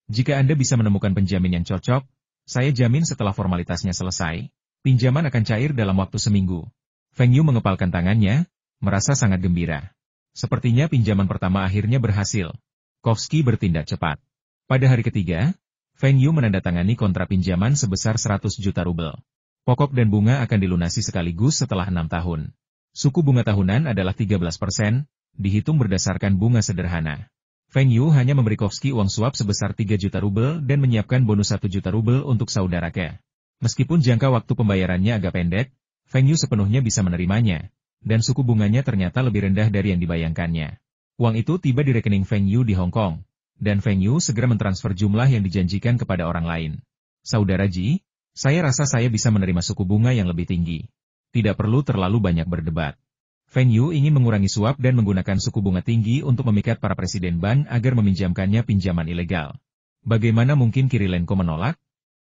Jika Anda bisa menemukan penjamin yang cocok, saya jamin setelah formalitasnya selesai, pinjaman akan cair dalam waktu seminggu. Feng Yu mengepalkan tangannya, merasa sangat gembira. Sepertinya pinjaman pertama akhirnya berhasil. Kovsky bertindak cepat. Pada hari ketiga, Feng Yu menandatangani kontrak pinjaman sebesar 100 juta rubel. Pokok dan bunga akan dilunasi sekaligus setelah 6 tahun. Suku bunga tahunan adalah 13%, dihitung berdasarkan bunga sederhana. Feng Yu hanya memberi Kovsky uang suap sebesar 3 juta rubel dan menyiapkan bonus 1 juta rubel untuk saudara Ke. Meskipun jangka waktu pembayarannya agak pendek, Feng Yu sepenuhnya bisa menerimanya, dan suku bunganya ternyata lebih rendah dari yang dibayangkannya. Uang itu tiba di rekening Feng Yu di Hong Kong, dan Feng Yu segera mentransfer jumlah yang dijanjikan kepada orang lain. Saudara Ji, saya rasa saya bisa menerima suku bunga yang lebih tinggi. Tidak perlu terlalu banyak berdebat. Feng Yu ingin mengurangi suap dan menggunakan suku bunga tinggi untuk memikat para presiden bank agar meminjamkannya pinjaman ilegal. Bagaimana mungkin Kirilenko menolak?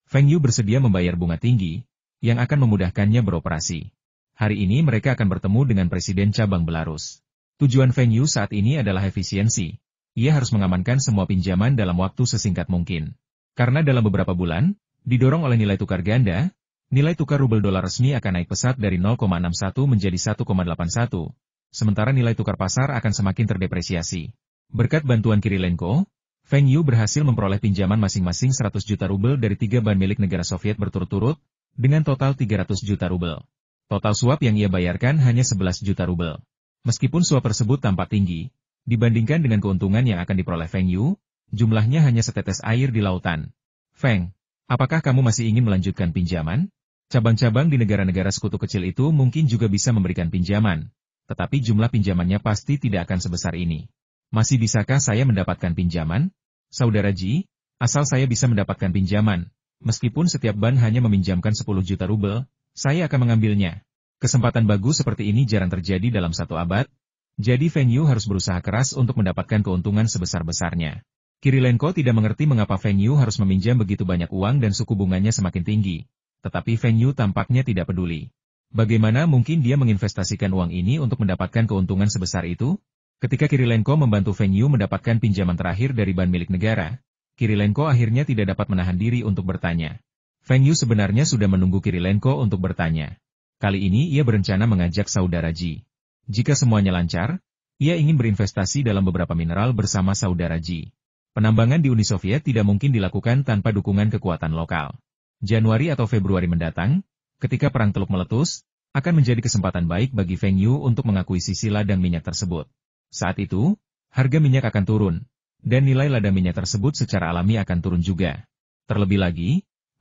Feng Yu bersedia membayar bunga tinggi, yang akan memudahkannya beroperasi. Hari ini mereka akan bertemu dengan Presiden Cabang Belarus. Tujuan Feng Yu saat ini adalah efisiensi. Ia harus mengamankan semua pinjaman dalam waktu sesingkat mungkin. Karena dalam beberapa bulan, didorong oleh nilai tukar ganda, nilai tukar rubel dolar resmi akan naik pesat dari 0,61 menjadi 1,81, sementara nilai tukar pasar akan semakin terdepresiasi. Berkat bantuan Kirilenko, Feng Yu berhasil memperoleh pinjaman masing-masing 100 juta rubel dari 3 bank milik negara Soviet berturut-turut, dengan total 300 juta rubel. Total suap yang ia bayarkan hanya 11 juta rubel. Meskipun suap tersebut tampak tinggi, dibandingkan dengan keuntungan yang akan diperoleh Feng Yu, jumlahnya hanya setetes air di lautan. Feng, apakah kamu masih ingin melanjutkan pinjaman? Cabang-cabang di negara-negara sekutu kecil itu mungkin juga bisa memberikan pinjaman, tetapi jumlah pinjamannya pasti tidak akan sebesar ini. Masih bisakah saya mendapatkan pinjaman? Saudara Ji, asal saya bisa mendapatkan pinjaman, meskipun setiap bank hanya meminjamkan 10 juta rubel, saya akan mengambilnya. Kesempatan bagus seperti ini jarang terjadi dalam satu abad, jadi Feng Yu harus berusaha keras untuk mendapatkan keuntungan sebesar-besarnya. Kirilenko tidak mengerti mengapa Feng Yu harus meminjam begitu banyak uang dan suku bunganya semakin tinggi, tetapi Feng Yu tampaknya tidak peduli. Bagaimana mungkin dia menginvestasikan uang ini untuk mendapatkan keuntungan sebesar itu? Ketika Kirilenko membantu Feng Yu mendapatkan pinjaman terakhir dari bank milik negara, Kirilenko akhirnya tidak dapat menahan diri untuk bertanya. Feng Yu sebenarnya sudah menunggu Kirilenko untuk bertanya. Kali ini ia berencana mengajak saudara Ji. Jika semuanya lancar, ia ingin berinvestasi dalam beberapa mineral bersama saudara Ji. Penambangan di Uni Soviet tidak mungkin dilakukan tanpa dukungan kekuatan lokal. Januari atau Februari mendatang, ketika perang Teluk meletus, akan menjadi kesempatan baik bagi Feng Yu untuk mengakuisisi ladang minyak tersebut. Saat itu, harga minyak akan turun, dan nilai lada minyak tersebut secara alami akan turun juga. Terlebih lagi,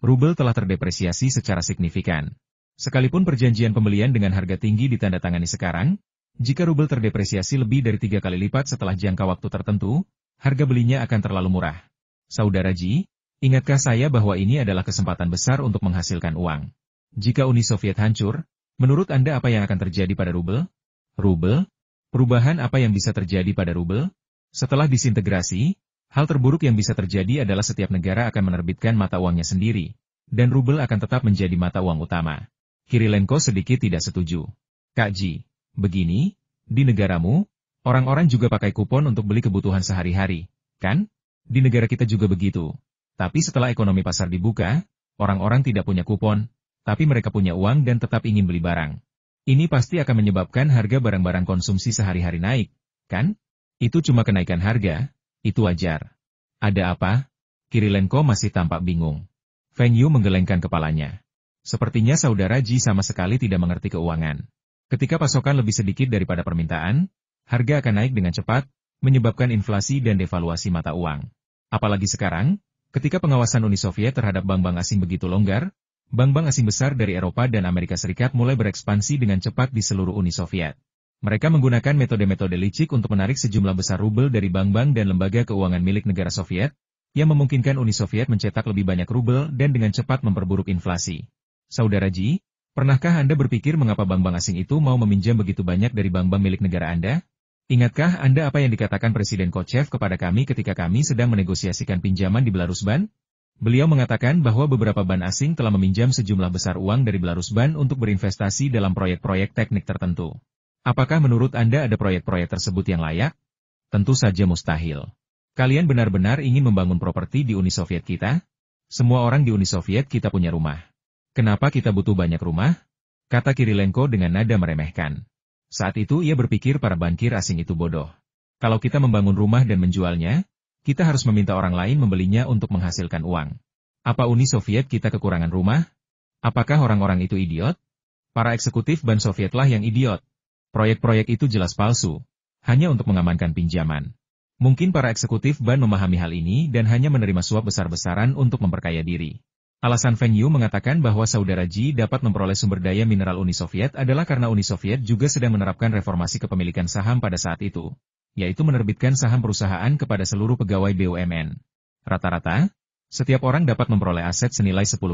rubel telah terdepresiasi secara signifikan. Sekalipun perjanjian pembelian dengan harga tinggi ditandatangani sekarang, jika rubel terdepresiasi lebih dari 3 kali lipat setelah jangka waktu tertentu, harga belinya akan terlalu murah. Saudara Ji, ingatkah saya bahwa ini adalah kesempatan besar untuk menghasilkan uang? Jika Uni Soviet hancur, menurut Anda apa yang akan terjadi pada rubel? Rubel? Perubahan apa yang bisa terjadi pada rubel? Setelah disintegrasi, hal terburuk yang bisa terjadi adalah setiap negara akan menerbitkan mata uangnya sendiri, dan rubel akan tetap menjadi mata uang utama. Kirilenko sedikit tidak setuju. Kak Ji, begini, di negaramu, orang-orang juga pakai kupon untuk beli kebutuhan sehari-hari, kan? Di negara kita juga begitu. Tapi setelah ekonomi pasar dibuka, orang-orang tidak punya kupon, tapi mereka punya uang dan tetap ingin beli barang. Ini pasti akan menyebabkan harga barang-barang konsumsi sehari-hari naik, kan? Itu cuma kenaikan harga, itu wajar. Ada apa? Kirilenko masih tampak bingung. Feng Yu menggelengkan kepalanya. Sepertinya saudara Ji sama sekali tidak mengerti keuangan. Ketika pasokan lebih sedikit daripada permintaan, harga akan naik dengan cepat, menyebabkan inflasi dan devaluasi mata uang. Apalagi sekarang, ketika pengawasan Uni Soviet terhadap bank-bank asing begitu longgar, bank-bank asing besar dari Eropa dan Amerika Serikat mulai berekspansi dengan cepat di seluruh Uni Soviet. Mereka menggunakan metode-metode licik untuk menarik sejumlah besar rubel dari bank-bank dan lembaga keuangan milik negara Soviet, yang memungkinkan Uni Soviet mencetak lebih banyak rubel dan dengan cepat memperburuk inflasi. Saudara Ji, pernahkah Anda berpikir mengapa bank-bank asing itu mau meminjam begitu banyak dari bank-bank milik negara Anda? Ingatkah Anda apa yang dikatakan Presiden Kochev kepada kami ketika kami sedang menegosiasikan pinjaman di Belarusban? Beliau mengatakan bahwa beberapa bank asing telah meminjam sejumlah besar uang dari Belarusban untuk berinvestasi dalam proyek-proyek teknik tertentu. Apakah menurut Anda ada proyek-proyek tersebut yang layak? Tentu saja mustahil. Kalian benar-benar ingin membangun properti di Uni Soviet kita? Semua orang di Uni Soviet kita punya rumah. Kenapa kita butuh banyak rumah? Kata Kirilenko dengan nada meremehkan. Saat itu ia berpikir para bankir asing itu bodoh. Kalau kita membangun rumah dan menjualnya, kita harus meminta orang lain membelinya untuk menghasilkan uang. Apa Uni Soviet kita kekurangan rumah? Apakah orang-orang itu idiot? Para eksekutif Ban Sovietlah yang idiot. Proyek-proyek itu jelas palsu, hanya untuk mengamankan pinjaman. Mungkin para eksekutif Ban memahami hal ini dan hanya menerima suap besar-besaran untuk memperkaya diri. Alasan Feng Yu mengatakan bahwa saudara Ji dapat memperoleh sumber daya mineral Uni Soviet adalah karena Uni Soviet juga sedang menerapkan reformasi kepemilikan saham pada saat itu, yaitu menerbitkan saham perusahaan kepada seluruh pegawai BUMN. Rata-rata, setiap orang dapat memperoleh aset senilai 10.000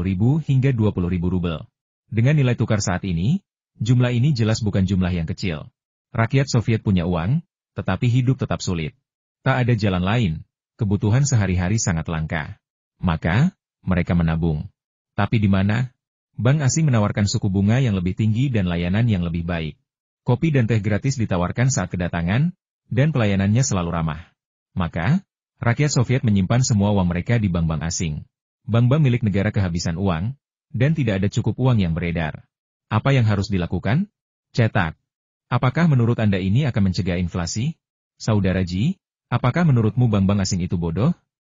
hingga 20.000 rubel. Dengan nilai tukar saat ini, jumlah ini jelas bukan jumlah yang kecil. Rakyat Soviet punya uang, tetapi hidup tetap sulit. Tak ada jalan lain, kebutuhan sehari-hari sangat langka. Maka, mereka menabung. Tapi di mana? Bank asing menawarkan suku bunga yang lebih tinggi dan layanan yang lebih baik. Kopi dan teh gratis ditawarkan saat kedatangan, dan pelayanannya selalu ramah. Maka, rakyat Soviet menyimpan semua uang mereka di bank-bank asing. Bank-bank milik negara kehabisan uang, dan tidak ada cukup uang yang beredar. Apa yang harus dilakukan? Cetak. Apakah menurut Anda ini akan mencegah inflasi? Saudara Ji, apakah menurutmu bank-bank asing itu bodoh?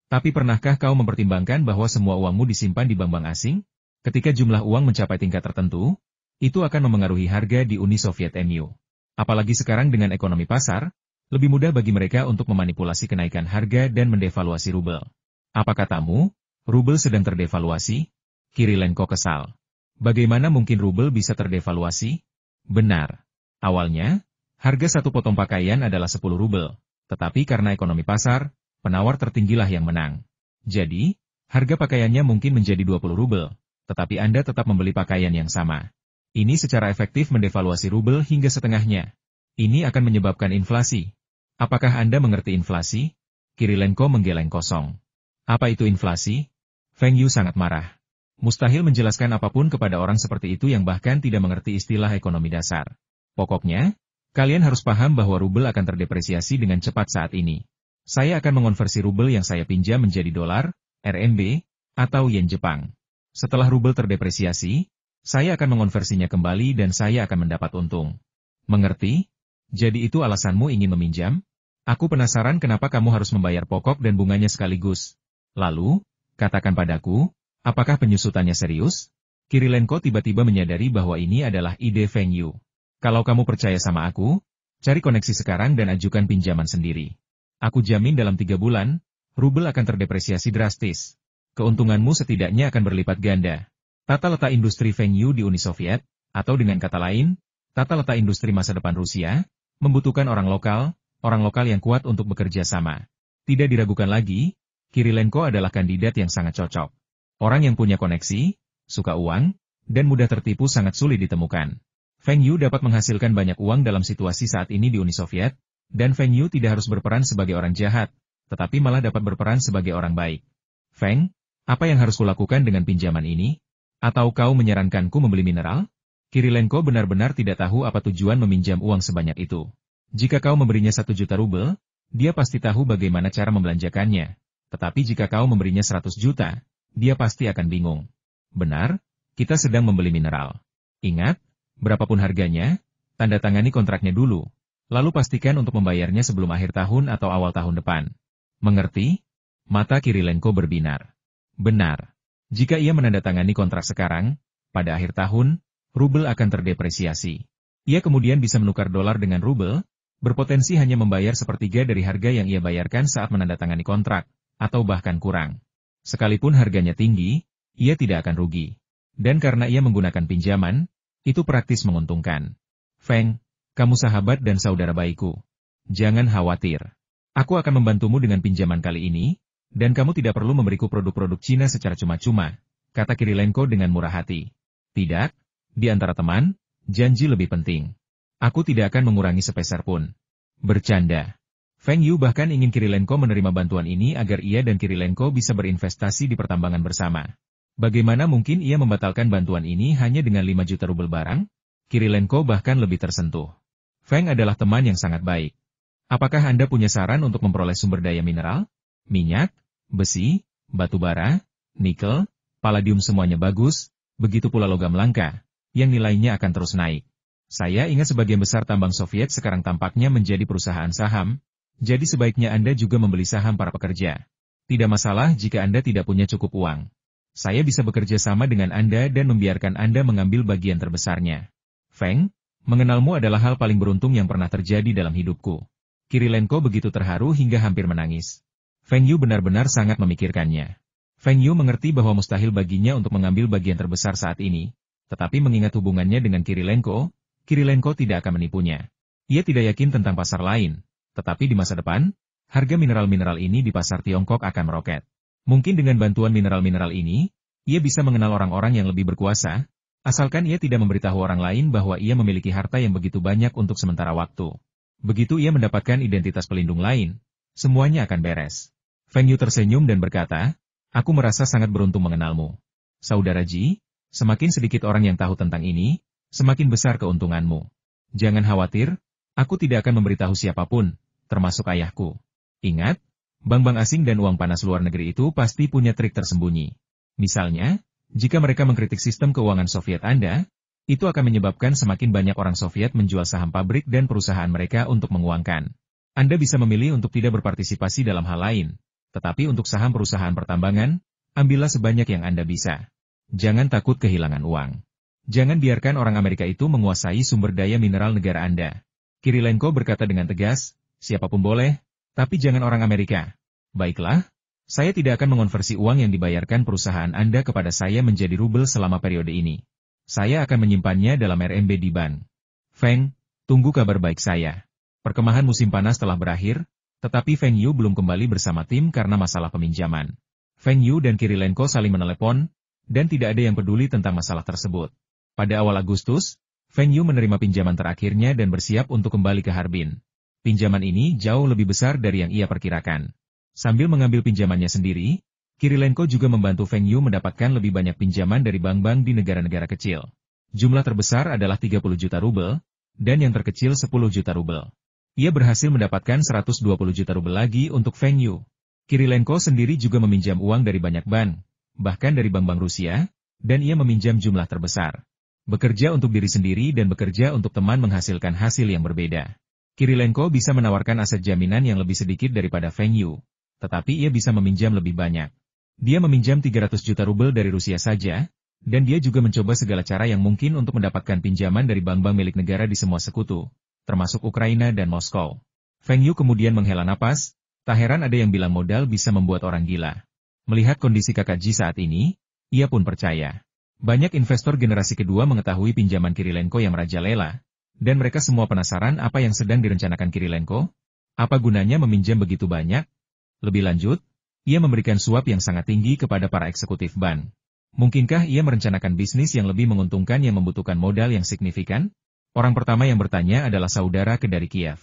Tapi pernahkah kau mempertimbangkan bahwa semua uangmu disimpan di bank-bank asing? Ketika jumlah uang mencapai tingkat tertentu, itu akan memengaruhi harga di Uni Soviet MU. Apalagi sekarang dengan ekonomi pasar, lebih mudah bagi mereka untuk memanipulasi kenaikan harga dan mendevaluasi rubel. Apa katamu? Rubel sedang terdevaluasi? Kirilenko kesal. Bagaimana mungkin rubel bisa terdevaluasi? Benar. Awalnya, harga satu potong pakaian adalah 10 rubel, tetapi karena ekonomi pasar, penawar tertinggilah yang menang. Jadi, harga pakaiannya mungkin menjadi 20 rubel, tetapi Anda tetap membeli pakaian yang sama. Ini secara efektif mendevaluasi rubel hingga setengahnya. Ini akan menyebabkan inflasi. Apakah Anda mengerti inflasi? Kirilenko menggeleng kosong. Apa itu inflasi? Feng Yu sangat marah. Mustahil menjelaskan apapun kepada orang seperti itu yang bahkan tidak mengerti istilah ekonomi dasar. Pokoknya, kalian harus paham bahwa rubel akan terdepresiasi dengan cepat saat ini. Saya akan mengonversi rubel yang saya pinjam menjadi dolar, RMB, atau yen Jepang. Setelah rubel terdepresiasi, saya akan mengonversinya kembali dan saya akan mendapat untung. Mengerti? Jadi itu alasanmu ingin meminjam? Aku penasaran kenapa kamu harus membayar pokok dan bunganya sekaligus. Lalu, katakan padaku, apakah penyusutannya serius? Kirilenko tiba-tiba menyadari bahwa ini adalah ide Feng Yu. Kalau kamu percaya sama aku, cari koneksi sekarang dan ajukan pinjaman sendiri. Aku jamin dalam 3 bulan, rubel akan terdepresiasi drastis. Keuntunganmu setidaknya akan berlipat ganda. Tata letak industri Feng Yu di Uni Soviet, atau dengan kata lain, tata letak industri masa depan Rusia, membutuhkan orang lokal yang kuat untuk bekerja sama. Tidak diragukan lagi, Kirilenko adalah kandidat yang sangat cocok. Orang yang punya koneksi, suka uang, dan mudah tertipu sangat sulit ditemukan. Feng Yu dapat menghasilkan banyak uang dalam situasi saat ini di Uni Soviet, dan Feng Yu tidak harus berperan sebagai orang jahat, tetapi malah dapat berperan sebagai orang baik. Feng, apa yang harus kulakukan dengan pinjaman ini? Atau kau menyarankanku membeli mineral? Kirilenko benar-benar tidak tahu apa tujuan meminjam uang sebanyak itu. Jika kau memberinya 1 juta rubel, dia pasti tahu bagaimana cara membelanjakannya. Tetapi jika kau memberinya 100 juta, dia pasti akan bingung. Benar, kita sedang membeli mineral. Ingat, berapapun harganya, tanda tangani kontraknya dulu. Lalu pastikan untuk membayarnya sebelum akhir tahun atau awal tahun depan. Mengerti? Mata Kirilenko berbinar. Benar. Jika ia menandatangani kontrak sekarang, pada akhir tahun, rubel akan terdepresiasi. Ia kemudian bisa menukar dolar dengan rubel, berpotensi hanya membayar sepertiga dari harga yang ia bayarkan saat menandatangani kontrak, atau bahkan kurang. Sekalipun harganya tinggi, ia tidak akan rugi. Dan karena ia menggunakan pinjaman, itu praktis menguntungkan. Feng, kamu sahabat dan saudara baikku. Jangan khawatir. Aku akan membantumu dengan pinjaman kali ini, dan kamu tidak perlu memberiku produk-produk Cina secara cuma-cuma, kata Kirilenko dengan murah hati. Tidak, di antara teman, janji lebih penting. Aku tidak akan mengurangi sepeser pun. Bercanda. Feng Yu bahkan ingin Kirilenko menerima bantuan ini agar ia dan Kirilenko bisa berinvestasi di pertambangan bersama. Bagaimana mungkin ia membatalkan bantuan ini hanya dengan 5 juta rubel barang? Kirilenko bahkan lebih tersentuh. Feng adalah teman yang sangat baik. Apakah Anda punya saran untuk memperoleh sumber daya mineral? Minyak, besi, batu bara, nikel, palladium semuanya bagus, begitu pula logam langka, yang nilainya akan terus naik. Saya ingat sebagian besar tambang Soviet sekarang tampaknya menjadi perusahaan saham, jadi sebaiknya Anda juga membeli saham para pekerja. Tidak masalah jika Anda tidak punya cukup uang. Saya bisa bekerja sama dengan Anda dan membiarkan Anda mengambil bagian terbesarnya. Feng, mengenalmu adalah hal paling beruntung yang pernah terjadi dalam hidupku. Kirilenko begitu terharu hingga hampir menangis. Feng Yu benar-benar sangat memikirkannya. Feng Yu mengerti bahwa mustahil baginya untuk mengambil bagian terbesar saat ini, tetapi mengingat hubungannya dengan Kirilenko, Kirilenko tidak akan menipunya. Ia tidak yakin tentang pasar lain, tetapi di masa depan, harga mineral-mineral ini di pasar Tiongkok akan meroket. Mungkin dengan bantuan mineral-mineral ini, ia bisa mengenal orang-orang yang lebih berkuasa, asalkan ia tidak memberitahu orang lain bahwa ia memiliki harta yang begitu banyak untuk sementara waktu. Begitu ia mendapatkan identitas pelindung lain, semuanya akan beres. Feng Yu tersenyum dan berkata, "Aku merasa sangat beruntung mengenalmu. Saudara Ji, semakin sedikit orang yang tahu tentang ini, semakin besar keuntunganmu. Jangan khawatir, aku tidak akan memberitahu siapapun, termasuk ayahku. Ingat, bank-bank asing dan uang panas luar negeri itu pasti punya trik tersembunyi. Misalnya, jika mereka mengkritik sistem keuangan Soviet Anda, itu akan menyebabkan semakin banyak orang Soviet menjual saham pabrik dan perusahaan mereka untuk menguangkan. Anda bisa memilih untuk tidak berpartisipasi dalam hal lain, tetapi untuk saham perusahaan pertambangan, ambillah sebanyak yang Anda bisa. Jangan takut kehilangan uang. Jangan biarkan orang Amerika itu menguasai sumber daya mineral negara Anda." Kirilenko berkata dengan tegas, "Siapapun boleh, tapi jangan orang Amerika." "Baiklah. Saya tidak akan mengonversi uang yang dibayarkan perusahaan Anda kepada saya menjadi rubel selama periode ini. Saya akan menyimpannya dalam RMB di bank." "Feng, tunggu kabar baik saya." Perkemahan musim panas telah berakhir, tetapi Feng Yu belum kembali bersama tim karena masalah peminjaman. Feng Yu dan Kirilenko saling menelepon, dan tidak ada yang peduli tentang masalah tersebut. Pada awal Agustus, Feng Yu menerima pinjaman terakhirnya dan bersiap untuk kembali ke Harbin. Pinjaman ini jauh lebih besar dari yang ia perkirakan. Sambil mengambil pinjamannya sendiri, Kirilenko juga membantu Feng Yu mendapatkan lebih banyak pinjaman dari bank-bank di negara-negara kecil. Jumlah terbesar adalah 30 juta rubel, dan yang terkecil 10 juta rubel. Ia berhasil mendapatkan 120 juta rubel lagi untuk Feng Yu. Kirilenko sendiri juga meminjam uang dari banyak bank, bahkan dari bank-bank Rusia, dan ia meminjam jumlah terbesar. Bekerja untuk diri sendiri dan bekerja untuk teman menghasilkan hasil yang berbeda. Kirilenko bisa menawarkan aset jaminan yang lebih sedikit daripada Feng Yu, tetapi ia bisa meminjam lebih banyak. Dia meminjam 300 juta rubel dari Rusia saja, dan dia juga mencoba segala cara yang mungkin untuk mendapatkan pinjaman dari bank-bank milik negara di semua sekutu, termasuk Ukraina dan Moskow. Feng Yu kemudian menghela napas, tak heran ada yang bilang modal bisa membuat orang gila. Melihat kondisi kakak Ji saat ini, ia pun percaya. Banyak investor generasi kedua mengetahui pinjaman Kirilenko yang merajalela, dan mereka semua penasaran apa yang sedang direncanakan Kirilenko. Apa gunanya meminjam begitu banyak? Lebih lanjut, ia memberikan suap yang sangat tinggi kepada para eksekutif bank. Mungkinkah ia merencanakan bisnis yang lebih menguntungkan yang membutuhkan modal yang signifikan? Orang pertama yang bertanya adalah saudara dari Kiev.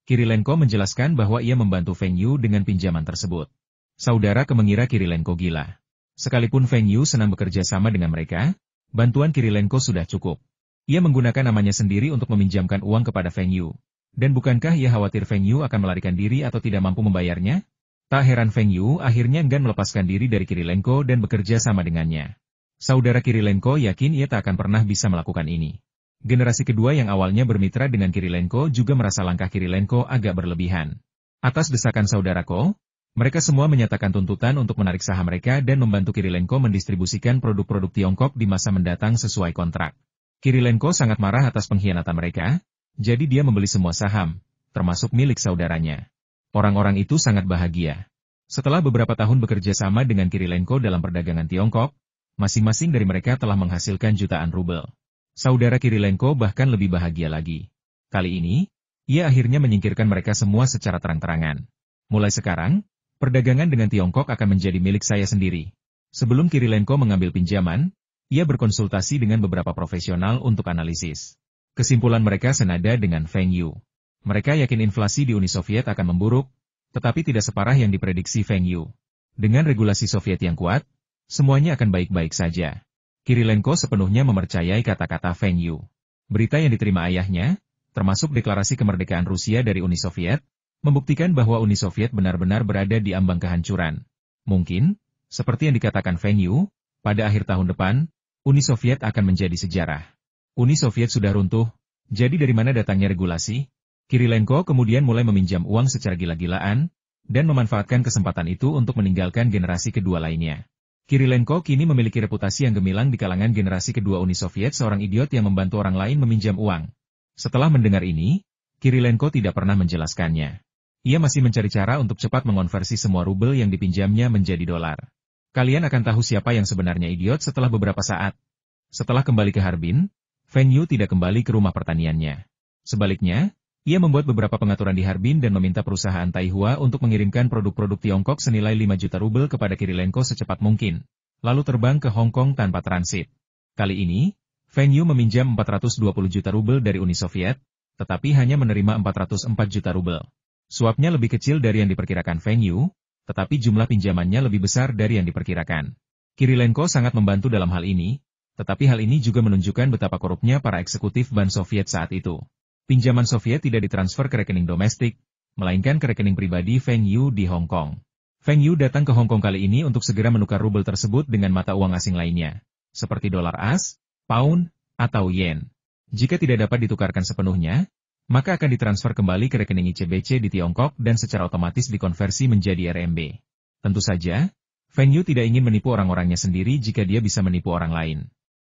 Kirilenko menjelaskan bahwa ia membantu Feng Yu dengan pinjaman tersebut. Saudara mengira Kirilenko gila. Sekalipun Feng Yu senang bekerja sama dengan mereka, bantuan Kirilenko sudah cukup. Ia menggunakan namanya sendiri untuk meminjamkan uang kepada Feng Yu. Dan bukankah ia khawatir Feng Yu akan melarikan diri atau tidak mampu membayarnya? Tak heran Feng Yu akhirnya enggan melepaskan diri dari Kirilenko dan bekerja sama dengannya. Saudara Kirilenko yakin ia tak akan pernah bisa melakukan ini. Generasi kedua yang awalnya bermitra dengan Kirilenko juga merasa langkah Kirilenko agak berlebihan. Atas desakan saudara Ko, mereka semua menyatakan tuntutan untuk menarik saham mereka dan membantu Kirilenko mendistribusikan produk-produk Tiongkok di masa mendatang sesuai kontrak. Kirilenko sangat marah atas pengkhianatan mereka, jadi dia membeli semua saham, termasuk milik saudaranya. Orang-orang itu sangat bahagia. Setelah beberapa tahun bekerja sama dengan Kirilenko dalam perdagangan Tiongkok, masing-masing dari mereka telah menghasilkan jutaan rubel. Saudara Kirilenko bahkan lebih bahagia lagi. Kali ini, ia akhirnya menyingkirkan mereka semua secara terang-terangan. Mulai sekarang, perdagangan dengan Tiongkok akan menjadi milik saya sendiri. Sebelum Kirilenko mengambil pinjaman, ia berkonsultasi dengan beberapa profesional untuk analisis. Kesimpulan mereka senada dengan Feng Yu. Mereka yakin inflasi di Uni Soviet akan memburuk, tetapi tidak separah yang diprediksi Feng Yu. Dengan regulasi Soviet yang kuat, semuanya akan baik-baik saja. Kirilenko sepenuhnya mempercayai kata-kata Feng Yu. Berita yang diterima ayahnya, termasuk deklarasi kemerdekaan Rusia dari Uni Soviet, membuktikan bahwa Uni Soviet benar-benar berada di ambang kehancuran. Mungkin, seperti yang dikatakan Feng Yu, pada akhir tahun depan, Uni Soviet akan menjadi sejarah. Uni Soviet sudah runtuh, jadi dari mana datangnya regulasi? Kirilenko kemudian mulai meminjam uang secara gila-gilaan, dan memanfaatkan kesempatan itu untuk meninggalkan generasi kedua lainnya. Kirilenko kini memiliki reputasi yang gemilang di kalangan generasi kedua Uni Soviet, seorang idiot yang membantu orang lain meminjam uang. Setelah mendengar ini, Kirilenko tidak pernah menjelaskannya. Ia masih mencari cara untuk cepat mengonversi semua rubel yang dipinjamnya menjadi dolar. Kalian akan tahu siapa yang sebenarnya idiot setelah beberapa saat. Setelah kembali ke Harbin, Feng Yu tidak kembali ke rumah pertaniannya. Sebaliknya, ia membuat beberapa pengaturan di Harbin dan meminta perusahaan Taihua untuk mengirimkan produk-produk Tiongkok senilai 5 juta rubel kepada Kirilenko secepat mungkin, lalu terbang ke Hong Kong tanpa transit. Kali ini, Feng Yu meminjam 420 juta rubel dari Uni Soviet, tetapi hanya menerima 404 juta rubel. Suapnya lebih kecil dari yang diperkirakan Feng Yu, tetapi jumlah pinjamannya lebih besar dari yang diperkirakan. Kirilenko sangat membantu dalam hal ini, tetapi hal ini juga menunjukkan betapa korupnya para eksekutif Ban Soviet saat itu. Pinjaman Soviet tidak ditransfer ke rekening domestik, melainkan ke rekening pribadi Feng Yu di Hong Kong. Feng Yu datang ke Hong Kong kali ini untuk segera menukar rubel tersebut dengan mata uang asing lainnya, seperti dolar AS, pound, atau yen. Jika tidak dapat ditukarkan sepenuhnya, maka akan ditransfer kembali ke rekening ICBC di Tiongkok dan secara otomatis dikonversi menjadi RMB. Tentu saja, Feng Yu tidak ingin menipu orang-orangnya sendiri jika dia bisa menipu orang lain.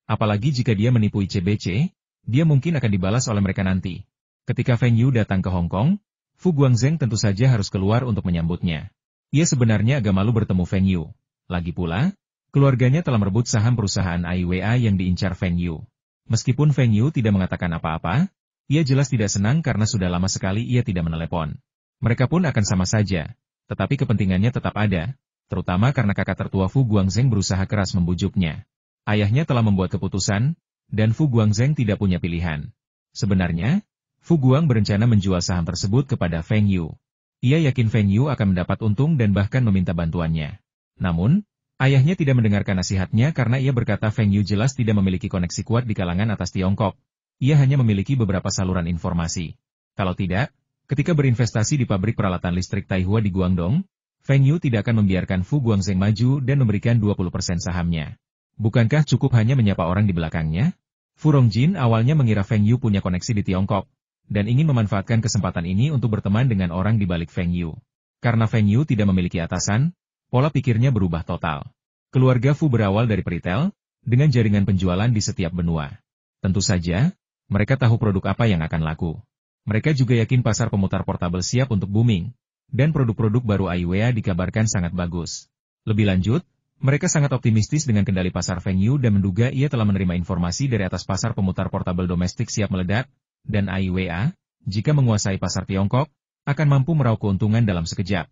Apalagi jika dia menipu ICBC, dia mungkin akan dibalas oleh mereka nanti. Ketika Feng Yu datang ke Hong Kong, Fu Guangzheng tentu saja harus keluar untuk menyambutnya. Ia sebenarnya agak malu bertemu Feng Yu. Lagi pula, keluarganya telah merebut saham perusahaan AIWA yang diincar Feng Yu. Meskipun Feng Yu tidak mengatakan apa-apa, ia jelas tidak senang karena sudah lama sekali ia tidak menelepon. Mereka pun akan sama saja, tetapi kepentingannya tetap ada, terutama karena kakak tertua Fu Guangzheng berusaha keras membujuknya. Ayahnya telah membuat keputusan, dan Fu Guangzheng tidak punya pilihan. Sebenarnya, Fu Guang berencana menjual saham tersebut kepada Feng Yu. Ia yakin Feng Yu akan mendapat untung dan bahkan meminta bantuannya. Namun, ayahnya tidak mendengarkan nasihatnya karena ia berkata Feng Yu jelas tidak memiliki koneksi kuat di kalangan atas Tiongkok. Ia hanya memiliki beberapa saluran informasi. Kalau tidak, ketika berinvestasi di pabrik peralatan listrik Taihua di Guangdong, Feng Yu tidak akan membiarkan Fu Guangzheng maju dan memberikan 20% sahamnya. Bukankah cukup hanya menyapa orang di belakangnya? Fu Rongjin awalnya mengira Feng Yu punya koneksi di Tiongkok, dan ingin memanfaatkan kesempatan ini untuk berteman dengan orang di balik Feng Yu. Karena Feng Yu tidak memiliki atasan, pola pikirnya berubah total. Keluarga Fu berawal dari peritel, dengan jaringan penjualan di setiap benua. Tentu saja, mereka tahu produk apa yang akan laku. Mereka juga yakin pasar pemutar portabel siap untuk booming, dan produk-produk baru AIWA dikabarkan sangat bagus. Lebih lanjut, mereka sangat optimistis dengan kendali pasar Feng Yu dan menduga ia telah menerima informasi dari atas pasar pemutar portabel domestik siap meledak, dan AIWA, jika menguasai pasar Tiongkok, akan mampu meraup keuntungan dalam sekejap.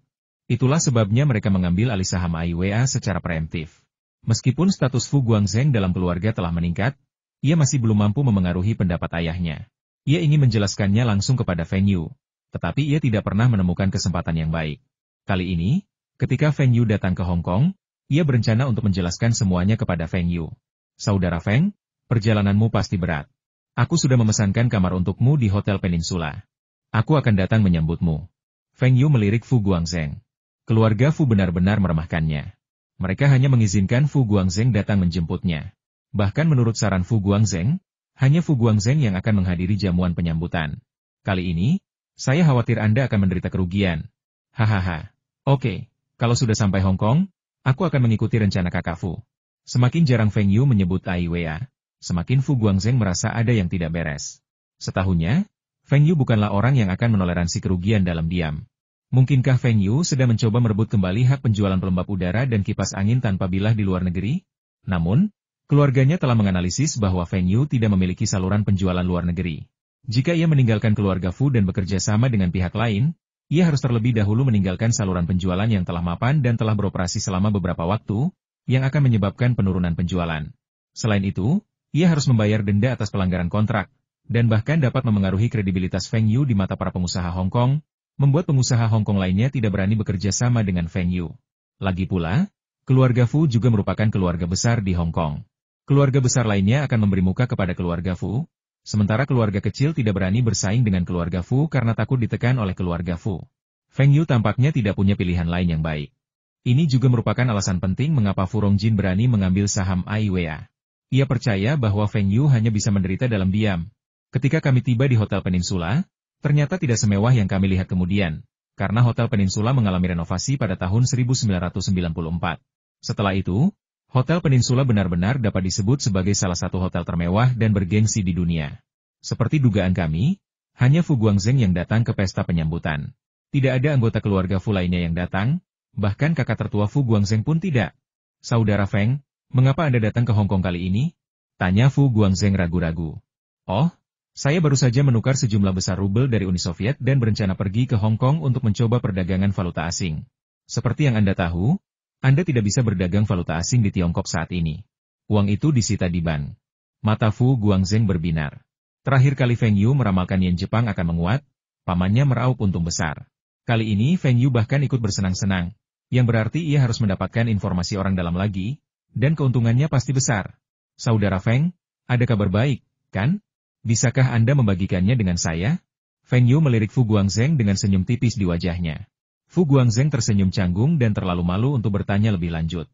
Itulah sebabnya mereka mengambil alih saham AIWA secara preemptif. Meskipun status Fu Guangzheng dalam keluarga telah meningkat, ia masih belum mampu memengaruhi pendapat ayahnya. Ia ingin menjelaskannya langsung kepada Feng Yu, tetapi ia tidak pernah menemukan kesempatan yang baik. Kali ini, ketika Feng Yu datang ke Hong Kong, ia berencana untuk menjelaskan semuanya kepada Feng Yu. Saudara Feng, perjalananmu pasti berat. Aku sudah memesankan kamar untukmu di Hotel Peninsula. Aku akan datang menyambutmu. Feng Yu melirik Fu Guangzheng. Keluarga Fu benar-benar meremehkannya. Mereka hanya mengizinkan Fu Guangzheng datang menjemputnya. Bahkan menurut saran Fu Guangzheng, hanya Fu Guangzheng yang akan menghadiri jamuan penyambutan. Kali ini, saya khawatir Anda akan menderita kerugian. Hahaha. Oke, kalau sudah sampai Hong Kong, aku akan mengikuti rencana kakak Fu. Semakin jarang Feng Yu menyebut AIWA, semakin Fu Guangzheng merasa ada yang tidak beres. Setahunya, Feng Yu bukanlah orang yang akan menoleransi kerugian dalam diam. Mungkinkah Feng Yu sedang mencoba merebut kembali hak penjualan pelembab udara dan kipas angin tanpa bilah di luar negeri? Namun, keluarganya telah menganalisis bahwa Feng Yu tidak memiliki saluran penjualan luar negeri. Jika ia meninggalkan keluarga Fu dan bekerja sama dengan pihak lain, ia harus terlebih dahulu meninggalkan saluran penjualan yang telah mapan dan telah beroperasi selama beberapa waktu, yang akan menyebabkan penurunan penjualan. Selain itu, ia harus membayar denda atas pelanggaran kontrak, dan bahkan dapat memengaruhi kredibilitas Feng Yu di mata para pengusaha Hong Kong, membuat pengusaha Hong Kong lainnya tidak berani bekerja sama dengan Feng Yu. Lagi pula, keluarga Fu juga merupakan keluarga besar di Hong Kong. Keluarga besar lainnya akan memberi muka kepada keluarga Fu, sementara keluarga kecil tidak berani bersaing dengan keluarga Fu karena takut ditekan oleh keluarga Fu. Feng Yu tampaknya tidak punya pilihan lain yang baik. Ini juga merupakan alasan penting mengapa Fu Rongjin berani mengambil saham AIWA. Ia percaya bahwa Feng Yu hanya bisa menderita dalam diam. Ketika kami tiba di Hotel Peninsula, ternyata tidak semewah yang kami lihat kemudian, karena Hotel Peninsula mengalami renovasi pada tahun 1994. Setelah itu, Hotel Peninsula benar-benar dapat disebut sebagai salah satu hotel termewah dan bergengsi di dunia. Seperti dugaan kami, hanya Fu Guangzheng yang datang ke pesta penyambutan. Tidak ada anggota keluarga Fu lainnya yang datang, bahkan kakak tertua Fu Guangzheng pun tidak. Saudara Feng, mengapa Anda datang ke Hong Kong kali ini? Tanya Fu Guangzheng ragu-ragu. Oh, saya baru saja menukar sejumlah besar rubel dari Uni Soviet dan berencana pergi ke Hong Kong untuk mencoba perdagangan valuta asing. Seperti yang Anda tahu, Anda tidak bisa berdagang valuta asing di Tiongkok saat ini. Uang itu disita di bank. Mata Fu Guangzheng berbinar. Terakhir kali Feng Yu meramalkan yen Jepang akan menguat, pamannya meraup untung besar. Kali ini Feng Yu bahkan ikut bersenang-senang, yang berarti ia harus mendapatkan informasi orang dalam lagi, dan keuntungannya pasti besar. Saudara Feng, ada kabar baik, kan? Bisakah Anda membagikannya dengan saya? Feng Yu melirik Fu Guangzheng dengan senyum tipis di wajahnya. Fu Guangzheng tersenyum canggung dan terlalu malu untuk bertanya lebih lanjut.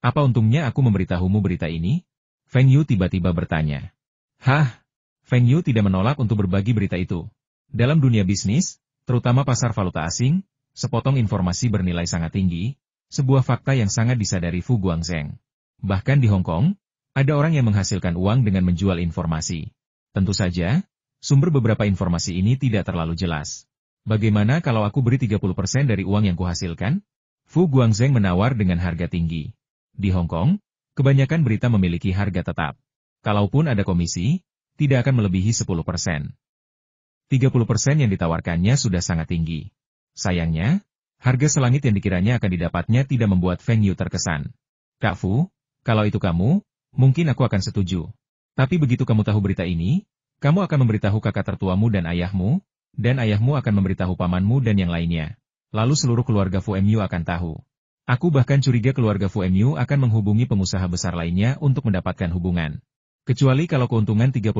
Apa untungnya aku memberitahumu berita ini? Feng Yu tiba-tiba bertanya. Hah? Feng Yu tidak menolak untuk berbagi berita itu. Dalam dunia bisnis, terutama pasar valuta asing, sepotong informasi bernilai sangat tinggi, sebuah fakta yang sangat disadari Fu Guangzheng. Bahkan di Hong Kong, ada orang yang menghasilkan uang dengan menjual informasi. Tentu saja, sumber beberapa informasi ini tidak terlalu jelas. Bagaimana kalau aku beri 30% dari uang yang kuhasilkan? Fu Guangzheng menawar dengan harga tinggi. Di Hong Kong, kebanyakan berita memiliki harga tetap. Kalaupun ada komisi, tidak akan melebihi 10%. 30% yang ditawarkannya sudah sangat tinggi. Sayangnya, harga selangit yang dikiranya akan didapatnya tidak membuat Feng Yu terkesan. Kak Fu, kalau itu kamu, mungkin aku akan setuju. Tapi begitu kamu tahu berita ini, kamu akan memberitahu kakak tertuamu dan ayahmu akan memberitahu pamanmu dan yang lainnya. Lalu seluruh keluarga Fu Mu akan tahu. Aku bahkan curiga keluarga Fu Mu akan menghubungi pengusaha besar lainnya untuk mendapatkan hubungan. Kecuali kalau keuntungan 30%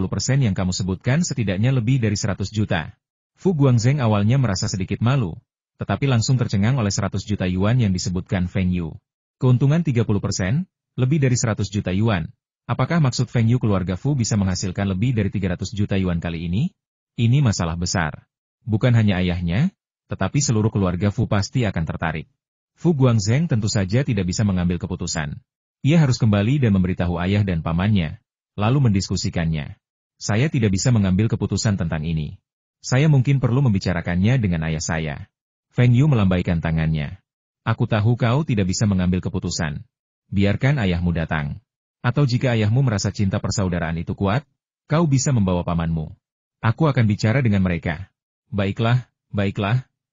yang kamu sebutkan setidaknya lebih dari 100 juta. Fu Guangzheng awalnya merasa sedikit malu, tetapi langsung tercengang oleh 100 juta yuan yang disebutkan Feng Yu. Keuntungan 30%, lebih dari 100 juta yuan. Apakah maksud Feng Yu keluarga Fu bisa menghasilkan lebih dari 300 juta yuan kali ini? Ini masalah besar. Bukan hanya ayahnya, tetapi seluruh keluarga Fu pasti akan tertarik. Fu Guangzheng tentu saja tidak bisa mengambil keputusan. Ia harus kembali dan memberitahu ayah dan pamannya, lalu mendiskusikannya. Saya tidak bisa mengambil keputusan tentang ini. Saya mungkin perlu membicarakannya dengan ayah saya. Feng Yu melambaikan tangannya. Aku tahu kau tidak bisa mengambil keputusan. Biarkan ayahmu datang. Atau jika ayahmu merasa cinta persaudaraan itu kuat, kau bisa membawa pamanmu. Aku akan bicara dengan mereka. Baiklah,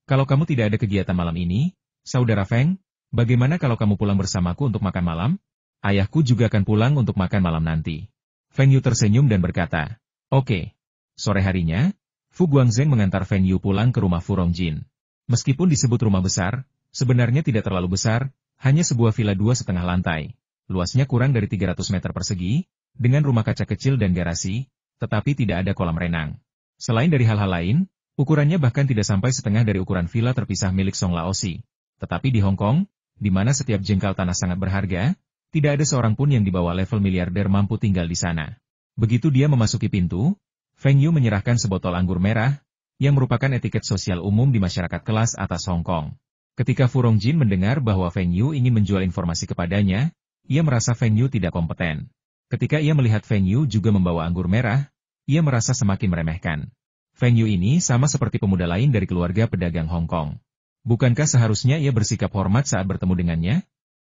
kalau kamu tidak ada kegiatan malam ini, Saudara Feng, bagaimana kalau kamu pulang bersamaku untuk makan malam? Ayahku juga akan pulang untuk makan malam nanti. Feng Yu tersenyum dan berkata, oke. Sore harinya, Fu Guangzheng mengantar Feng Yu pulang ke rumah Fu Rongjin. Meskipun disebut rumah besar, sebenarnya tidak terlalu besar, hanya sebuah villa 2,5 lantai. Luasnya kurang dari 300 meter persegi, dengan rumah kaca kecil dan garasi, tetapi tidak ada kolam renang. Selain dari hal-hal lain, ukurannya bahkan tidak sampai setengah dari ukuran villa terpisah milik Song Laosi. Tetapi di Hong Kong, di mana setiap jengkal tanah sangat berharga, tidak ada seorang pun yang di bawah level miliarder mampu tinggal di sana. Begitu dia memasuki pintu, Feng Yu menyerahkan sebotol anggur merah, yang merupakan etiket sosial umum di masyarakat kelas atas Hong Kong. Ketika Fu Rongjin mendengar bahwa Feng Yu ingin menjual informasi kepadanya, ia merasa Feng Yu tidak kompeten. Ketika ia melihat Feng Yu juga membawa anggur merah, ia merasa semakin meremehkan. Feng Yu ini sama seperti pemuda lain dari keluarga pedagang Hong Kong. Bukankah seharusnya ia bersikap hormat saat bertemu dengannya?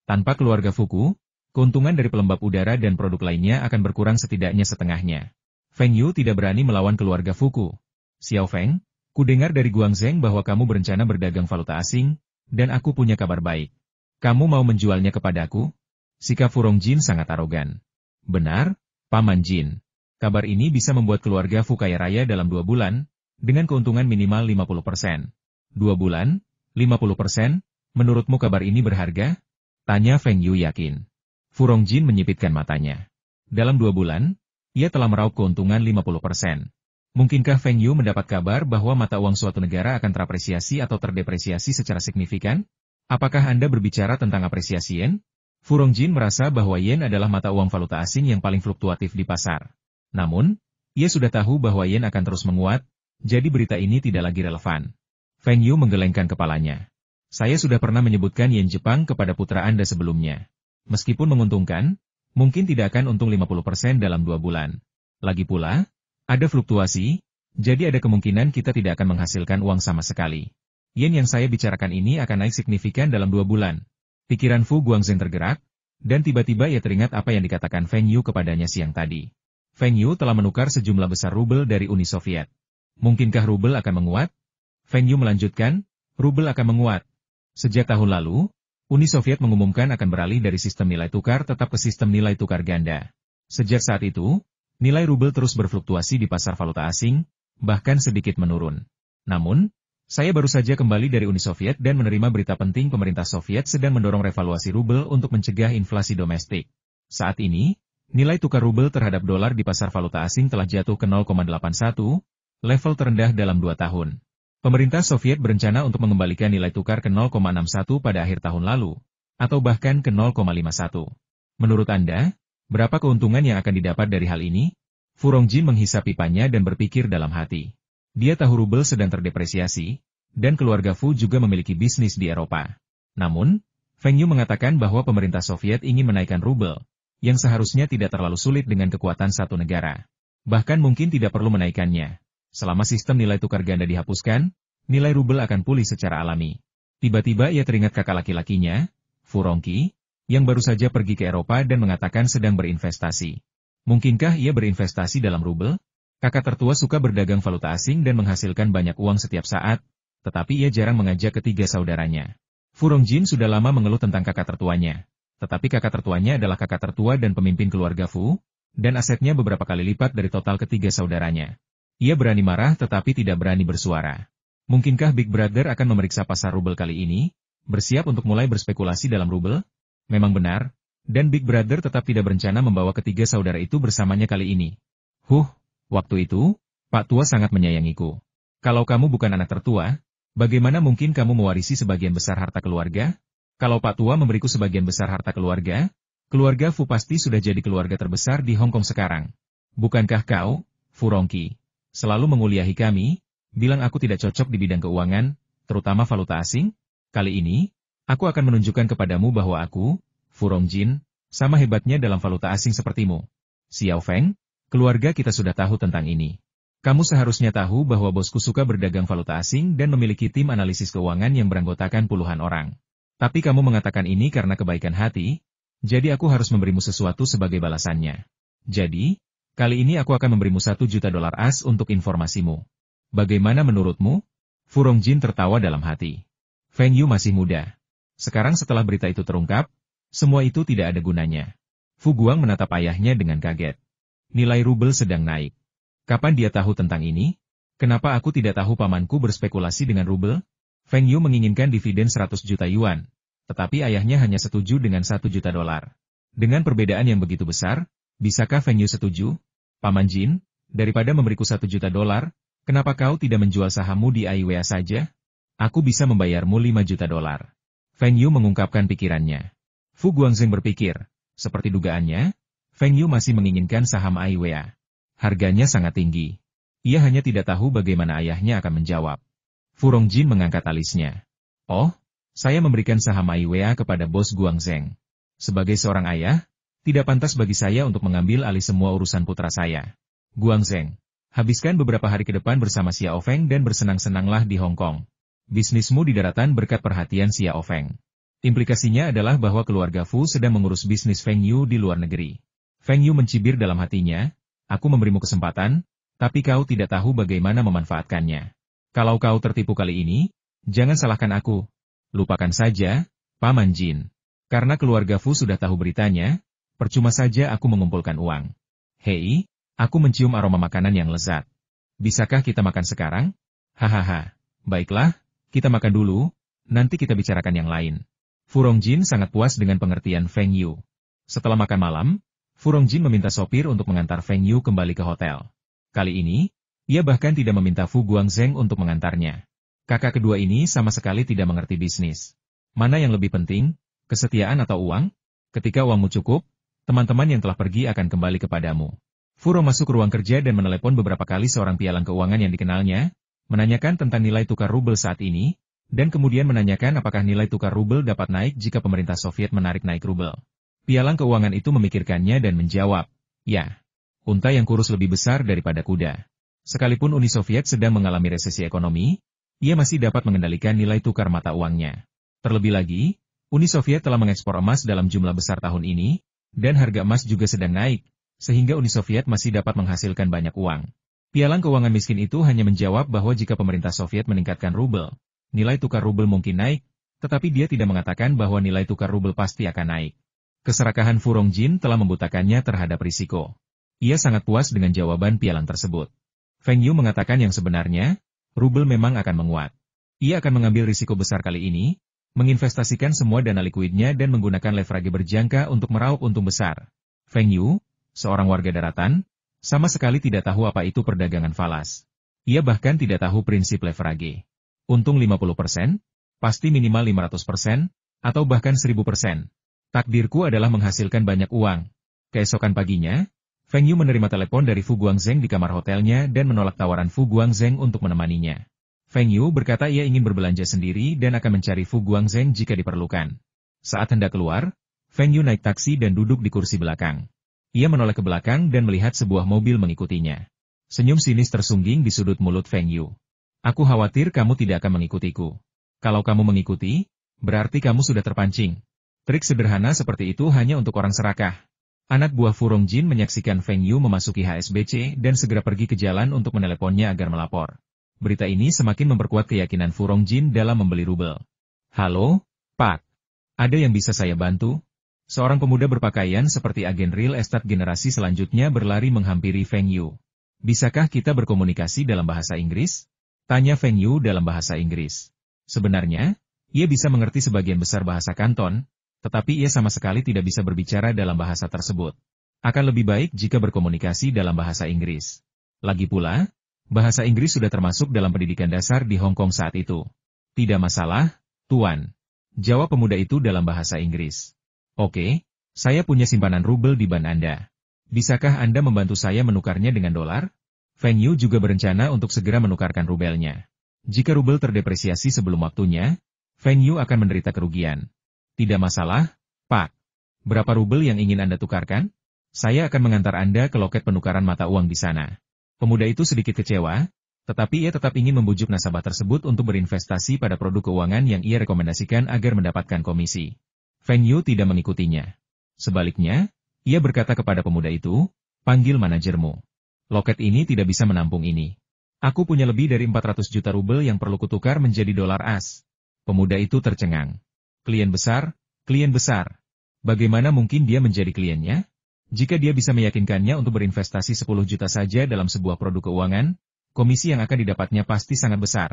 Tanpa keluarga Fuku, keuntungan dari pelembab udara dan produk lainnya akan berkurang setidaknya setengahnya. Feng Yu tidak berani melawan keluarga Fuku. Xiao Feng, ku dengar dari Guangzheng bahwa kamu berencana berdagang valuta asing, dan aku punya kabar baik. Kamu mau menjualnya kepadaku? Sikap Fu Rongjin sangat arogan. Benar, Paman Jin. Kabar ini bisa membuat keluarga Fu kaya raya dalam 2 bulan, dengan keuntungan minimal 50%. 2 bulan, 50%, menurutmu kabar ini berharga? Tanya Feng Yu yakin. Fu Rongjin menyipitkan matanya. Dalam 2 bulan, ia telah meraup keuntungan 50%. Mungkinkah Feng Yu mendapat kabar bahwa mata uang suatu negara akan terapresiasi atau terdepresiasi secara signifikan? Apakah Anda berbicara tentang apresiasi yen? Fu Rongjin merasa bahwa yen adalah mata uang valuta asing yang paling fluktuatif di pasar. Namun, ia sudah tahu bahwa yen akan terus menguat, jadi berita ini tidak lagi relevan. Feng Yu menggelengkan kepalanya. Saya sudah pernah menyebutkan yen Jepang kepada putra Anda sebelumnya. Meskipun menguntungkan, mungkin tidak akan untung 50% dalam 2 bulan. Lagi pula, ada fluktuasi, jadi ada kemungkinan kita tidak akan menghasilkan uang sama sekali. Yen yang saya bicarakan ini akan naik signifikan dalam 2 bulan. Pikiran Fu Guangzheng tergerak, dan tiba-tiba ia teringat apa yang dikatakan Feng Yu kepadanya siang tadi. Feng Yu telah menukar sejumlah besar rubel dari Uni Soviet. Mungkinkah rubel akan menguat? Feng Yu melanjutkan, rubel akan menguat. Sejak tahun lalu, Uni Soviet mengumumkan akan beralih dari sistem nilai tukar tetap ke sistem nilai tukar ganda. Sejak saat itu, nilai rubel terus berfluktuasi di pasar valuta asing, bahkan sedikit menurun. Namun, saya baru saja kembali dari Uni Soviet dan menerima berita penting pemerintah Soviet sedang mendorong revaluasi rubel untuk mencegah inflasi domestik. Saat ini, nilai tukar rubel terhadap dolar di pasar valuta asing telah jatuh ke 0,81, level terendah dalam 2 tahun. Pemerintah Soviet berencana untuk mengembalikan nilai tukar ke 0,61 pada akhir tahun lalu, atau bahkan ke 0,51. Menurut Anda, berapa keuntungan yang akan didapat dari hal ini? Fu Rongjin menghisap pipanya dan berpikir dalam hati. Dia tahu rubel sedang terdepresiasi, dan keluarga Fu juga memiliki bisnis di Eropa. Namun, Feng Yu mengatakan bahwa pemerintah Soviet ingin menaikkan rubel, yang seharusnya tidak terlalu sulit dengan kekuatan satu negara. Bahkan mungkin tidak perlu menaikkannya. Selama sistem nilai tukar ganda dihapuskan, nilai rubel akan pulih secara alami. Tiba-tiba ia teringat kakak laki-lakinya, Fu Rongqi, yang baru saja pergi ke Eropa dan mengatakan sedang berinvestasi. Mungkinkah ia berinvestasi dalam rubel? Kakak tertua suka berdagang valuta asing dan menghasilkan banyak uang setiap saat, tetapi ia jarang mengajak ketiga saudaranya. Fu Rongjin sudah lama mengeluh tentang kakak tertuanya. Tetapi kakak tertuanya adalah kakak tertua dan pemimpin keluarga Fu, dan asetnya beberapa kali lipat dari total ketiga saudaranya. Ia berani marah tetapi tidak berani bersuara. Mungkinkah Big Brother akan memeriksa pasar rubel kali ini? Bersiap untuk mulai berspekulasi dalam rubel? Memang benar, dan Big Brother tetap tidak berencana membawa ketiga saudara itu bersamanya kali ini. Waktu itu, Pak Tua sangat menyayangiku. Kalau kamu bukan anak tertua, bagaimana mungkin kamu mewarisi sebagian besar harta keluarga? Kalau Pak Tua memberiku sebagian besar harta keluarga, keluarga Fu pasti sudah jadi keluarga terbesar di Hong Kong sekarang. Bukankah kau, Fu Rongqi, selalu menguliahi kami, bilang aku tidak cocok di bidang keuangan, terutama valuta asing? Kali ini, aku akan menunjukkan kepadamu bahwa aku, Fu Rongjin, sama hebatnya dalam valuta asing sepertimu. Xiao Feng, keluarga kita sudah tahu tentang ini. Kamu seharusnya tahu bahwa bosku suka berdagang valuta asing dan memiliki tim analisis keuangan yang beranggotakan puluhan orang. Tapi kamu mengatakan ini karena kebaikan hati, jadi aku harus memberimu sesuatu sebagai balasannya. Jadi, kali ini aku akan memberimu $1 juta AS untuk informasimu. Bagaimana menurutmu? Fu Rongjin tertawa dalam hati. Feng Yu masih muda. Sekarang setelah berita itu terungkap, semua itu tidak ada gunanya. Fu Guang menatap ayahnya dengan kaget. Nilai rubel sedang naik. Kapan dia tahu tentang ini? Kenapa aku tidak tahu pamanku berspekulasi dengan rubel? Feng Yu menginginkan dividen 100 juta yuan, tetapi ayahnya hanya setuju dengan $1 juta. Dengan perbedaan yang begitu besar, bisakah Feng Yu setuju? Paman Jin, daripada memberiku $1 juta, kenapa kau tidak menjual sahammu di AIWA saja? Aku bisa membayarmu $5 juta. Feng Yu mengungkapkan pikirannya. Fu Guangzheng berpikir, seperti dugaannya, Feng Yu masih menginginkan saham AIWA. Harganya sangat tinggi. Ia hanya tidak tahu bagaimana ayahnya akan menjawab. Fu Rongjin mengangkat alisnya. Oh, saya memberikan saham AIWA kepada bos Guangzheng. Sebagai seorang ayah, tidak pantas bagi saya untuk mengambil alih semua urusan putra saya. Guangzheng, habiskan beberapa hari ke depan bersama Xiao Feng dan bersenang-senanglah di Hong Kong. Bisnismu di daratan berkat perhatian Xiao Feng. Implikasinya adalah bahwa keluarga Fu sedang mengurus bisnis Feng Yu di luar negeri. Feng Yu mencibir dalam hatinya, aku memberimu kesempatan, tapi kau tidak tahu bagaimana memanfaatkannya. Kalau kau tertipu kali ini, jangan salahkan aku. Lupakan saja, Paman Jin. Karena keluarga Fu sudah tahu beritanya, percuma saja aku mengumpulkan uang. Hei, aku mencium aroma makanan yang lezat. Bisakah kita makan sekarang? Hahaha, baiklah, kita makan dulu, nanti kita bicarakan yang lain. Fu Rongjin sangat puas dengan pengertian Feng Yu. Setelah makan malam, Fu Rongjin meminta sopir untuk mengantar Feng Yu kembali ke hotel. Kali ini, Ia bahkan tidak meminta Fu Guangzheng untuk mengantarnya. Kakak kedua ini sama sekali tidak mengerti bisnis. Mana yang lebih penting, kesetiaan atau uang? Ketika uangmu cukup, teman-teman yang telah pergi akan kembali kepadamu. Furo masuk ruang kerja dan menelepon beberapa kali seorang pialang keuangan yang dikenalnya, menanyakan tentang nilai tukar rubel saat ini, dan kemudian menanyakan apakah nilai tukar rubel dapat naik jika pemerintah Soviet menarik naik rubel. Pialang keuangan itu memikirkannya dan menjawab, ya, unta yang kurus lebih besar daripada kuda. Sekalipun Uni Soviet sedang mengalami resesi ekonomi, ia masih dapat mengendalikan nilai tukar mata uangnya. Terlebih lagi, Uni Soviet telah mengekspor emas dalam jumlah besar tahun ini, dan harga emas juga sedang naik, sehingga Uni Soviet masih dapat menghasilkan banyak uang. Pialang keuangan miskin itu hanya menjawab bahwa jika pemerintah Soviet meningkatkan rubel, nilai tukar rubel mungkin naik, tetapi dia tidak mengatakan bahwa nilai tukar rubel pasti akan naik. Keserakahan Fu Rongjin telah membutakannya terhadap risiko. Ia sangat puas dengan jawaban pialang tersebut. Feng Yu mengatakan yang sebenarnya, rubel memang akan menguat. Ia akan mengambil risiko besar kali ini, menginvestasikan semua dana likuidnya dan menggunakan leverage berjangka untuk meraup untung besar. Feng Yu, seorang warga daratan, sama sekali tidak tahu apa itu perdagangan falas. Ia bahkan tidak tahu prinsip leverage. Untung 50%, pasti minimal 500%, atau bahkan 1000%. Takdirku adalah menghasilkan banyak uang. Keesokan paginya, Feng Yu menerima telepon dari Fu Guangzheng di kamar hotelnya dan menolak tawaran Fu Guangzheng untuk menemaninya. Feng Yu berkata ia ingin berbelanja sendiri dan akan mencari Fu Guangzheng jika diperlukan. Saat hendak keluar, Feng Yu naik taksi dan duduk di kursi belakang. Ia menoleh ke belakang dan melihat sebuah mobil mengikutinya. Senyum sinis tersungging di sudut mulut Feng Yu. Aku khawatir kamu tidak akan mengikutiku. Kalau kamu mengikuti, berarti kamu sudah terpancing. Trik sederhana seperti itu hanya untuk orang serakah. Anak buah Fu Rongjin menyaksikan Feng Yu memasuki HSBC dan segera pergi ke jalan untuk meneleponnya agar melapor. Berita ini semakin memperkuat keyakinan Fu Rongjin dalam membeli rubel. Halo, Pak. Ada yang bisa saya bantu? Seorang pemuda berpakaian seperti agen real estate generasi selanjutnya berlari menghampiri Feng Yu. Bisakah kita berkomunikasi dalam bahasa Inggris? Tanya Feng Yu dalam bahasa Inggris. Sebenarnya, ia bisa mengerti sebagian besar bahasa Kanton, tetapi ia sama sekali tidak bisa berbicara dalam bahasa tersebut. Akan lebih baik jika berkomunikasi dalam bahasa Inggris. Lagi pula, bahasa Inggris sudah termasuk dalam pendidikan dasar di Hong Kong saat itu. Tidak masalah, Tuan. Jawab pemuda itu dalam bahasa Inggris. Oke, saya punya simpanan rubel di bank Anda. Bisakah Anda membantu saya menukarnya dengan dolar? Feng Yu juga berencana untuk segera menukarkan rubelnya. Jika rubel terdepresiasi sebelum waktunya, Feng Yu akan menderita kerugian. Tidak masalah, Pak. Berapa rubel yang ingin Anda tukarkan? Saya akan mengantar Anda ke loket penukaran mata uang di sana. Pemuda itu sedikit kecewa, tetapi ia tetap ingin membujuk nasabah tersebut untuk berinvestasi pada produk keuangan yang ia rekomendasikan agar mendapatkan komisi. Feng Yu tidak mengikutinya. Sebaliknya, ia berkata kepada pemuda itu, panggil manajermu. Loket ini tidak bisa menampung ini. Aku punya lebih dari 400 juta rubel yang perlu kutukar menjadi dolar as. Pemuda itu tercengang. Klien besar, klien besar. Bagaimana mungkin dia menjadi kliennya? Jika dia bisa meyakinkannya untuk berinvestasi 10 juta saja dalam sebuah produk keuangan, komisi yang akan didapatnya pasti sangat besar.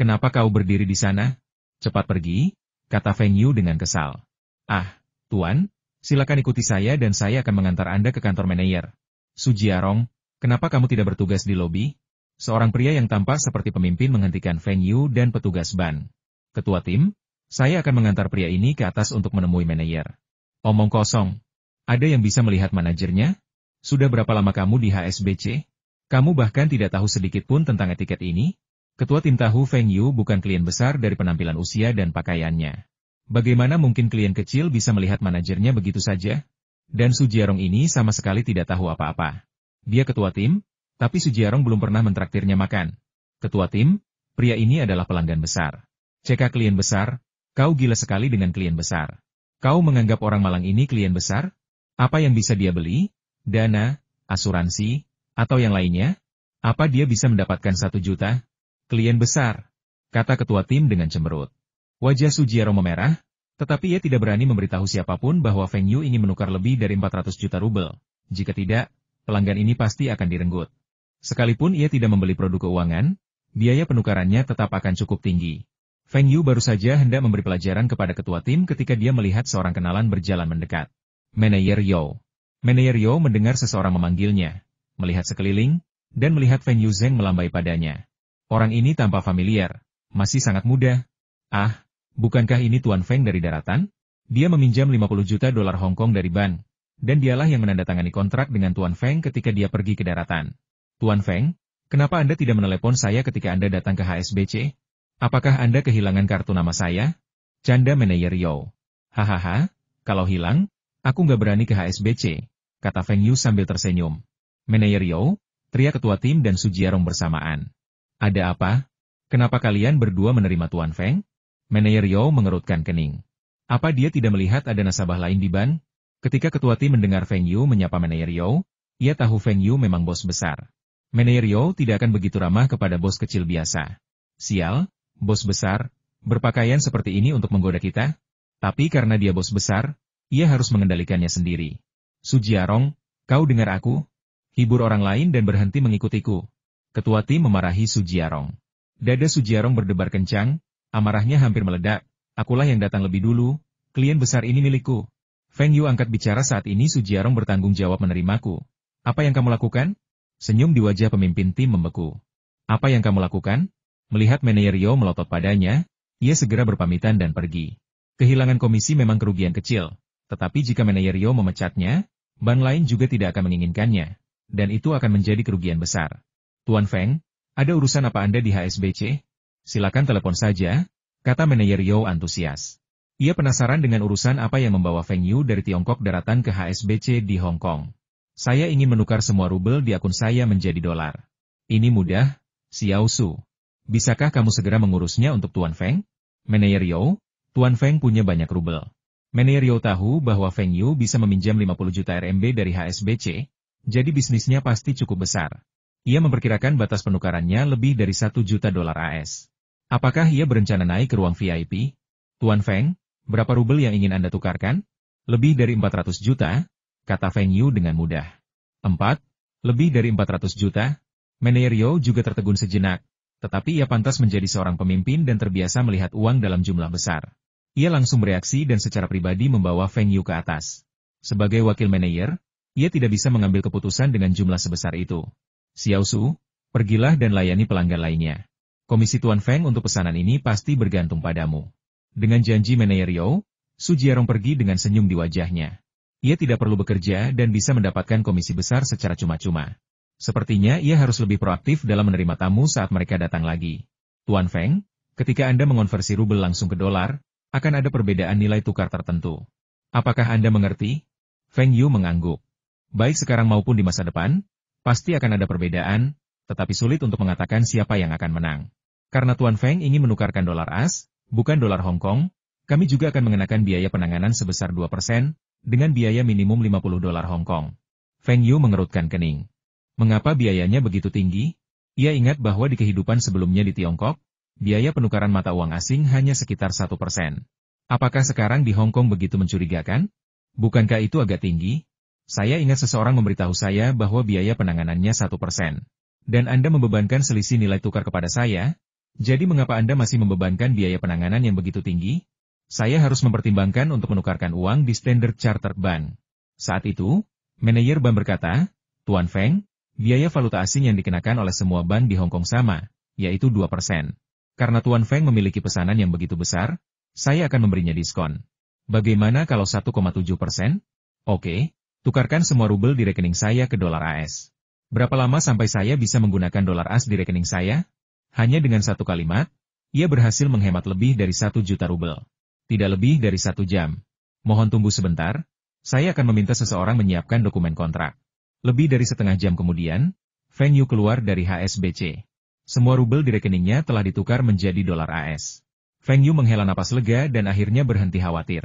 Kenapa kau berdiri di sana? Cepat pergi, kata Feng Yu dengan kesal. Ah, Tuan, silakan ikuti saya dan saya akan mengantar Anda ke kantor manajer. Su Jiarong, kenapa kamu tidak bertugas di lobi? Seorang pria yang tampak seperti pemimpin menghentikan Feng Yu dan petugas ban. Ketua tim, saya akan mengantar pria ini ke atas untuk menemui manajer. Omong kosong. Ada yang bisa melihat manajernya? Sudah berapa lama kamu di HSBC? Kamu bahkan tidak tahu sedikit pun tentang etiket ini? Ketua tim tahu Feng Yu bukan klien besar dari penampilan usia dan pakaiannya. Bagaimana mungkin klien kecil bisa melihat manajernya begitu saja? Dan Su Jiarong ini sama sekali tidak tahu apa-apa. Dia ketua tim, tapi Su Jiarong belum pernah mentraktirnya makan. Ketua tim, pria ini adalah pelanggan besar. CK klien besar, kau gila sekali dengan klien besar. Kau menganggap orang Malang ini klien besar? Apa yang bisa dia beli? Dana, asuransi, atau yang lainnya? Apa dia bisa mendapatkan 1 juta? Klien besar, kata ketua tim dengan cemberut. Wajah Su Jiarong memerah, tetapi ia tidak berani memberitahu siapapun bahwa Feng Yu ingin menukar lebih dari 400 juta rubel. Jika tidak, pelanggan ini pasti akan direnggut. Sekalipun ia tidak membeli produk keuangan, biaya penukarannya tetap akan cukup tinggi. Feng Yu baru saja hendak memberi pelajaran kepada ketua tim ketika dia melihat seorang kenalan berjalan mendekat. Manajer Yo. Manajer Yo mendengar seseorang memanggilnya. Melihat sekeliling, dan melihat Feng Yuzheng melambai padanya. Orang ini tampak familiar, masih sangat muda. Ah, bukankah ini Tuan Feng dari daratan? Dia meminjam 50 juta dolar Hong Kong dari bank, dan dialah yang menandatangani kontrak dengan Tuan Feng ketika dia pergi ke daratan. Tuan Feng, kenapa Anda tidak menelepon saya ketika Anda datang ke HSBC? Apakah Anda kehilangan kartu nama saya? Canda manajer Yao. Hahaha, kalau hilang, aku nggak berani ke HSBC, kata Feng Yu sambil tersenyum. Manajer Yao, teriak ketua tim dan Su Jiarong bersamaan. Ada apa? Kenapa kalian berdua menerima Tuan Feng? Manajer Yao mengerutkan kening. Apa dia tidak melihat ada nasabah lain di ban? Ketika ketua tim mendengar Feng Yu menyapa manajer Yao, ia tahu Feng Yu memang bos besar. Manajer Yao tidak akan begitu ramah kepada bos kecil biasa. Sial, bos besar, berpakaian seperti ini untuk menggoda kita? Tapi karena dia bos besar, ia harus mengendalikannya sendiri. Su Jiarong, kau dengar aku? Hibur orang lain dan berhenti mengikutiku. Ketua tim memarahi Su Jiarong. Dada Su Jiarong berdebar kencang, amarahnya hampir meledak. Akulah yang datang lebih dulu, klien besar ini milikku. Feng Yu angkat bicara saat ini Su Jiarong bertanggung jawab menerimaku. Apa yang kamu lakukan? Senyum di wajah pemimpin tim membeku. Apa yang kamu lakukan? Melihat manajer Yao melotot padanya, ia segera berpamitan dan pergi. Kehilangan komisi memang kerugian kecil, tetapi jika manajer Yao memecatnya, bank lain juga tidak akan menginginkannya, dan itu akan menjadi kerugian besar. Tuan Feng, ada urusan apa Anda di HSBC? Silakan telepon saja, kata manajer Yao antusias. Ia penasaran dengan urusan apa yang membawa Feng Yu dari Tiongkok daratan ke HSBC di Hong Kong. Saya ingin menukar semua rubel di akun saya menjadi dolar. Ini mudah, Xiao Su. Bisakah kamu segera mengurusnya untuk Tuan Feng? Manajer Yao, Tuan Feng punya banyak rubel. Manajer Yao tahu bahwa Feng Yu bisa meminjam 50 juta RMB dari HSBC, jadi bisnisnya pasti cukup besar. Ia memperkirakan batas penukarannya lebih dari 1 juta dolar AS. Apakah ia berencana naik ke ruang VIP? Tuan Feng, berapa rubel yang ingin Anda tukarkan? Lebih dari 400 juta, kata Feng Yu dengan mudah. 4? Lebih dari 400 juta? Manajer Yao juga tertegun sejenak, tetapi ia pantas menjadi seorang pemimpin dan terbiasa melihat uang dalam jumlah besar. Ia langsung bereaksi dan secara pribadi membawa Feng Yu ke atas. Sebagai wakil manajer, ia tidak bisa mengambil keputusan dengan jumlah sebesar itu. Xiao Su, pergilah dan layani pelanggan lainnya. Komisi Tuan Feng untuk pesanan ini pasti bergantung padamu. Dengan janji manajer Yao, Su Jiarong pergi dengan senyum di wajahnya. Ia tidak perlu bekerja dan bisa mendapatkan komisi besar secara cuma-cuma. Sepertinya ia harus lebih proaktif dalam menerima tamu saat mereka datang lagi. Tuan Feng, ketika Anda mengonversi rubel langsung ke dolar, akan ada perbedaan nilai tukar tertentu. Apakah Anda mengerti? Feng Yu mengangguk. Baik sekarang maupun di masa depan, pasti akan ada perbedaan, tetapi sulit untuk mengatakan siapa yang akan menang. Karena Tuan Feng ingin menukarkan dolar AS, bukan dolar Hong Kong, kami juga akan mengenakan biaya penanganan sebesar 2%, dengan biaya minimum 50 dolar Hong Kong. Feng Yu mengerutkan kening. Mengapa biayanya begitu tinggi? Ia ingat bahwa di kehidupan sebelumnya di Tiongkok, biaya penukaran mata uang asing hanya sekitar 1%. Apakah sekarang di Hong Kong begitu mencurigakan? Bukankah itu agak tinggi? Saya ingat seseorang memberitahu saya bahwa biaya penanganannya 1%. Dan Anda membebankan selisih nilai tukar kepada saya? Jadi mengapa Anda masih membebankan biaya penanganan yang begitu tinggi? Saya harus mempertimbangkan untuk menukarkan uang di Standard Chartered Bank. Saat itu, manajer bank berkata, Tuan Feng, biaya valuta asing yang dikenakan oleh semua bank di Hong Kong sama, yaitu 2%. Karena Tuan Feng memiliki pesanan yang begitu besar, saya akan memberinya diskon. Bagaimana kalau 1,7%? Oke. Tukarkan semua rubel di rekening saya ke dolar AS. Berapa lama sampai saya bisa menggunakan dolar AS di rekening saya? Hanya dengan satu kalimat, ia berhasil menghemat lebih dari 1 juta rubel. Tidak lebih dari 1 jam. Mohon tunggu sebentar, saya akan meminta seseorang menyiapkan dokumen kontrak. Lebih dari setengah jam kemudian, Feng Yu keluar dari HSBC. Semua rubel di rekeningnya telah ditukar menjadi dolar AS. Feng Yu menghela napas lega dan akhirnya berhenti khawatir.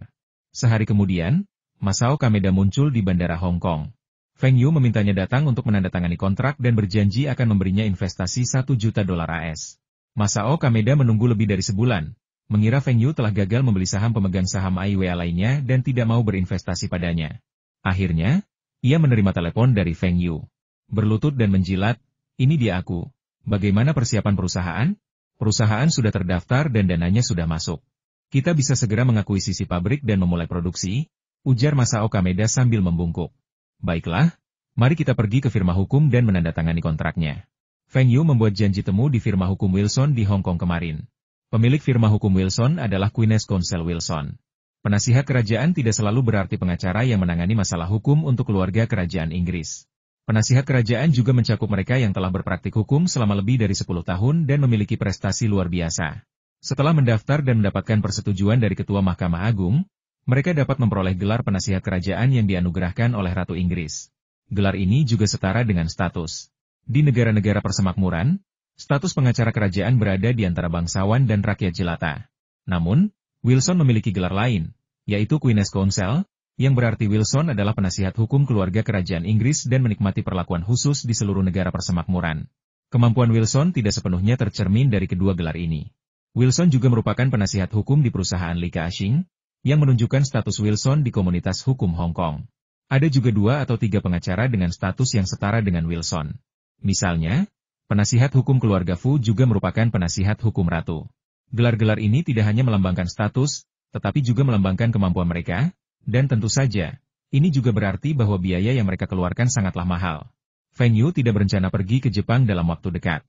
Sehari kemudian, Masao Kameda muncul di Bandara Hong Kong. Feng Yu memintanya datang untuk menandatangani kontrak dan berjanji akan memberinya investasi 1 juta dolar AS. Masao Kameda menunggu lebih dari sebulan, mengira Feng Yu telah gagal membeli saham pemegang saham AIWA lainnya dan tidak mau berinvestasi padanya. Akhirnya, ia menerima telepon dari Feng Yu. Berlutut dan menjilat, ini dia aku. Bagaimana persiapan perusahaan? Perusahaan sudah terdaftar dan dananya sudah masuk. Kita bisa segera mengakuisisi pabrik dan memulai produksi, ujar Masao Kameda sambil membungkuk. Baiklah, Mari kita pergi ke firma hukum dan menandatangani kontraknya. Feng Yu membuat janji temu di firma hukum Wilson di Hong Kong kemarin. Pemilik firma hukum Wilson adalah Queen's Counsel Wilson. Penasihat kerajaan tidak selalu berarti pengacara yang menangani masalah hukum untuk keluarga kerajaan Inggris. Penasihat kerajaan juga mencakup mereka yang telah berpraktik hukum selama lebih dari 10 tahun dan memiliki prestasi luar biasa. Setelah mendaftar dan mendapatkan persetujuan dari Ketua Mahkamah Agung, mereka dapat memperoleh gelar penasihat kerajaan yang dianugerahkan oleh Ratu Inggris. Gelar ini juga setara dengan status. Di negara-negara persemakmuran, status pengacara kerajaan berada di antara bangsawan dan rakyat jelata. Namun, Wilson memiliki gelar lain, yaitu Queen's Counsel, yang berarti Wilson adalah penasihat hukum keluarga kerajaan Inggris dan menikmati perlakuan khusus di seluruh negara persemakmuran. Kemampuan Wilson tidak sepenuhnya tercermin dari kedua gelar ini. Wilson juga merupakan penasihat hukum di perusahaan Li Ka-shing, yang menunjukkan status Wilson di komunitas hukum Hong Kong. Ada juga 2 atau 3 pengacara dengan status yang setara dengan Wilson. Misalnya, penasihat hukum keluarga Fu juga merupakan penasihat hukum ratu. Gelar-gelar ini tidak hanya melambangkan status, tetapi juga melambangkan kemampuan mereka, dan tentu saja, ini juga berarti bahwa biaya yang mereka keluarkan sangatlah mahal. Feng Yu tidak berencana pergi ke Jepang dalam waktu dekat.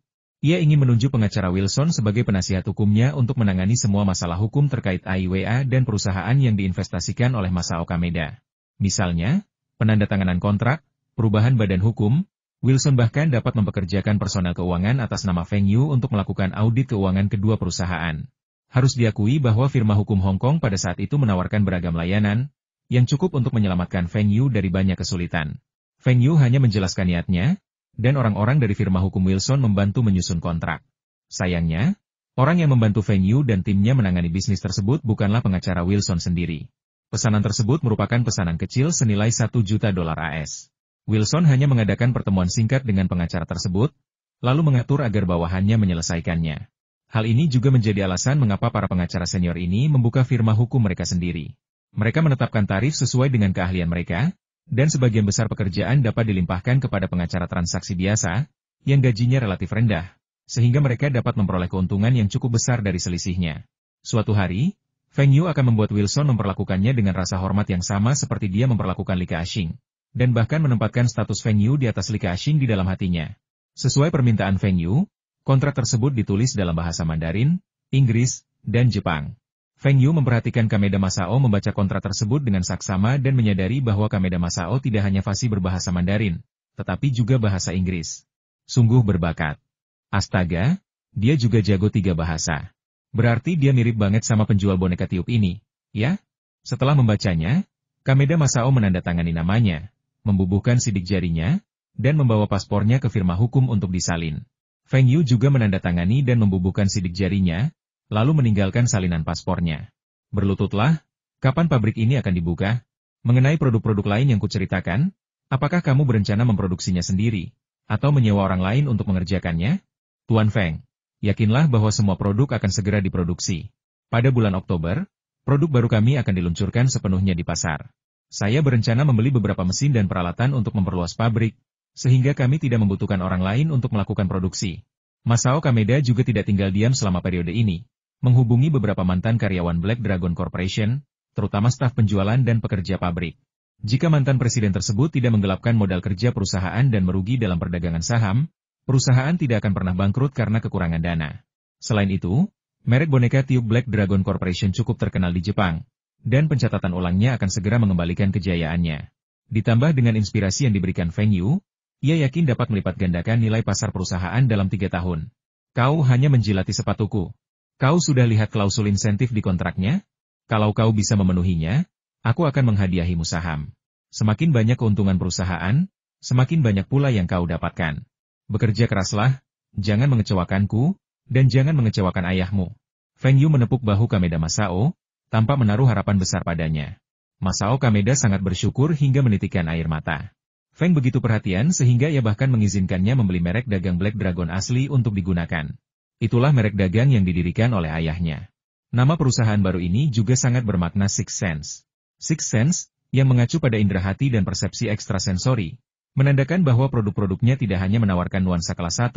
Ia ingin menunjuk pengacara Wilson sebagai penasihat hukumnya untuk menangani semua masalah hukum terkait AIWA dan perusahaan yang diinvestasikan oleh Masao Kameda. Misalnya, penandatanganan kontrak, perubahan badan hukum. Wilson bahkan dapat mempekerjakan personel keuangan atas nama Feng Yu untuk melakukan audit keuangan kedua perusahaan. Harus diakui bahwa firma hukum Hong Kong pada saat itu menawarkan beragam layanan, yang cukup untuk menyelamatkan Feng Yu dari banyak kesulitan. Feng Yu hanya menjelaskan niatnya, dan orang-orang dari firma hukum Wilson membantu menyusun kontrak. Sayangnya, orang yang membantu Feng Yu dan timnya menangani bisnis tersebut bukanlah pengacara Wilson sendiri. Pesanan tersebut merupakan pesanan kecil senilai $1 juta AS. Wilson hanya mengadakan pertemuan singkat dengan pengacara tersebut, lalu mengatur agar bawahannya menyelesaikannya. Hal ini juga menjadi alasan mengapa para pengacara senior ini membuka firma hukum mereka sendiri. Mereka menetapkan tarif sesuai dengan keahlian mereka, dan sebagian besar pekerjaan dapat dilimpahkan kepada pengacara transaksi biasa, yang gajinya relatif rendah, sehingga mereka dapat memperoleh keuntungan yang cukup besar dari selisihnya. Suatu hari, Feng Yu akan membuat Wilson memperlakukannya dengan rasa hormat yang sama seperti dia memperlakukan Li Ka-shing, dan bahkan menempatkan status Feng Yu di atas Li Ka-shing di dalam hatinya. Sesuai permintaan Feng Yu, kontrak tersebut ditulis dalam bahasa Mandarin, Inggris, dan Jepang. Feng Yu memperhatikan Kameda Masao membaca kontrak tersebut dengan saksama dan menyadari bahwa Kameda Masao tidak hanya fasih berbahasa Mandarin, tetapi juga bahasa Inggris. Sungguh berbakat. Astaga, dia juga jago 3 bahasa. Berarti dia mirip banget sama penjual boneka tiup ini, ya? Setelah membacanya, Kameda Masao menandatangani namanya, membubuhkan sidik jarinya, dan membawa paspornya ke firma hukum untuk disalin. Feng Yu juga menandatangani dan membubuhkan sidik jarinya, lalu meninggalkan salinan paspornya. Berlututlah, kapan pabrik ini akan dibuka? Mengenai produk-produk lain yang kuceritakan, apakah kamu berencana memproduksinya sendiri, atau menyewa orang lain untuk mengerjakannya? Tuan Feng, yakinlah bahwa semua produk akan segera diproduksi. Pada bulan Oktober, produk baru kami akan diluncurkan sepenuhnya di pasar. Saya berencana membeli beberapa mesin dan peralatan untuk memperluas pabrik, sehingga kami tidak membutuhkan orang lain untuk melakukan produksi. Masao Kameda juga tidak tinggal diam selama periode ini, menghubungi beberapa mantan karyawan Black Dragon Corporation, terutama staf penjualan dan pekerja pabrik. Jika mantan presiden tersebut tidak menggelapkan modal kerja perusahaan dan merugi dalam perdagangan saham, perusahaan tidak akan pernah bangkrut karena kekurangan dana. Selain itu, merek boneka tiup Black Dragon Corporation cukup terkenal di Jepang, dan pencatatan ulangnya akan segera mengembalikan kejayaannya. Ditambah dengan inspirasi yang diberikan Feng Yu, ia yakin dapat melipat gandakan nilai pasar perusahaan dalam 3 tahun. Kau hanya menjilati sepatuku. Kau sudah lihat klausul insentif di kontraknya? Kalau kau bisa memenuhinya, aku akan menghadiahimu saham. Semakin banyak keuntungan perusahaan, semakin banyak pula yang kau dapatkan. Bekerja keraslah, jangan mengecewakanku, dan jangan mengecewakan ayahmu. Feng Yu menepuk bahu Kameda Masao, tanpa menaruh harapan besar padanya. Masao Kameda sangat bersyukur hingga menitikkan air mata. Feng begitu perhatian sehingga ia bahkan mengizinkannya membeli merek dagang Black Dragon asli untuk digunakan. Itulah merek dagang yang didirikan oleh ayahnya. Nama perusahaan baru ini juga sangat bermakna Sixth Sense. Sixth Sense, yang mengacu pada indera hati dan persepsi ekstrasensori, menandakan bahwa produk-produknya tidak hanya menawarkan nuansa kelas 1,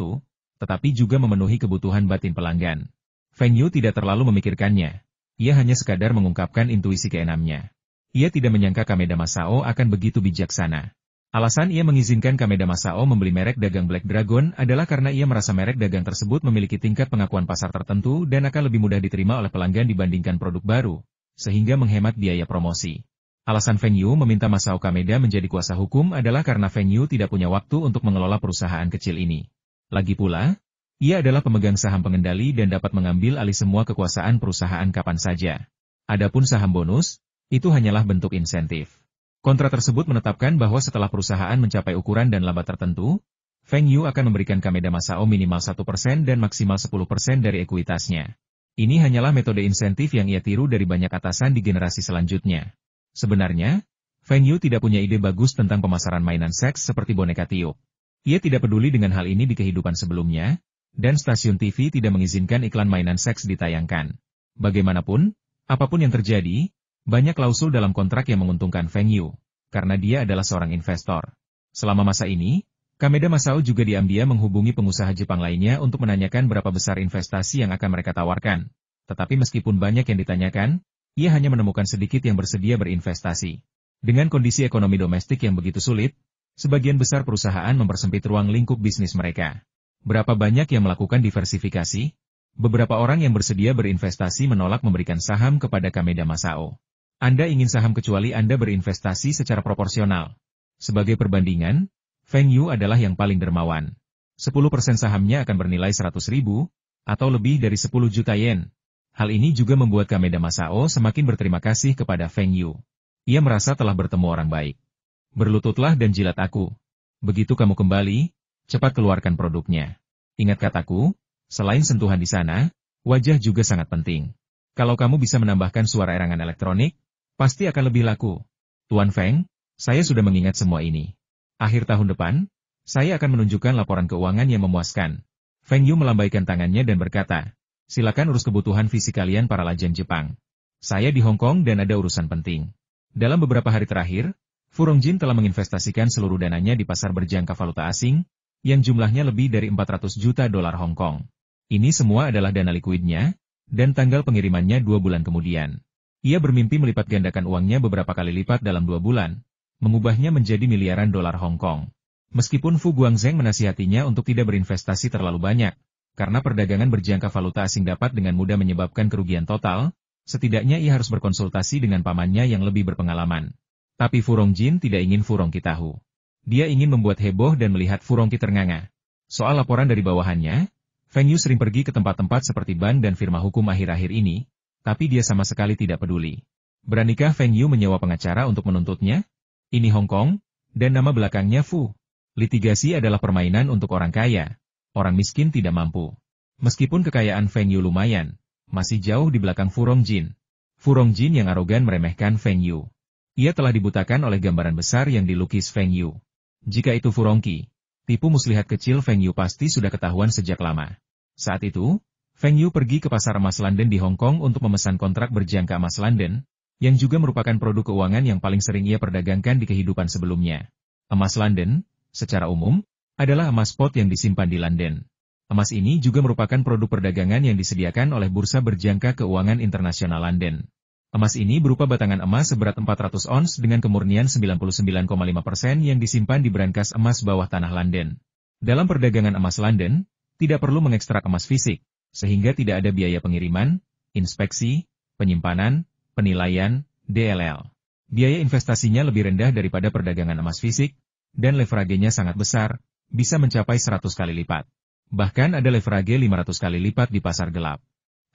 tetapi juga memenuhi kebutuhan batin pelanggan. Feng Yu tidak terlalu memikirkannya. Ia hanya sekadar mengungkapkan intuisi keenamnya. Ia tidak menyangka Kameda Masao akan begitu bijaksana. Alasan ia mengizinkan Kameda Masao membeli merek dagang Black Dragon adalah karena ia merasa merek dagang tersebut memiliki tingkat pengakuan pasar tertentu dan akan lebih mudah diterima oleh pelanggan dibandingkan produk baru, sehingga menghemat biaya promosi. Alasan Feng Yu meminta Masao Kameda menjadi kuasa hukum adalah karena Feng Yu tidak punya waktu untuk mengelola perusahaan kecil ini. Lagi pula, ia adalah pemegang saham pengendali dan dapat mengambil alih semua kekuasaan perusahaan kapan saja. Adapun saham bonus, itu hanyalah bentuk insentif. Kontrak tersebut menetapkan bahwa setelah perusahaan mencapai ukuran dan laba tertentu, Feng Yu akan memberikan Kameda Masao minimal 1% dan maksimal 10% dari ekuitasnya. Ini hanyalah metode insentif yang ia tiru dari banyak atasan di generasi selanjutnya. Sebenarnya, Feng Yu tidak punya ide bagus tentang pemasaran mainan seks seperti boneka tiup. Ia tidak peduli dengan hal ini di kehidupan sebelumnya, dan stasiun TV tidak mengizinkan iklan mainan seks ditayangkan. Bagaimanapun, apapun yang terjadi, banyak klausul dalam kontrak yang menguntungkan Feng Yu, karena dia adalah seorang investor. Selama masa ini, Kameda Masao juga diam-diam menghubungi pengusaha Jepang lainnya untuk menanyakan berapa besar investasi yang akan mereka tawarkan. Tetapi meskipun banyak yang ditanyakan, ia hanya menemukan sedikit yang bersedia berinvestasi. Dengan kondisi ekonomi domestik yang begitu sulit, sebagian besar perusahaan mempersempit ruang lingkup bisnis mereka. Berapa banyak yang melakukan diversifikasi? Beberapa orang yang bersedia berinvestasi menolak memberikan saham kepada Kameda Masao. Anda ingin saham kecuali Anda berinvestasi secara proporsional. Sebagai perbandingan, Feng Yu adalah yang paling dermawan. 10% sahamnya akan bernilai 100.000, atau lebih dari 10 juta yen. Hal ini juga membuat Kameda Masao semakin berterima kasih kepada Feng Yu. Ia merasa telah bertemu orang baik. Berlututlah dan jilat aku. Begitu kamu kembali, cepat keluarkan produknya. Ingat kataku, selain sentuhan di sana, wajah juga sangat penting. Kalau kamu bisa menambahkan suara erangan elektronik, pasti akan lebih laku. Tuan Feng, saya sudah mengingat semua ini. Akhir tahun depan, saya akan menunjukkan laporan keuangan yang memuaskan. Feng Yu melambaikan tangannya dan berkata, silakan urus kebutuhan fisik kalian para lajang Jepang. Saya di Hong Kong dan ada urusan penting. Dalam beberapa hari terakhir, Furongjin telah menginvestasikan seluruh dananya di pasar berjangka valuta asing, yang jumlahnya lebih dari 400 juta dolar Hong Kong. Ini semua adalah dana likuidnya, dan tanggal pengirimannya 2 bulan kemudian. Ia bermimpi melipat gandakan uangnya beberapa kali lipat dalam 2 bulan, mengubahnya menjadi miliaran dolar Hong Kong. Meskipun Fu Guangzheng menasihatinya untuk tidak berinvestasi terlalu banyak, karena perdagangan berjangka valuta asing dapat dengan mudah menyebabkan kerugian total, setidaknya ia harus berkonsultasi dengan pamannya yang lebih berpengalaman. Tapi Furongjin tidak ingin Furonqi tahu. Dia ingin membuat heboh dan melihat Furonqi ternganga. Soal laporan dari bawahannya, Feng Yu sering pergi ke tempat-tempat seperti bank dan firma hukum akhir-akhir ini, tapi dia sama sekali tidak peduli. Beranikah Feng Yu menyewa pengacara untuk menuntutnya? Ini Hong Kong, dan nama belakangnya Fu. Litigasi adalah permainan untuk orang kaya. Orang miskin tidak mampu. Meskipun kekayaan Feng Yu lumayan, masih jauh di belakang Furongjin. Furongjin yang arogan meremehkan Feng Yu. Ia telah dibutakan oleh gambaran besar yang dilukis Feng Yu. Jika itu Furonqi, tipu muslihat kecil Feng Yu pasti sudah ketahuan sejak lama. Saat itu, Feng Yu pergi ke pasar emas London di Hong Kong untuk memesan kontrak berjangka emas London, yang juga merupakan produk keuangan yang paling sering ia perdagangkan di kehidupan sebelumnya. Emas London, secara umum, adalah emas spot yang disimpan di London. Emas ini juga merupakan produk perdagangan yang disediakan oleh Bursa Berjangka Keuangan Internasional London. Emas ini berupa batangan emas seberat 400 ons dengan kemurnian 99,5% yang disimpan di brankas emas bawah tanah London. Dalam perdagangan emas London, tidak perlu mengekstrak emas fisik, sehingga tidak ada biaya pengiriman, inspeksi, penyimpanan, penilaian, DLL. Biaya investasinya lebih rendah daripada perdagangan emas fisik, dan leverage-nya sangat besar, bisa mencapai 100 kali lipat. Bahkan ada leverage 500 kali lipat di pasar gelap.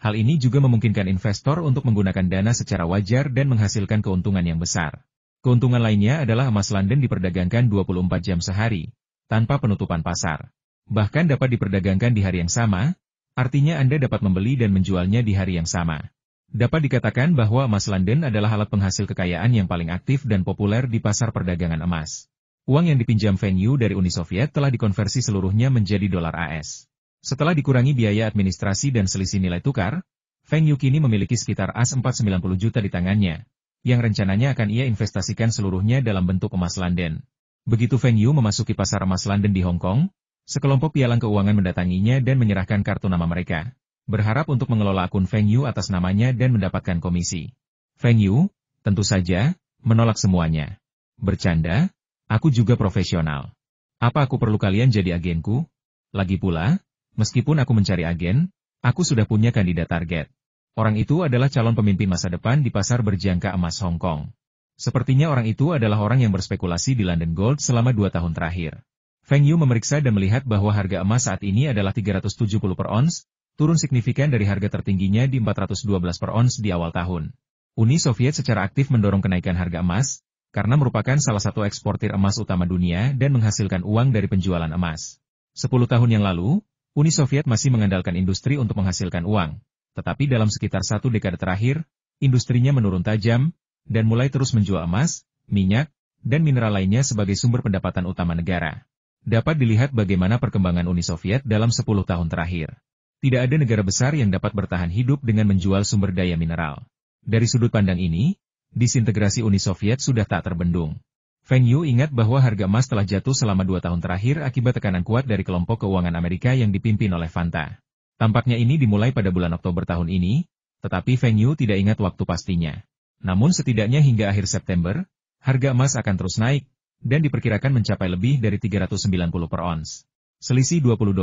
Hal ini juga memungkinkan investor untuk menggunakan dana secara wajar dan menghasilkan keuntungan yang besar. Keuntungan lainnya adalah emas London diperdagangkan 24 jam sehari, tanpa penutupan pasar. Bahkan dapat diperdagangkan di hari yang sama, artinya Anda dapat membeli dan menjualnya di hari yang sama. Dapat dikatakan bahwa emas London adalah alat penghasil kekayaan yang paling aktif dan populer di pasar perdagangan emas. Uang yang dipinjam Feng Yu dari Uni Soviet telah dikonversi seluruhnya menjadi dolar AS. Setelah dikurangi biaya administrasi dan selisih nilai tukar, Feng Yu kini memiliki sekitar AS 490 juta di tangannya, yang rencananya akan ia investasikan seluruhnya dalam bentuk emas London. Begitu Feng Yu memasuki pasar emas London di Hong Kong, sekelompok pialang keuangan mendatanginya dan menyerahkan kartu nama mereka, berharap untuk mengelola akun Feng Yu atas namanya dan mendapatkan komisi. Feng Yu, tentu saja, menolak semuanya. Bercanda? Aku juga profesional. Apa aku perlu kalian jadi agenku? Lagi pula, meskipun aku mencari agen, aku sudah punya kandidat target. Orang itu adalah calon pemimpin masa depan di pasar berjangka emas Hong Kong. Sepertinya orang itu adalah orang yang berspekulasi di London Gold selama 2 tahun terakhir. Feng Yu memeriksa dan melihat bahwa harga emas saat ini adalah 370 per ons, turun signifikan dari harga tertingginya di 412 per ons di awal tahun. Uni Soviet secara aktif mendorong kenaikan harga emas, karena merupakan salah satu eksportir emas utama dunia dan menghasilkan uang dari penjualan emas. 10 tahun yang lalu, Uni Soviet masih mengandalkan industri untuk menghasilkan uang. Tetapi dalam sekitar 1 dekade terakhir, industrinya menurun tajam, dan mulai terus menjual emas, minyak, dan mineral lainnya sebagai sumber pendapatan utama negara. Dapat dilihat bagaimana perkembangan Uni Soviet dalam 10 tahun terakhir. Tidak ada negara besar yang dapat bertahan hidup dengan menjual sumber daya mineral. Dari sudut pandang ini, disintegrasi Uni Soviet sudah tak terbendung. Feng Yu ingat bahwa harga emas telah jatuh selama 2 tahun terakhir akibat tekanan kuat dari kelompok keuangan Amerika yang dipimpin oleh Fanta. Tampaknya ini dimulai pada bulan Oktober tahun ini, tetapi Feng Yu tidak ingat waktu pastinya. Namun setidaknya hingga akhir September, harga emas akan terus naik, dan diperkirakan mencapai lebih dari 390 per ons. Selisih $20,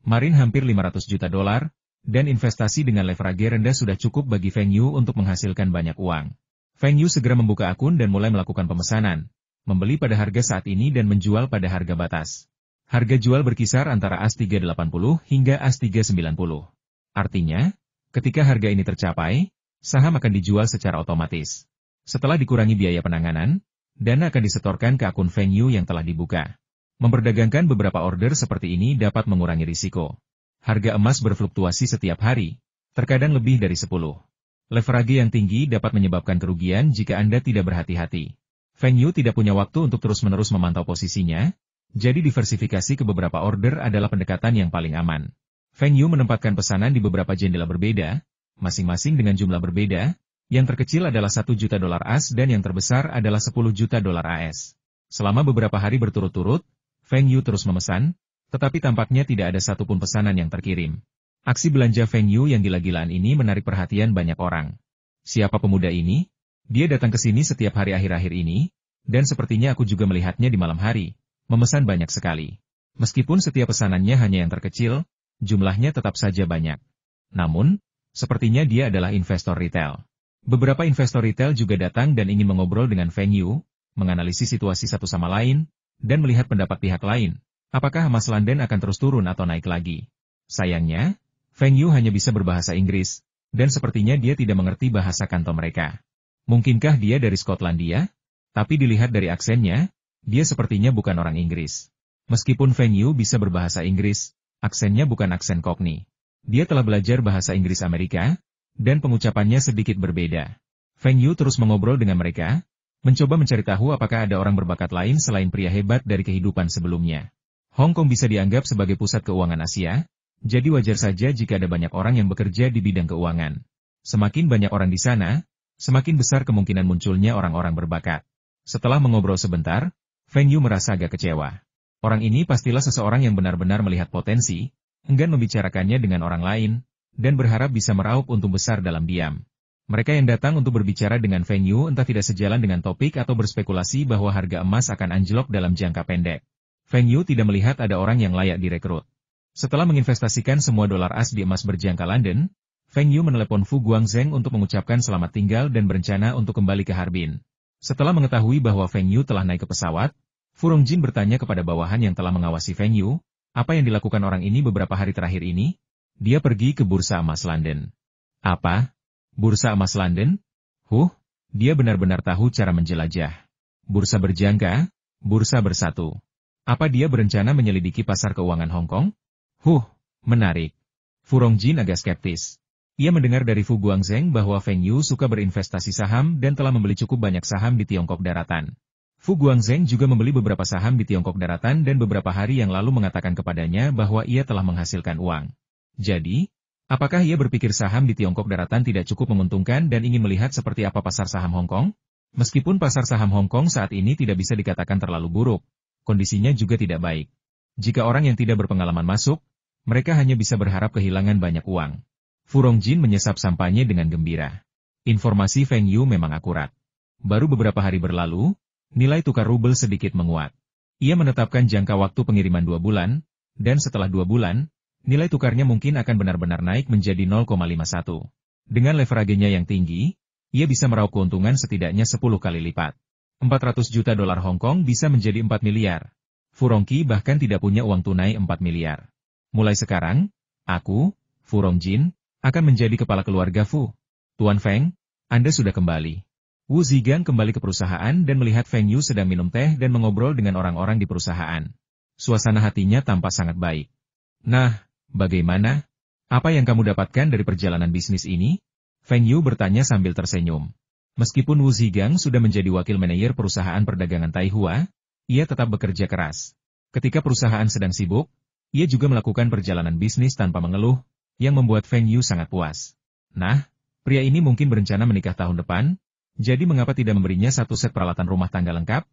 marin hampir $500 juta, dan investasi dengan leverage rendah sudah cukup bagi Feng Yu untuk menghasilkan banyak uang. Feng Yu segera membuka akun dan mulai melakukan pemesanan, membeli pada harga saat ini dan menjual pada harga batas. Harga jual berkisar antara AS380 hingga AS390. Artinya, ketika harga ini tercapai, saham akan dijual secara otomatis. Setelah dikurangi biaya penanganan, dana akan disetorkan ke akun Feng Yu yang telah dibuka. Memperdagangkan beberapa order seperti ini dapat mengurangi risiko. Harga emas berfluktuasi setiap hari, terkadang lebih dari 10. Leverage yang tinggi dapat menyebabkan kerugian jika Anda tidak berhati-hati. Feng Yu tidak punya waktu untuk terus-menerus memantau posisinya, jadi diversifikasi ke beberapa order adalah pendekatan yang paling aman. Feng Yu menempatkan pesanan di beberapa jendela berbeda, masing-masing dengan jumlah berbeda, yang terkecil adalah $1 juta AS dan yang terbesar adalah $10 juta AS. Selama beberapa hari berturut-turut, Feng Yu terus memesan, tetapi tampaknya tidak ada satupun pesanan yang terkirim. Aksi belanja Feng Yu yang gila-gilaan ini menarik perhatian banyak orang. Siapa pemuda ini? Dia datang ke sini setiap hari akhir-akhir ini, dan sepertinya aku juga melihatnya di malam hari. Memesan banyak sekali. Meskipun setiap pesanannya hanya yang terkecil, jumlahnya tetap saja banyak. Namun, sepertinya dia adalah investor retail. Beberapa investor retail juga datang dan ingin mengobrol dengan Feng Yu, menganalisis situasi satu sama lain, dan melihat pendapat pihak lain. Apakah emas London akan terus turun atau naik lagi? Sayangnya, Feng Yu hanya bisa berbahasa Inggris, dan sepertinya dia tidak mengerti bahasa kantor mereka. Mungkinkah dia dari Skotlandia? Tapi dilihat dari aksennya, dia sepertinya bukan orang Inggris. Meskipun Feng Yu bisa berbahasa Inggris, aksennya bukan aksen Cockney. Dia telah belajar bahasa Inggris Amerika, dan pengucapannya sedikit berbeda. Feng Yu terus mengobrol dengan mereka, mencoba mencari tahu apakah ada orang berbakat lain selain pria hebat dari kehidupan sebelumnya. Hong Kong bisa dianggap sebagai pusat keuangan Asia, jadi wajar saja jika ada banyak orang yang bekerja di bidang keuangan. Semakin banyak orang di sana, semakin besar kemungkinan munculnya orang-orang berbakat. Setelah mengobrol sebentar, Feng Yu merasa agak kecewa. Orang ini pastilah seseorang yang benar-benar melihat potensi, enggan membicarakannya dengan orang lain, dan berharap bisa meraup untung besar dalam diam. Mereka yang datang untuk berbicara dengan Feng Yu entah tidak sejalan dengan topik atau berspekulasi bahwa harga emas akan anjlok dalam jangka pendek. Feng Yu tidak melihat ada orang yang layak direkrut. Setelah menginvestasikan semua dolar as di emas berjangka London, Feng Yu menelepon Fu Guangzheng untuk mengucapkan selamat tinggal dan berencana untuk kembali ke Harbin. Setelah mengetahui bahwa Feng Yu telah naik ke pesawat, Fu Rongjin bertanya kepada bawahan yang telah mengawasi Feng Yu, apa yang dilakukan orang ini beberapa hari terakhir ini? Dia pergi ke bursa emas London. Apa? Bursa emas London? Dia benar-benar tahu cara menjelajah. Bursa berjangka, bursa bersatu. Apa dia berencana menyelidiki pasar keuangan Hong Kong? Menarik. Fu Rongjin agak skeptis. Ia mendengar dari Fu Guangzheng bahwa Feng Yu suka berinvestasi saham dan telah membeli cukup banyak saham di Tiongkok Daratan. Fu Guangzheng juga membeli beberapa saham di Tiongkok Daratan dan beberapa hari yang lalu mengatakan kepadanya bahwa ia telah menghasilkan uang. Jadi, apakah ia berpikir saham di Tiongkok Daratan tidak cukup menguntungkan dan ingin melihat seperti apa pasar saham Hong Kong? Meskipun pasar saham Hong Kong saat ini tidak bisa dikatakan terlalu buruk, kondisinya juga tidak baik. Jika orang yang tidak berpengalaman masuk, mereka hanya bisa berharap kehilangan banyak uang. Fu Rongjin menyesap sampahnya dengan gembira. Informasi Feng Yu memang akurat. Baru beberapa hari berlalu, Nilai tukar rubel sedikit menguat. Ia menetapkan jangka waktu pengiriman 2 bulan, dan setelah 2 bulan, nilai tukarnya mungkin akan benar-benar naik menjadi 0,51. Dengan leveragenya yang tinggi, ia bisa meraup keuntungan setidaknya 10 kali lipat. 400 juta dolar Hong Kong bisa menjadi 4 miliar. Furongqi bahkan tidak punya uang tunai 4 miliar. Mulai sekarang, aku, Furongjin, akan menjadi kepala keluarga Fu. Tuan Feng, Anda sudah kembali. Wu Zigang kembali ke perusahaan dan melihat Feng Yu sedang minum teh dan mengobrol dengan orang-orang di perusahaan. Suasana hatinya tampak sangat baik. Nah, bagaimana? Apa yang kamu dapatkan dari perjalanan bisnis ini? Feng Yu bertanya sambil tersenyum. Meskipun Wu Zigang sudah menjadi wakil manajer perusahaan perdagangan Taihua, ia tetap bekerja keras. Ketika perusahaan sedang sibuk, ia juga melakukan perjalanan bisnis tanpa mengeluh, yang membuat Feng Yu sangat puas. Nah, pria ini mungkin berencana menikah tahun depan, jadi mengapa tidak memberinya satu set peralatan rumah tangga lengkap?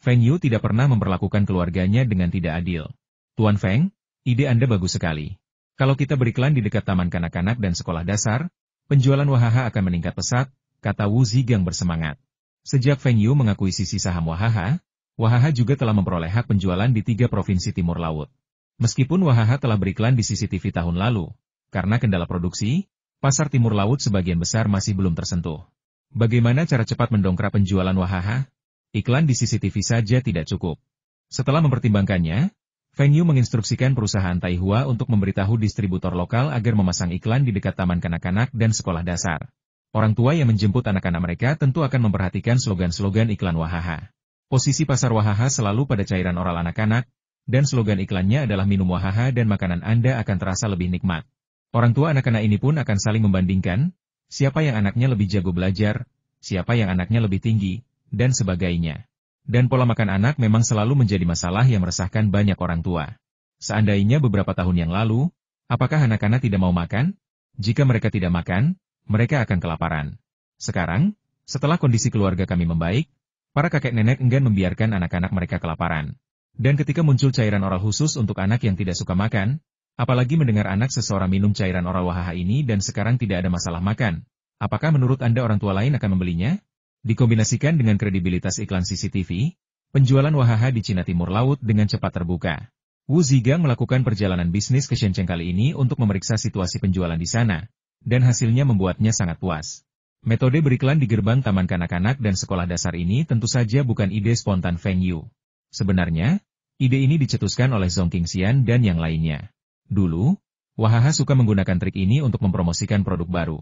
Feng Yu tidak pernah memperlakukan keluarganya dengan tidak adil. Tuan Feng, ide Anda bagus sekali. Kalau kita beriklan di dekat taman kanak-kanak dan sekolah dasar, penjualan Wahaha akan meningkat pesat, kata Wu Zigang bersemangat. Sejak Feng Yu mengakuisisi saham Wahaha, Wahaha juga telah memperoleh hak penjualan di 3 provinsi Timur Laut. Meskipun Wahaha telah beriklan di CCTV tahun lalu, karena kendala produksi, pasar Timur Laut sebagian besar masih belum tersentuh. Bagaimana cara cepat mendongkrak penjualan Wahaha? Iklan di CCTV saja tidak cukup. Setelah mempertimbangkannya, Feng Yu menginstruksikan perusahaan Taihua untuk memberitahu distributor lokal agar memasang iklan di dekat taman kanak-kanak dan sekolah dasar. Orang tua yang menjemput anak-anak mereka tentu akan memperhatikan slogan-slogan iklan Wahaha. Posisi pasar Wahaha selalu pada cairan oral anak-anak, dan slogan iklannya adalah minum Wahaha dan makanan Anda akan terasa lebih nikmat. Orang tua anak-anak ini pun akan saling membandingkan, siapa yang anaknya lebih jago belajar, siapa yang anaknya lebih tinggi, dan sebagainya. Dan pola makan anak memang selalu menjadi masalah yang meresahkan banyak orang tua. Seandainya beberapa tahun yang lalu, apakah anak-anak tidak mau makan? Jika mereka tidak makan, mereka akan kelaparan. Sekarang, setelah kondisi keluarga kami membaik, para kakek nenek enggan membiarkan anak-anak mereka kelaparan. Dan ketika muncul cairan oral khusus untuk anak yang tidak suka makan, apalagi mendengar anak seseorang minum cairan oral Wahaha ini dan sekarang tidak ada masalah makan, apakah menurut Anda orang tua lain akan membelinya? Dikombinasikan dengan kredibilitas iklan CCTV, penjualan Wahaha di Cina Timur Laut dengan cepat terbuka. Wu Zigang melakukan perjalanan bisnis ke Shenzhen kali ini untuk memeriksa situasi penjualan di sana, dan hasilnya membuatnya sangat puas. Metode beriklan di gerbang taman kanak-kanak dan sekolah dasar ini tentu saja bukan ide spontan Feng Yu. Sebenarnya, ide ini dicetuskan oleh Zhong Qingxian dan yang lainnya. Dulu, Wahaha suka menggunakan trik ini untuk mempromosikan produk baru.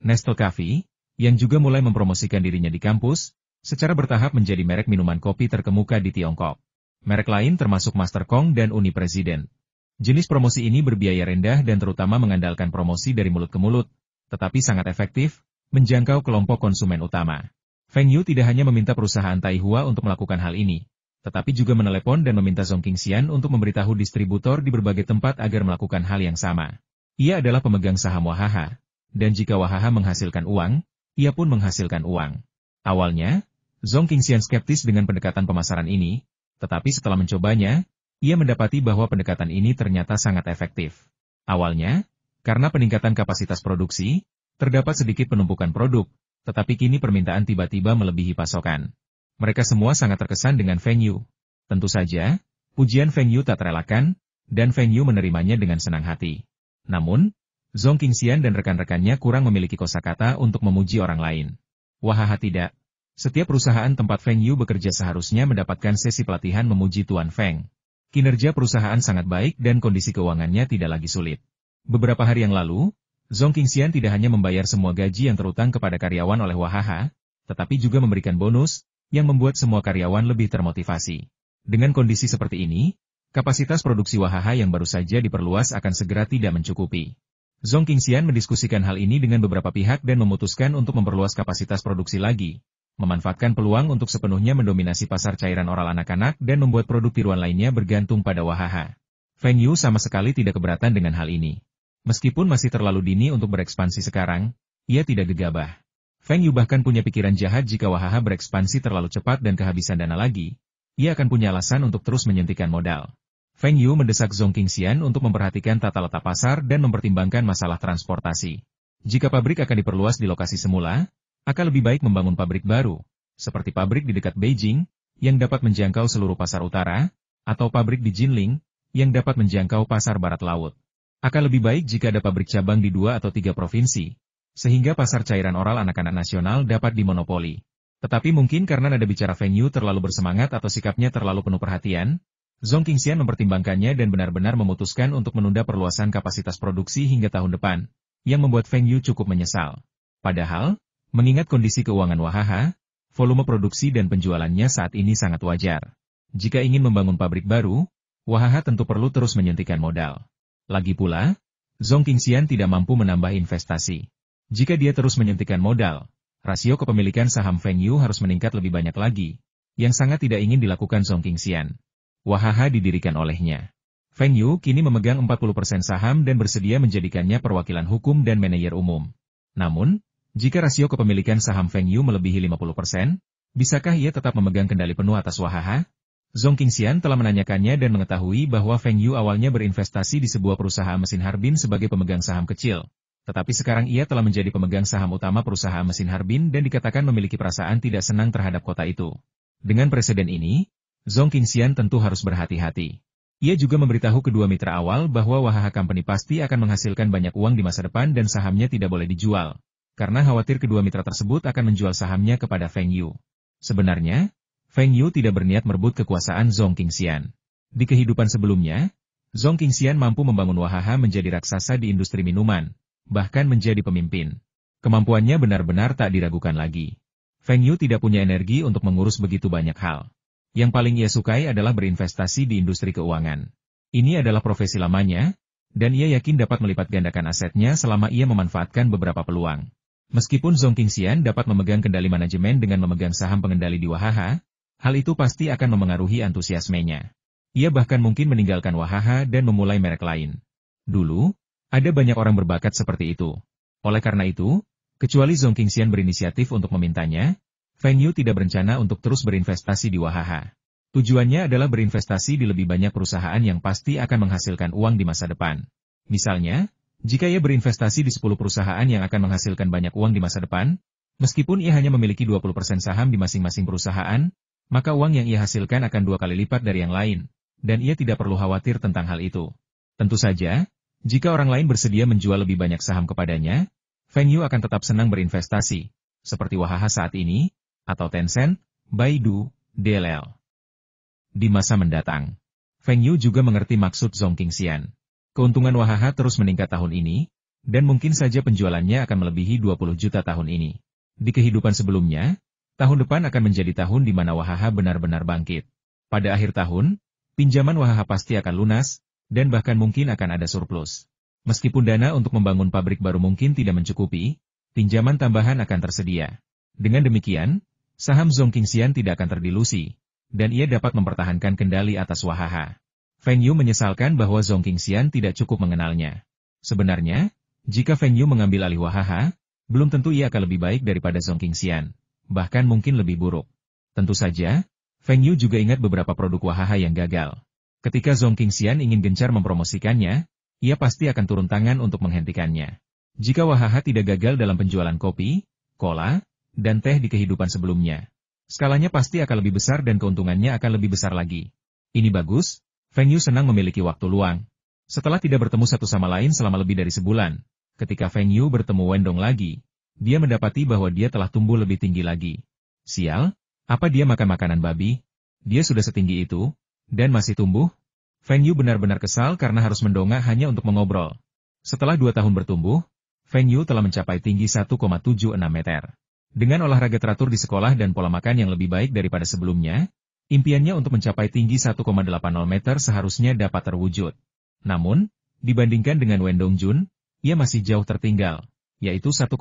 Nestle Coffee, yang juga mulai mempromosikan dirinya di kampus, secara bertahap menjadi merek minuman kopi terkemuka di Tiongkok. Merek lain termasuk Master Kong dan Uni Presiden. Jenis promosi ini berbiaya rendah dan terutama mengandalkan promosi dari mulut ke mulut, tetapi sangat efektif, menjangkau kelompok konsumen utama. Feng Yu tidak hanya meminta perusahaan Taihua untuk melakukan hal ini, tetapi juga menelepon dan meminta Zhong Qingxian untuk memberitahu distributor di berbagai tempat agar melakukan hal yang sama. Ia adalah pemegang saham Wahaha, dan jika Wahaha menghasilkan uang, ia pun menghasilkan uang. Awalnya, Zhong Qingxian skeptis dengan pendekatan pemasaran ini, tetapi setelah mencobanya, ia mendapati bahwa pendekatan ini ternyata sangat efektif. Awalnya, karena peningkatan kapasitas produksi, terdapat sedikit penumpukan produk, tetapi kini permintaan tiba-tiba melebihi pasokan. Mereka semua sangat terkesan dengan Feng Yu. Tentu saja, pujian Feng Yu tak terelakkan, dan Feng Yu menerimanya dengan senang hati. Namun, Zhong Qingxian dan rekan-rekannya kurang memiliki kosakata untuk memuji orang lain. Wahaha tidak. Setiap perusahaan tempat Feng Yu bekerja seharusnya mendapatkan sesi pelatihan memuji Tuan Feng. Kinerja perusahaan sangat baik dan kondisi keuangannya tidak lagi sulit. Beberapa hari yang lalu, Zhong Qingxian tidak hanya membayar semua gaji yang terutang kepada karyawan oleh Wahaha, tetapi juga memberikan bonus, yang membuat semua karyawan lebih termotivasi. Dengan kondisi seperti ini, kapasitas produksi Wahaha yang baru saja diperluas akan segera tidak mencukupi. Zhong Qingxian mendiskusikan hal ini dengan beberapa pihak dan memutuskan untuk memperluas kapasitas produksi lagi, memanfaatkan peluang untuk sepenuhnya mendominasi pasar cairan oral anak-anak dan membuat produk tiruan lainnya bergantung pada Wahaha. Feng Yu sama sekali tidak keberatan dengan hal ini. Meskipun masih terlalu dini untuk berekspansi sekarang, ia tidak gegabah. Feng Yu bahkan punya pikiran jahat jika Wahaha berekspansi terlalu cepat dan kehabisan dana lagi, ia akan punya alasan untuk terus menyuntikkan modal. Feng Yu mendesak Zhong Qingxian untuk memperhatikan tata letak pasar dan mempertimbangkan masalah transportasi. Jika pabrik akan diperluas di lokasi semula, akan lebih baik membangun pabrik baru, seperti pabrik di dekat Beijing, yang dapat menjangkau seluruh pasar utara, atau pabrik di Jinling, yang dapat menjangkau pasar barat laut. Akan lebih baik jika ada pabrik cabang di 2 atau 3 provinsi, sehingga pasar cairan oral anak-anak nasional dapat dimonopoli. Tetapi mungkin karena nada bicara Feng Yu terlalu bersemangat atau sikapnya terlalu penuh perhatian, Zhong Qingxian mempertimbangkannya dan benar-benar memutuskan untuk menunda perluasan kapasitas produksi hingga tahun depan, yang membuat Feng Yu cukup menyesal. Padahal, mengingat kondisi keuangan Wahaha, volume produksi dan penjualannya saat ini sangat wajar. Jika ingin membangun pabrik baru, Wahaha tentu perlu terus menyuntikkan modal. Lagi pula, Zhong Qingxian tidak mampu menambah investasi. Jika dia terus menyuntikkan modal, rasio kepemilikan saham Feng Yu harus meningkat lebih banyak lagi, yang sangat tidak ingin dilakukan Zhong Qingxian. Wahaha didirikan olehnya. Feng Yu kini memegang 40% saham dan bersedia menjadikannya perwakilan hukum dan manajer umum. Namun, jika rasio kepemilikan saham Feng Yu melebihi 50%, bisakah ia tetap memegang kendali penuh atas Wahaha? Zhong Qingxian telah menanyakannya dan mengetahui bahwa Feng Yu awalnya berinvestasi di sebuah perusahaan mesin Harbin sebagai pemegang saham kecil. Tetapi sekarang ia telah menjadi pemegang saham utama perusahaan mesin Harbin dan dikatakan memiliki perasaan tidak senang terhadap kota itu. Dengan presiden ini, Zhong Qingxian tentu harus berhati-hati. Ia juga memberitahu kedua mitra awal bahwa Wahaha Company pasti akan menghasilkan banyak uang di masa depan dan sahamnya tidak boleh dijual, karena khawatir kedua mitra tersebut akan menjual sahamnya kepada Feng Yu. Sebenarnya, Feng Yu tidak berniat merebut kekuasaan Zhong Qingxian. Di kehidupan sebelumnya, Zhong Qingxian mampu membangun Wahaha menjadi raksasa di industri minuman, bahkan menjadi pemimpin. Kemampuannya benar-benar tak diragukan lagi. Feng Yu tidak punya energi untuk mengurus begitu banyak hal. Yang paling ia sukai adalah berinvestasi di industri keuangan. Ini adalah profesi lamanya, dan ia yakin dapat melipat gandakan asetnya selama ia memanfaatkan beberapa peluang. Meskipun Zhong Qingxian dapat memegang kendali manajemen dengan memegang saham pengendali di Wahaha, hal itu pasti akan memengaruhi antusiasmenya. Ia bahkan mungkin meninggalkan Wahaha dan memulai merek lain. Dulu, ada banyak orang berbakat seperti itu. Oleh karena itu, kecuali Zhong Qingxian berinisiatif untuk memintanya, Feng Yu tidak berencana untuk terus berinvestasi di Wahaha. Tujuannya adalah berinvestasi di lebih banyak perusahaan yang pasti akan menghasilkan uang di masa depan. Misalnya, jika ia berinvestasi di 10 perusahaan yang akan menghasilkan banyak uang di masa depan, meskipun ia hanya memiliki 20% saham di masing-masing perusahaan, maka uang yang ia hasilkan akan 2 kali lipat dari yang lain, dan ia tidak perlu khawatir tentang hal itu. Tentu saja, jika orang lain bersedia menjual lebih banyak saham kepadanya, Feng Yu akan tetap senang berinvestasi, seperti Wahaha saat ini, atau Tencent, Baidu, DLL. Di masa mendatang, Feng Yu juga mengerti maksud Zhong Qingxian. Keuntungan Wahaha terus meningkat tahun ini, dan mungkin saja penjualannya akan melebihi 20 juta tahun ini. Di kehidupan sebelumnya, tahun depan akan menjadi tahun di mana Wahaha benar-benar bangkit. Pada akhir tahun, pinjaman Wahaha pasti akan lunas, dan bahkan mungkin akan ada surplus. Meskipun dana untuk membangun pabrik baru mungkin tidak mencukupi, pinjaman tambahan akan tersedia. Dengan demikian, saham Zhong Qingxian tidak akan terdilusi, dan ia dapat mempertahankan kendali atas Wahaha. Feng Yu menyesalkan bahwa Zhong Qingxian tidak cukup mengenalnya. Sebenarnya, jika Feng Yu mengambil alih Wahaha, belum tentu ia akan lebih baik daripada Zhong Qingxian, bahkan mungkin lebih buruk. Tentu saja, Feng Yu juga ingat beberapa produk Wahaha yang gagal. Ketika Zhong Qingxian ingin gencar mempromosikannya, ia pasti akan turun tangan untuk menghentikannya. Jika Wahaha tidak gagal dalam penjualan kopi, cola, dan teh di kehidupan sebelumnya, skalanya pasti akan lebih besar dan keuntungannya akan lebih besar lagi. Ini bagus, Feng Yu senang memiliki waktu luang. Setelah tidak bertemu satu sama lain selama lebih dari sebulan, ketika Feng Yu bertemu Wendong lagi, dia mendapati bahwa dia telah tumbuh lebih tinggi lagi. Sial, apa dia makan makanan babi? Dia sudah setinggi itu, dan masih tumbuh? Feng Yu benar-benar kesal karena harus mendongak hanya untuk mengobrol. Setelah 2 tahun bertumbuh, Feng Yu telah mencapai tinggi 1,76 meter. Dengan olahraga teratur di sekolah dan pola makan yang lebih baik daripada sebelumnya, impiannya untuk mencapai tinggi 1,80 meter seharusnya dapat terwujud. Namun, dibandingkan dengan Wendong Jun, ia masih jauh tertinggal, yaitu 1,85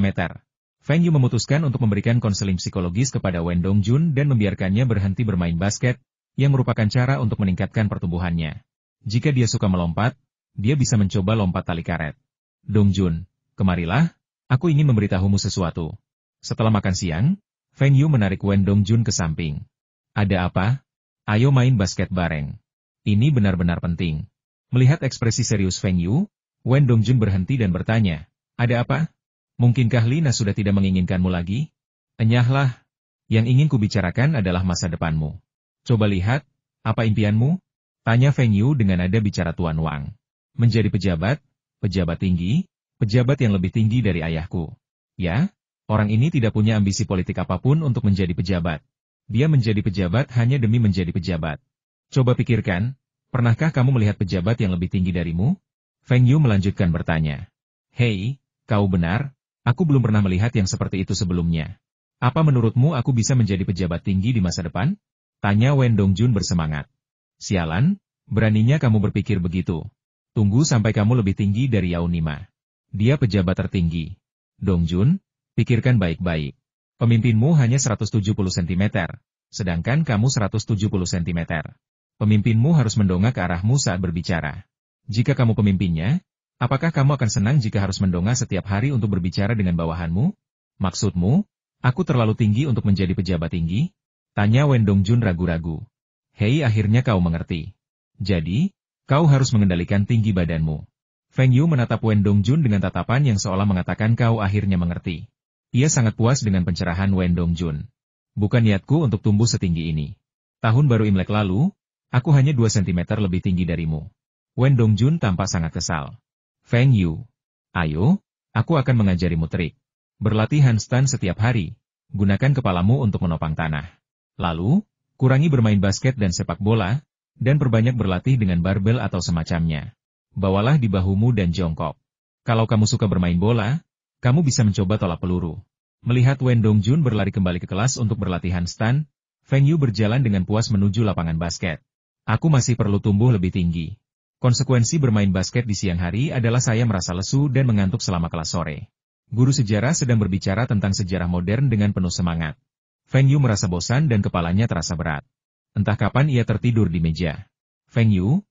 meter. Feng Yu memutuskan untuk memberikan konseling psikologis kepada Wendong Jun dan membiarkannya berhenti bermain basket, yang merupakan cara untuk meningkatkan pertumbuhannya. Jika dia suka melompat, dia bisa mencoba lompat tali karet. Dong Jun, kemarilah, aku ingin memberitahumu sesuatu. Setelah makan siang, Feng Yu menarik Wendong Jun ke samping. Ada apa? Ayo main basket bareng. Ini benar-benar penting. Melihat ekspresi serius Feng Yu, Wendong Jun berhenti dan bertanya, ada apa? Mungkinkah Lina sudah tidak menginginkanmu lagi? Enyahlah. Yang ingin kubicarakan adalah masa depanmu. Coba lihat, apa impianmu? Tanya Feng Yu dengan nada bicara Tuan Wang. Menjadi pejabat, pejabat tinggi, pejabat yang lebih tinggi dari ayahku. Ya, orang ini tidak punya ambisi politik apapun untuk menjadi pejabat. Dia menjadi pejabat hanya demi menjadi pejabat. Coba pikirkan, pernahkah kamu melihat pejabat yang lebih tinggi darimu? Feng Yu melanjutkan bertanya. Hei, kau benar, aku belum pernah melihat yang seperti itu sebelumnya. Apa menurutmu aku bisa menjadi pejabat tinggi di masa depan? Tanya Wen Dongjun bersemangat. Sialan, beraninya kamu berpikir begitu. Tunggu sampai kamu lebih tinggi dari Yao Nima. Dia pejabat tertinggi. Dongjun, pikirkan baik-baik. Pemimpinmu hanya 170 cm, sedangkan kamu 170 cm. Pemimpinmu harus mendongak ke arahmu saat berbicara. Jika kamu pemimpinnya, apakah kamu akan senang jika harus mendongak setiap hari untuk berbicara dengan bawahanmu? Maksudmu, aku terlalu tinggi untuk menjadi pejabat tinggi? Tanya Wen Dongjun ragu-ragu. Hei, akhirnya kau mengerti. Jadi, kau harus mengendalikan tinggi badanmu. Feng Yu menatap Wen Dongjun dengan tatapan yang seolah mengatakan kau akhirnya mengerti. Ia sangat puas dengan pencerahan Wen Dongjun. Bukan niatku untuk tumbuh setinggi ini. Tahun baru Imlek lalu, aku hanya 2 cm lebih tinggi darimu. Wen Dongjun tampak sangat kesal. Feng Yu, ayo, aku akan mengajarimu trik. Berlatih handstand setiap hari. Gunakan kepalamu untuk menopang tanah. Lalu, kurangi bermain basket dan sepak bola, dan perbanyak berlatih dengan barbel atau semacamnya. Bawalah di bahumu dan jongkok. Kalau kamu suka bermain bola, kamu bisa mencoba tolak peluru. Melihat Wen Dongjun berlari kembali ke kelas untuk berlatih handstand, Feng Yu berjalan dengan puas menuju lapangan basket. Aku masih perlu tumbuh lebih tinggi. Konsekuensi bermain basket di siang hari adalah saya merasa lesu dan mengantuk selama kelas sore. Guru sejarah sedang berbicara tentang sejarah modern dengan penuh semangat. Feng Yu merasa bosan dan kepalanya terasa berat. Entah kapan ia tertidur di meja. Feng Yu,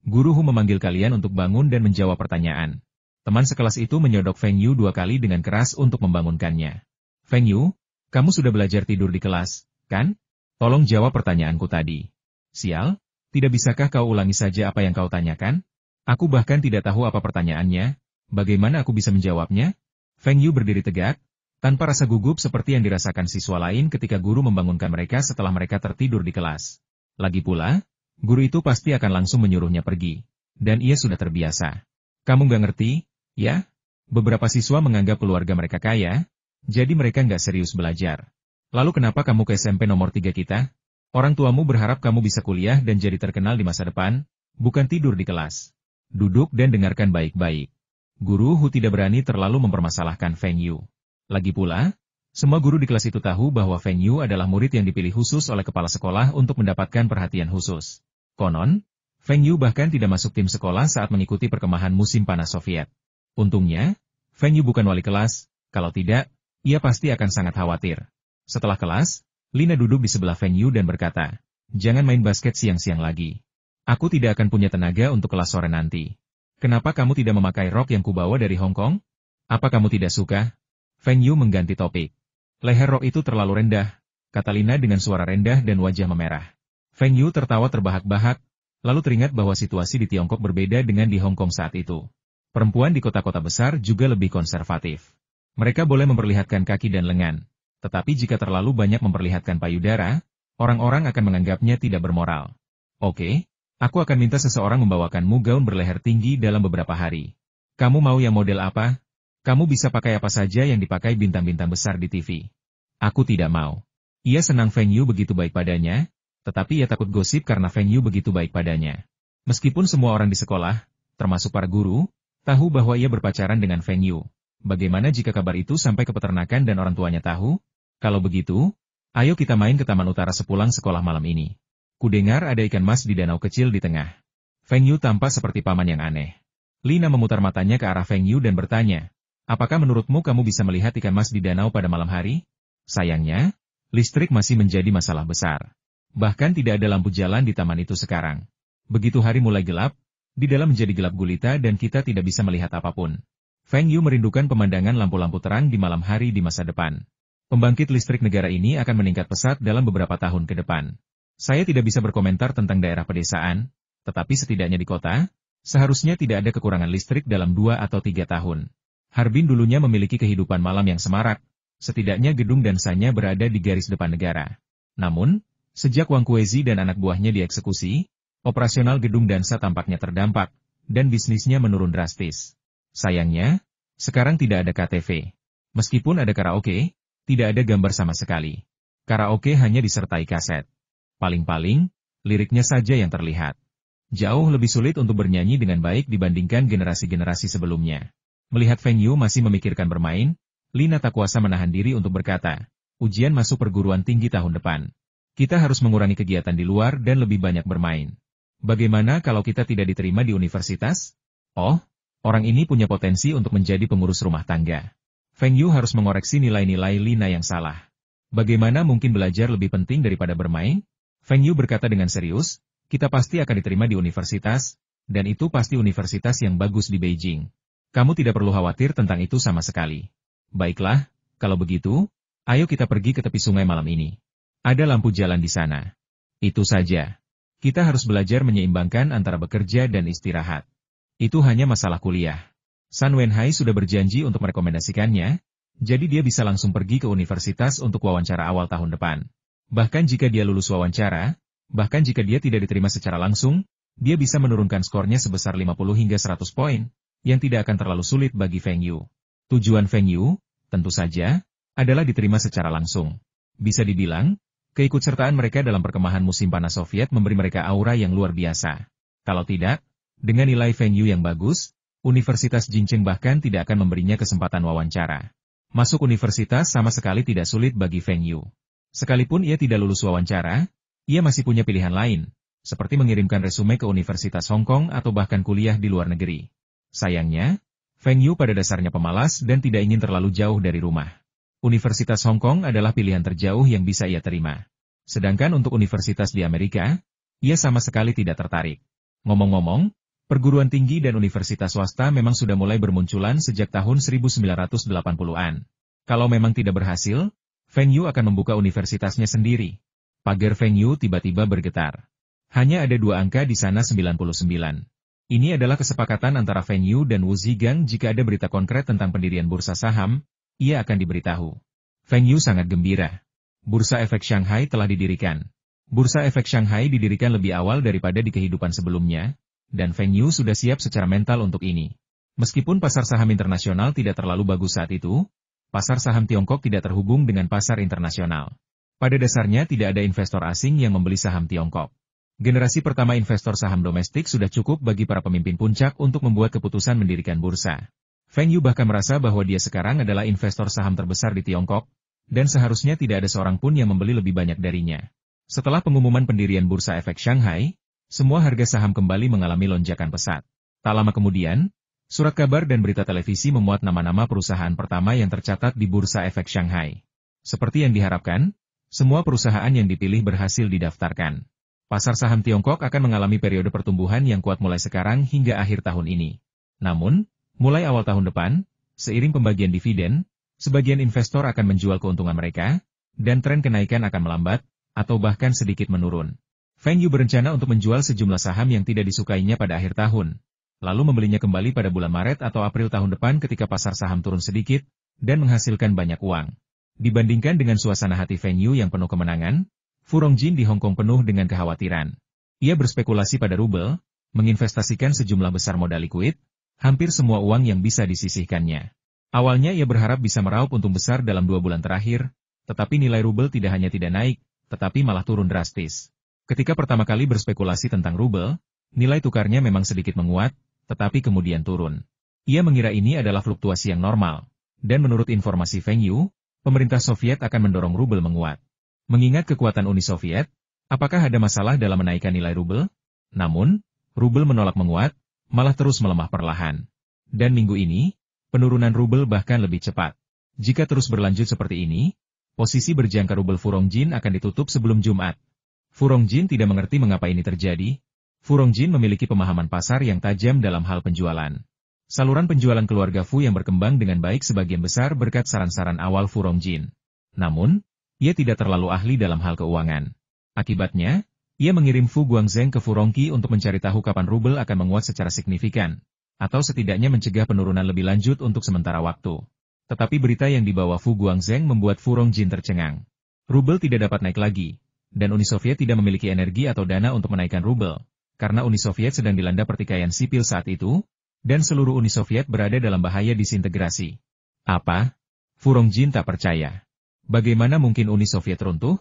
guru Hu memanggil kalian untuk bangun dan menjawab pertanyaan. Teman sekelas itu menyodok Feng Yu 2 kali dengan keras untuk membangunkannya. Feng Yu, kamu sudah belajar tidur di kelas, kan? Tolong jawab pertanyaanku tadi. Sial, tidak bisakah kau ulangi saja apa yang kau tanyakan? Aku bahkan tidak tahu apa pertanyaannya, bagaimana aku bisa menjawabnya? Feng Yu berdiri tegak, tanpa rasa gugup seperti yang dirasakan siswa lain ketika guru membangunkan mereka setelah mereka tertidur di kelas. Lagi pula, guru itu pasti akan langsung menyuruhnya pergi. Dan ia sudah terbiasa. Kamu nggak ngerti, ya? Beberapa siswa menganggap keluarga mereka kaya, jadi mereka nggak serius belajar. Lalu kenapa kamu ke SMP nomor 3 kita? Orang tuamu berharap kamu bisa kuliah dan jadi terkenal di masa depan, bukan tidur di kelas. Duduk dan dengarkan baik-baik. Guru Hu tidak berani terlalu mempermasalahkan Feng Yu. Lagi pula, semua guru di kelas itu tahu bahwa Feng Yu adalah murid yang dipilih khusus oleh kepala sekolah untuk mendapatkan perhatian khusus. Konon, Feng Yu bahkan tidak masuk tim sekolah saat mengikuti perkemahan musim panas Soviet. Untungnya, Feng Yu bukan wali kelas, kalau tidak, ia pasti akan sangat khawatir. Setelah kelas, Lina duduk di sebelah Feng Yu dan berkata, jangan main basket siang-siang lagi. Aku tidak akan punya tenaga untuk kelas sore nanti. Kenapa kamu tidak memakai rok yang kubawa dari Hong Kong? Apa kamu tidak suka? Feng Yu mengganti topik. Leher rok itu terlalu rendah, kata Lina dengan suara rendah dan wajah memerah. Feng Yu tertawa terbahak-bahak, lalu teringat bahwa situasi di Tiongkok berbeda dengan di Hong Kong saat itu. Perempuan di kota-kota besar juga lebih konservatif. Mereka boleh memperlihatkan kaki dan lengan. Tetapi jika terlalu banyak memperlihatkan payudara, orang-orang akan menganggapnya tidak bermoral. Oke, aku akan minta seseorang membawakanmu gaun berleher tinggi dalam beberapa hari. Kamu mau yang model apa? Kamu bisa pakai apa saja yang dipakai bintang-bintang besar di TV. Aku tidak mau. Ia senang Feng Yu begitu baik padanya, tetapi ia takut gosip karena Feng Yu begitu baik padanya. Meskipun semua orang di sekolah, termasuk para guru, tahu bahwa ia berpacaran dengan Feng Yu. Bagaimana jika kabar itu sampai ke peternakan dan orang tuanya tahu? Kalau begitu, ayo kita main ke Taman Utara sepulang sekolah malam ini. Kudengar ada ikan mas di danau kecil di tengah. Feng Yu tampak seperti paman yang aneh. Lina memutar matanya ke arah Feng Yu dan bertanya, apakah menurutmu kamu bisa melihat ikan mas di danau pada malam hari? Sayangnya, listrik masih menjadi masalah besar. Bahkan tidak ada lampu jalan di taman itu sekarang. Begitu hari mulai gelap, di dalam menjadi gelap gulita dan kita tidak bisa melihat apapun. Feng Yu merindukan pemandangan lampu-lampu terang di malam hari di masa depan. Pembangkit listrik negara ini akan meningkat pesat dalam beberapa tahun ke depan. Saya tidak bisa berkomentar tentang daerah pedesaan, tetapi setidaknya di kota, seharusnya tidak ada kekurangan listrik dalam 2 atau 3 tahun. Harbin dulunya memiliki kehidupan malam yang semarak, Setidaknya gedung dansanya berada di garis depan negara. Namun, sejak Wang Kuezi dan anak buahnya dieksekusi, operasional gedung dansa tampaknya terdampak, dan bisnisnya menurun drastis. Sayangnya, sekarang tidak ada KTV. Meskipun ada karaoke, tidak ada gambar sama sekali. Karaoke hanya disertai kaset. Paling-paling, liriknya saja yang terlihat. Jauh lebih sulit untuk bernyanyi dengan baik dibandingkan generasi-generasi sebelumnya. Melihat Feng Yu masih memikirkan bermain, Lina tak kuasa menahan diri untuk berkata, ujian masuk perguruan tinggi tahun depan. Kita harus mengurangi kegiatan di luar dan lebih banyak bermain. Bagaimana kalau kita tidak diterima di universitas? Oh, orang ini punya potensi untuk menjadi pengurus rumah tangga. Feng Yu harus mengoreksi nilai-nilai Lina yang salah. Bagaimana mungkin belajar lebih penting daripada bermain? Feng Yu berkata dengan serius, kita pasti akan diterima di universitas, dan itu pasti universitas yang bagus di Beijing. Kamu tidak perlu khawatir tentang itu sama sekali. Baiklah, kalau begitu, ayo kita pergi ke tepi sungai malam ini. Ada lampu jalan di sana. Itu saja. Kita harus belajar menyeimbangkan antara bekerja dan istirahat. Itu hanya masalah kuliah. San Wenhai sudah berjanji untuk merekomendasikannya, jadi dia bisa langsung pergi ke universitas untuk wawancara awal tahun depan. Bahkan jika dia lulus wawancara, bahkan jika dia tidak diterima secara langsung, dia bisa menurunkan skornya sebesar 50 hingga 100 poin, yang tidak akan terlalu sulit bagi Feng Yu. Tujuan Feng Yu, tentu saja, adalah diterima secara langsung. Bisa dibilang, keikutsertaan mereka dalam perkemahan musim panas Soviet memberi mereka aura yang luar biasa. Kalau tidak, dengan nilai Feng Yu yang bagus, Universitas Jincheng bahkan tidak akan memberinya kesempatan wawancara. Masuk universitas sama sekali tidak sulit bagi Feng Yu. Sekalipun ia tidak lulus wawancara, ia masih punya pilihan lain, seperti mengirimkan resume ke Universitas Hong Kong atau bahkan kuliah di luar negeri. Sayangnya, Feng Yu pada dasarnya pemalas dan tidak ingin terlalu jauh dari rumah. Universitas Hong Kong adalah pilihan terjauh yang bisa ia terima. Sedangkan untuk universitas di Amerika, ia sama sekali tidak tertarik. Ngomong-ngomong, perguruan tinggi dan universitas swasta memang sudah mulai bermunculan sejak tahun 1980-an. Kalau memang tidak berhasil, Feng Yu akan membuka universitasnya sendiri. Pagar Feng Yu tiba-tiba bergetar. Hanya ada dua angka di sana 99. Ini adalah kesepakatan antara Feng Yu dan Wu Zigang jika ada berita konkret tentang pendirian bursa saham, ia akan diberitahu. Feng Yu sangat gembira. Bursa Efek Shanghai telah didirikan. Bursa Efek Shanghai didirikan lebih awal daripada di kehidupan sebelumnya, dan Feng Yu sudah siap secara mental untuk ini. Meskipun pasar saham internasional tidak terlalu bagus saat itu, pasar saham Tiongkok tidak terhubung dengan pasar internasional. Pada dasarnya tidak ada investor asing yang membeli saham Tiongkok. Generasi pertama investor saham domestik sudah cukup bagi para pemimpin puncak untuk membuat keputusan mendirikan bursa. Feng Yu bahkan merasa bahwa dia sekarang adalah investor saham terbesar di Tiongkok, dan seharusnya tidak ada seorang pun yang membeli lebih banyak darinya. Setelah pengumuman pendirian Bursa Efek Shanghai, semua harga saham kembali mengalami lonjakan pesat. Tak lama kemudian, surat kabar dan berita televisi memuat nama-nama perusahaan pertama yang tercatat di Bursa Efek Shanghai. Seperti yang diharapkan, semua perusahaan yang dipilih berhasil didaftarkan. Pasar saham Tiongkok akan mengalami periode pertumbuhan yang kuat mulai sekarang hingga akhir tahun ini. Namun, mulai awal tahun depan, seiring pembagian dividen, sebagian investor akan menjual keuntungan mereka, dan tren kenaikan akan melambat, atau bahkan sedikit menurun. Feng Yu berencana untuk menjual sejumlah saham yang tidak disukainya pada akhir tahun, lalu membelinya kembali pada bulan Maret atau April tahun depan ketika pasar saham turun sedikit, dan menghasilkan banyak uang. Dibandingkan dengan suasana hati Feng Yu yang penuh kemenangan, Fu Rongjin di Hong Kong penuh dengan kekhawatiran. Ia berspekulasi pada rubel, menginvestasikan sejumlah besar modal likuid, hampir semua uang yang bisa disisihkannya. Awalnya ia berharap bisa meraup untung besar dalam 2 bulan terakhir, tetapi nilai rubel tidak hanya tidak naik, tetapi malah turun drastis. Ketika pertama kali berspekulasi tentang rubel, nilai tukarnya memang sedikit menguat, tetapi kemudian turun. Ia mengira ini adalah fluktuasi yang normal, dan menurut informasi Feng Yu, pemerintah Soviet akan mendorong rubel menguat. Mengingat kekuatan Uni Soviet, apakah ada masalah dalam menaikkan nilai rubel? Namun, rubel menolak menguat, malah terus melemah perlahan. Dan minggu ini, penurunan rubel bahkan lebih cepat. Jika terus berlanjut seperti ini, posisi berjangka rubel Fu Rongjin akan ditutup sebelum Jumat. Fu Rongjin tidak mengerti mengapa ini terjadi. Fu Rongjin memiliki pemahaman pasar yang tajam dalam hal penjualan. Saluran penjualan keluarga Fu yang berkembang dengan baik sebagian besar berkat saran-saran awal Fu Rongjin. Namun, ia tidak terlalu ahli dalam hal keuangan. Akibatnya, ia mengirim Fu Guangzheng ke Fu Rongqi untuk mencari tahu kapan rubel akan menguat secara signifikan, atau setidaknya mencegah penurunan lebih lanjut untuk sementara waktu. Tetapi berita yang dibawa Fu Guangzheng membuat Fu Rongjin tercengang. Rubel tidak dapat naik lagi, dan Uni Soviet tidak memiliki energi atau dana untuk menaikkan rubel, karena Uni Soviet sedang dilanda pertikaian sipil saat itu, dan seluruh Uni Soviet berada dalam bahaya disintegrasi. Apa? Fu Rongjin tak percaya. Bagaimana mungkin Uni Soviet runtuh?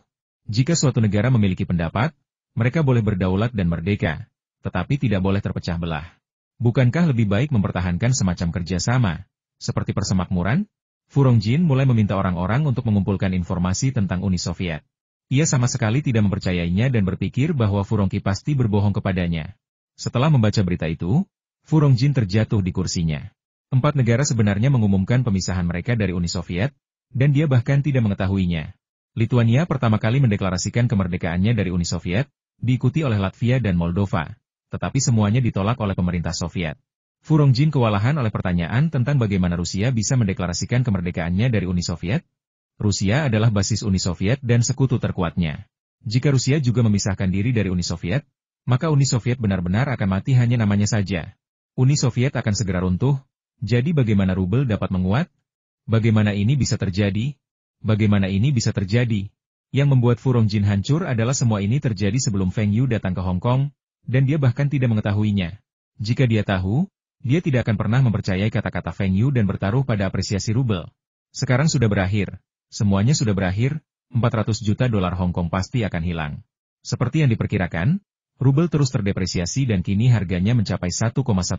Jika suatu negara memiliki pendapat, mereka boleh berdaulat dan merdeka, tetapi tidak boleh terpecah belah. Bukankah lebih baik mempertahankan semacam kerjasama, seperti persemakmuran? Fu Rongjin mulai meminta orang-orang untuk mengumpulkan informasi tentang Uni Soviet. Ia sama sekali tidak mempercayainya dan berpikir bahwa Fu Rongqi pasti berbohong kepadanya. Setelah membaca berita itu, Fu Rongjin terjatuh di kursinya. 4 negara sebenarnya mengumumkan pemisahan mereka dari Uni Soviet, dan dia bahkan tidak mengetahuinya. Lituania pertama kali mendeklarasikan kemerdekaannya dari Uni Soviet, diikuti oleh Latvia dan Moldova, tetapi semuanya ditolak oleh pemerintah Soviet. Fu Rongjin kewalahan oleh pertanyaan tentang bagaimana Rusia bisa mendeklarasikan kemerdekaannya dari Uni Soviet. Rusia adalah basis Uni Soviet dan sekutu terkuatnya. Jika Rusia juga memisahkan diri dari Uni Soviet, maka Uni Soviet benar-benar akan mati hanya namanya saja. Uni Soviet akan segera runtuh, jadi bagaimana rubel dapat menguat? Bagaimana ini bisa terjadi? Bagaimana ini bisa terjadi? Yang membuat Fu Rongjin hancur adalah semua ini terjadi sebelum Feng Yu datang ke Hong Kong, dan dia bahkan tidak mengetahuinya. Jika dia tahu, dia tidak akan pernah mempercayai kata-kata Feng Yu dan bertaruh pada apresiasi rubel. Sekarang sudah berakhir. Semuanya sudah berakhir, 400 juta dolar Hong Kong pasti akan hilang. Seperti yang diperkirakan, rubel terus terdepresiasi dan kini harganya mencapai 1,1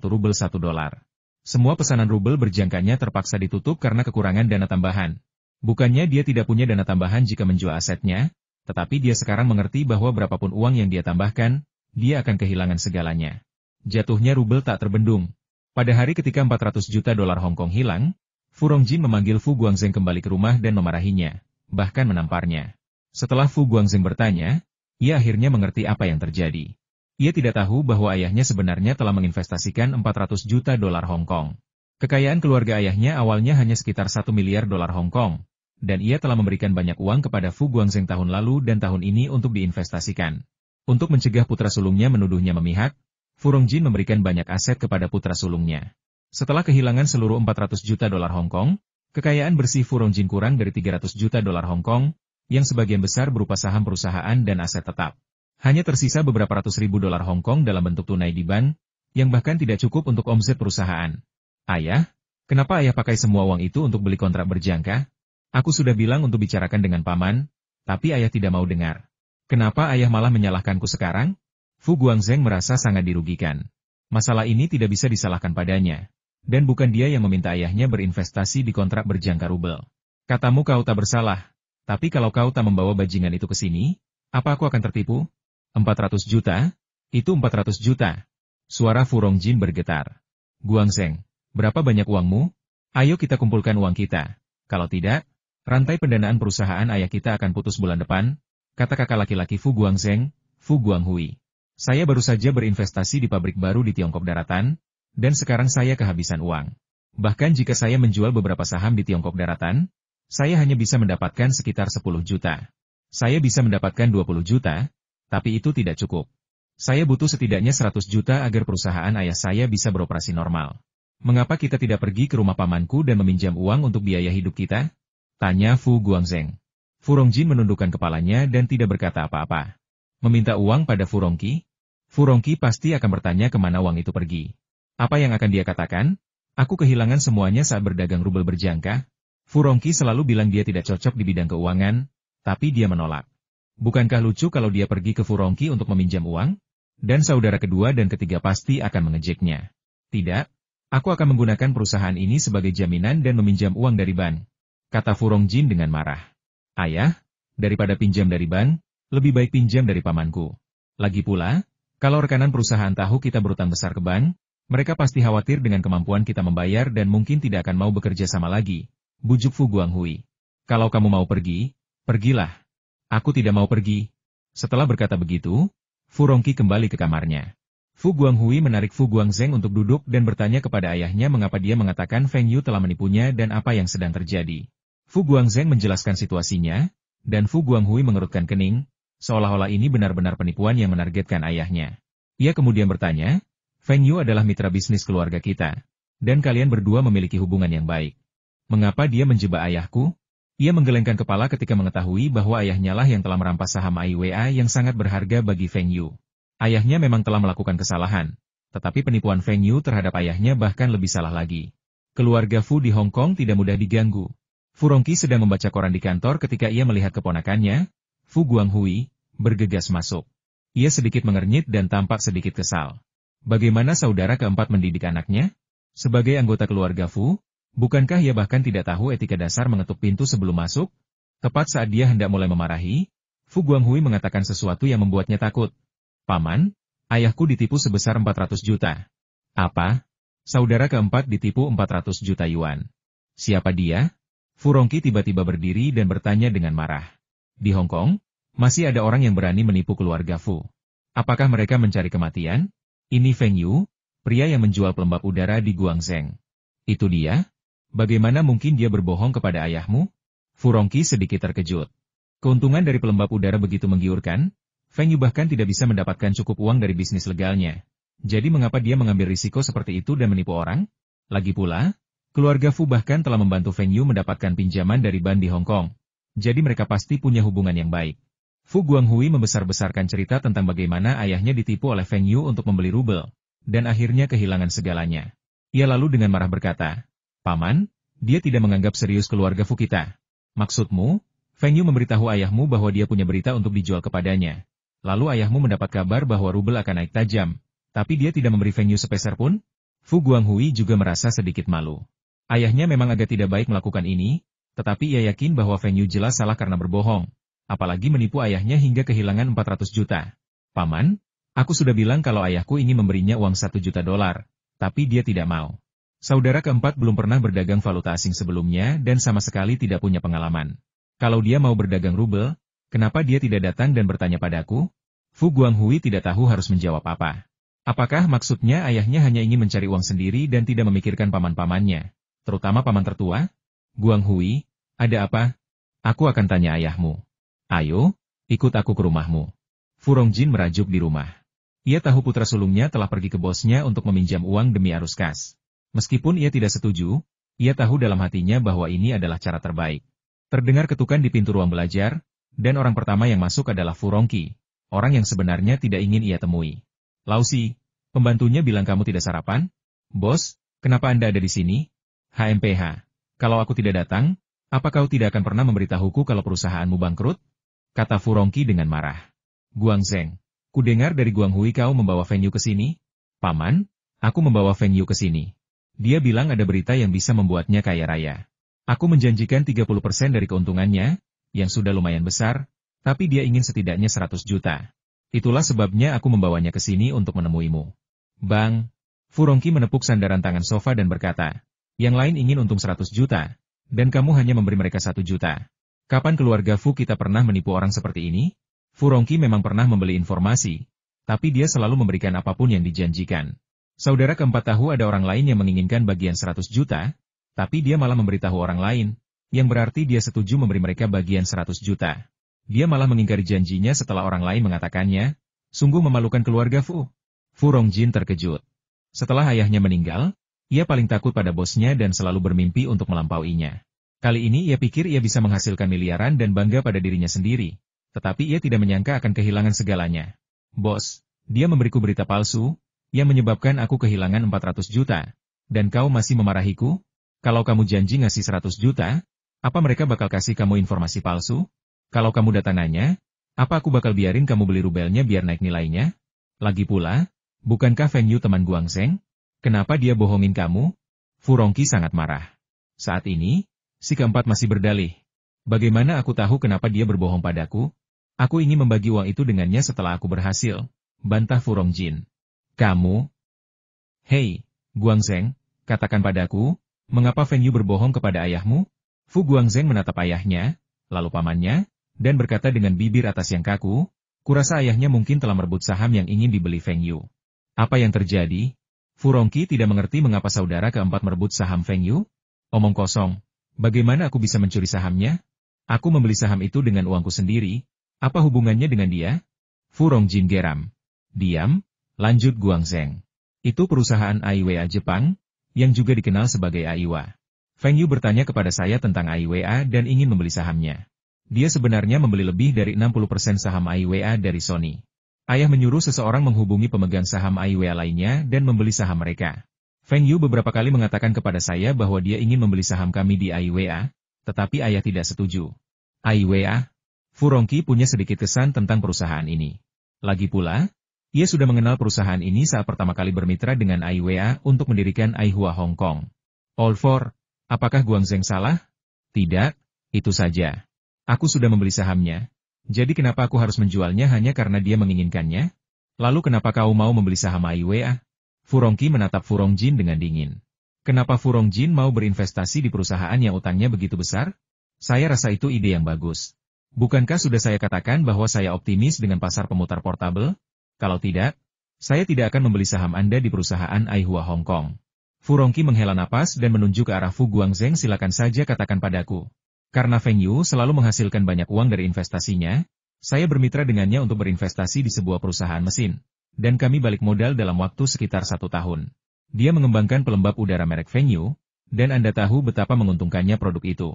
rubel 1 dolar. Semua pesanan rubel berjangkanya terpaksa ditutup karena kekurangan dana tambahan. Bukannya dia tidak punya dana tambahan jika menjual asetnya, tetapi dia sekarang mengerti bahwa berapapun uang yang dia tambahkan, dia akan kehilangan segalanya. Jatuhnya rubel tak terbendung. Pada hari ketika 400 juta dolar Hong Kong hilang, Fu Rongjin memanggil Fu Guangzheng kembali ke rumah dan memarahinya, bahkan menamparnya. Setelah Fu Guangzheng bertanya, ia akhirnya mengerti apa yang terjadi. Ia tidak tahu bahwa ayahnya sebenarnya telah menginvestasikan 400 juta dolar Hong Kong. Kekayaan keluarga ayahnya awalnya hanya sekitar 1 miliar dolar Hong Kong, dan ia telah memberikan banyak uang kepada Fu Guangzheng tahun lalu dan tahun ini untuk diinvestasikan. Untuk mencegah putra sulungnya menuduhnya memihak, Fu Rongjin memberikan banyak aset kepada putra sulungnya. Setelah kehilangan seluruh 400 juta dolar Hong Kong, kekayaan bersih Fu Rongjin kurang dari 300 juta dolar Hong Kong, yang sebagian besar berupa saham perusahaan dan aset tetap. Hanya tersisa beberapa ratus ribu dolar Hong Kong dalam bentuk tunai di bank, yang bahkan tidak cukup untuk omset perusahaan. Ayah, kenapa ayah pakai semua uang itu untuk beli kontrak berjangka? Aku sudah bilang untuk bicarakan dengan paman, tapi ayah tidak mau dengar. Kenapa ayah malah menyalahkanku sekarang? Fu Guangzheng merasa sangat dirugikan. Masalah ini tidak bisa disalahkan padanya. Dan bukan dia yang meminta ayahnya berinvestasi di kontrak berjangka rubel. Katamu kau tak bersalah, tapi kalau kau tak membawa bajingan itu ke sini, apa aku akan tertipu? 400 juta? Itu 400 juta. Suara Fu Rongjin bergetar. Guangzheng, berapa banyak uangmu? Ayo kita kumpulkan uang kita. Kalau tidak, rantai pendanaan perusahaan ayah kita akan putus bulan depan, kata kakak laki-laki Fu Guangzheng, Fu Guanghui. Saya baru saja berinvestasi di pabrik baru di Tiongkok Daratan, dan sekarang saya kehabisan uang. Bahkan jika saya menjual beberapa saham di Tiongkok Daratan, saya hanya bisa mendapatkan sekitar 10 juta. Saya bisa mendapatkan 20 juta, tapi itu tidak cukup. Saya butuh setidaknya 100 juta agar perusahaan ayah saya bisa beroperasi normal. Mengapa kita tidak pergi ke rumah pamanku dan meminjam uang untuk biaya hidup kita? Tanya Fu Guangzheng. Fu Rongjin menundukkan kepalanya dan tidak berkata apa-apa. Meminta uang pada Fu Rongqi? Fu Rongqi pasti akan bertanya kemana uang itu pergi. Apa yang akan dia katakan? Aku kehilangan semuanya saat berdagang rubel berjangka. Fu Rongqi selalu bilang dia tidak cocok di bidang keuangan, tapi dia menolak. Bukankah lucu kalau dia pergi ke Fu Rongqi untuk meminjam uang? Dan saudara kedua dan ketiga pasti akan mengejeknya. Tidak, aku akan menggunakan perusahaan ini sebagai jaminan dan meminjam uang dari bank. Kata Fu Rongjin dengan marah. Ayah, daripada pinjam dari bank, lebih baik pinjam dari pamanku. Lagi pula, kalau rekanan perusahaan tahu kita berutang besar ke bank, mereka pasti khawatir dengan kemampuan kita membayar dan mungkin tidak akan mau bekerja sama lagi. Bujuk Fu Guanghui. Kalau kamu mau pergi, pergilah. Aku tidak mau pergi. Setelah berkata begitu, Fu Rongqi kembali ke kamarnya. Fu Guanghui menarik Fu Guangzheng untuk duduk dan bertanya kepada ayahnya mengapa dia mengatakan Feng Yu telah menipunya dan apa yang sedang terjadi. Fu Guangzheng menjelaskan situasinya, dan Fu Guanghui mengerutkan kening, seolah-olah ini benar-benar penipuan yang menargetkan ayahnya. Ia kemudian bertanya, Feng Yu adalah mitra bisnis keluarga kita, dan kalian berdua memiliki hubungan yang baik. Mengapa dia menjebak ayahku? Ia menggelengkan kepala ketika mengetahui bahwa ayahnya lah yang telah merampas saham AIWA yang sangat berharga bagi Feng Yu. Ayahnya memang telah melakukan kesalahan, tetapi penipuan Feng Yu terhadap ayahnya bahkan lebih salah lagi. Keluarga Fu di Hong Kong tidak mudah diganggu. Fu Rongqi sedang membaca koran di kantor ketika ia melihat keponakannya, Fu Guanghui, bergegas masuk. Ia sedikit mengernyit dan tampak sedikit kesal. Bagaimana saudara keempat mendidik anaknya? Sebagai anggota keluarga Fu, bukankah ia bahkan tidak tahu etika dasar mengetuk pintu sebelum masuk? Tepat saat dia hendak mulai memarahi, Fu Guanghui mengatakan sesuatu yang membuatnya takut. Paman, ayahku ditipu sebesar 400 juta. Apa? Saudara keempat ditipu 400 juta yuan. Siapa dia? Fu Rongqi tiba-tiba berdiri dan bertanya dengan marah. Di Hong Kong, masih ada orang yang berani menipu keluarga Fu. Apakah mereka mencari kematian? Ini Feng Yu, pria yang menjual pelembab udara di Guangzheng. Itu dia? Bagaimana mungkin dia berbohong kepada ayahmu? Fu Rongqi sedikit terkejut. Keuntungan dari pelembab udara begitu menggiurkan, Feng Yu bahkan tidak bisa mendapatkan cukup uang dari bisnis legalnya. Jadi mengapa dia mengambil risiko seperti itu dan menipu orang? Lagi pula, keluarga Fu bahkan telah membantu Feng Yu mendapatkan pinjaman dari bank di Hong Kong. Jadi mereka pasti punya hubungan yang baik. Fu Guanghui membesar-besarkan cerita tentang bagaimana ayahnya ditipu oleh Feng Yu untuk membeli rubel, dan akhirnya kehilangan segalanya. Ia lalu dengan marah berkata, Paman, dia tidak menganggap serius keluarga Fu kita. Maksudmu, Feng Yu memberitahu ayahmu bahwa dia punya berita untuk dijual kepadanya. Lalu ayahmu mendapat kabar bahwa rubel akan naik tajam, tapi dia tidak memberi Feng Yu sepeser pun? Fu Guanghui juga merasa sedikit malu. Ayahnya memang agak tidak baik melakukan ini, tetapi ia yakin bahwa Feng Yu jelas salah karena berbohong, apalagi menipu ayahnya hingga kehilangan 400 juta. Paman, aku sudah bilang kalau ayahku ingin memberinya uang 1 juta dolar, tapi dia tidak mau. Saudara keempat belum pernah berdagang valuta asing sebelumnya dan sama sekali tidak punya pengalaman. Kalau dia mau berdagang rubel, kenapa dia tidak datang dan bertanya padaku? Fu Guanghui tidak tahu harus menjawab apa. Apakah maksudnya ayahnya hanya ingin mencari uang sendiri dan tidak memikirkan paman-pamannya, terutama paman tertua? Guanghui, ada apa? Aku akan tanya ayahmu. Ayo, ikut aku ke rumahmu. Fu Rongjin merajuk di rumah. Ia tahu putra sulungnya telah pergi ke bosnya untuk meminjam uang demi arus kas. Meskipun ia tidak setuju, ia tahu dalam hatinya bahwa ini adalah cara terbaik. Terdengar ketukan di pintu ruang belajar, dan orang pertama yang masuk adalah Fu Rongqi, orang yang sebenarnya tidak ingin ia temui. Lausi, pembantunya bilang kamu tidak sarapan? Bos, kenapa Anda ada di sini? HMPH, kalau aku tidak datang, apa kau tidak akan pernah memberitahuku kalau perusahaanmu bangkrut? Kata Fu Rongqi dengan marah. Guangzheng, ku dengar dari Guanghui kau membawa Feng Yu ke sini? Paman, aku membawa Feng Yu ke sini. Dia bilang ada berita yang bisa membuatnya kaya raya. Aku menjanjikan 30% dari keuntungannya, yang sudah lumayan besar, tapi dia ingin setidaknya 100 juta. Itulah sebabnya aku membawanya ke sini untuk menemuimu. Bang, Fu Rongqi menepuk sandaran tangan sofa dan berkata, yang lain ingin untung 100 juta, dan kamu hanya memberi mereka 1 juta. Kapan keluarga Fu kita pernah menipu orang seperti ini? Fu Rongqi memang pernah membeli informasi, tapi dia selalu memberikan apapun yang dijanjikan. Saudara keempat tahu ada orang lain yang menginginkan bagian 100 juta, tapi dia malah memberitahu orang lain, yang berarti dia setuju memberi mereka bagian 100 juta. Dia malah mengingkari janjinya setelah orang lain mengatakannya. Sungguh memalukan keluarga Fu. Fu Rongjin terkejut. Setelah ayahnya meninggal, ia paling takut pada bosnya dan selalu bermimpi untuk melampauinya. Kali ini ia pikir ia bisa menghasilkan miliaran dan bangga pada dirinya sendiri. Tetapi ia tidak menyangka akan kehilangan segalanya. Bos, dia memberiku berita palsu, yang menyebabkan aku kehilangan 400 juta. Dan kau masih memarahiku? Kalau kamu janji ngasih 100 juta, apa mereka bakal kasih kamu informasi palsu? Kalau kamu datang nanya, apa aku bakal biarin kamu beli rubelnya biar naik nilainya? Lagi pula, bukankah Feng Yu teman Guangzheng? Kenapa dia bohongin kamu? Fu Rongqi sangat marah. Saat ini, si keempat masih berdalih. Bagaimana aku tahu kenapa dia berbohong padaku? Aku ingin membagi uang itu dengannya setelah aku berhasil, bantah Fu Rongjin. Kamu? Hei, Guangzheng, katakan padaku, mengapa Feng Yu berbohong kepada ayahmu? Fu Guangzheng menatap ayahnya, lalu pamannya, dan berkata dengan bibir atas yang kaku, kurasa ayahnya mungkin telah merebut saham yang ingin dibeli Feng Yu. Apa yang terjadi? Fu Rongqi tidak mengerti mengapa saudara keempat merebut saham Feng Yu? Omong kosong, bagaimana aku bisa mencuri sahamnya? Aku membeli saham itu dengan uangku sendiri, apa hubungannya dengan dia? Fu Rongjin geram. Diam, lanjut Guangzheng. Itu perusahaan AIWA Jepang, yang juga dikenal sebagai AIWA. Feng Yu bertanya kepada saya tentang AIWA dan ingin membeli sahamnya. Dia sebenarnya membeli lebih dari 60% saham AIWA dari Sony. Ayah menyuruh seseorang menghubungi pemegang saham AIWA lainnya dan membeli saham mereka. Feng Yu beberapa kali mengatakan kepada saya bahwa dia ingin membeli saham kami di AIWA, tetapi ayah tidak setuju. AIWA? Fu Rongqi punya sedikit kesan tentang perusahaan ini. Lagi pula, ia sudah mengenal perusahaan ini saat pertama kali bermitra dengan AIWA untuk mendirikan Aihua Hong Kong. All for, apakah Guangzheng salah? Tidak, itu saja. Aku sudah membeli sahamnya. Jadi kenapa aku harus menjualnya hanya karena dia menginginkannya? Lalu kenapa kau mau membeli saham AIWA? Fu Rongqi menatap Fu Rongjin dengan dingin. Kenapa Fu Rongjin mau berinvestasi di perusahaan yang utangnya begitu besar? Saya rasa itu ide yang bagus. Bukankah sudah saya katakan bahwa saya optimis dengan pasar pemutar portabel? Kalau tidak, saya tidak akan membeli saham Anda di perusahaan Aihua Hong Kong. Fu Rongqi menghela napas dan menunjuk ke arah Fu Guangzheng. Silakan saja katakan padaku. Karena Feng Yu selalu menghasilkan banyak uang dari investasinya, saya bermitra dengannya untuk berinvestasi di sebuah perusahaan mesin. Dan kami balik modal dalam waktu sekitar 1 tahun. Dia mengembangkan pelembab udara merek Feng Yu, dan Anda tahu betapa menguntungkannya produk itu.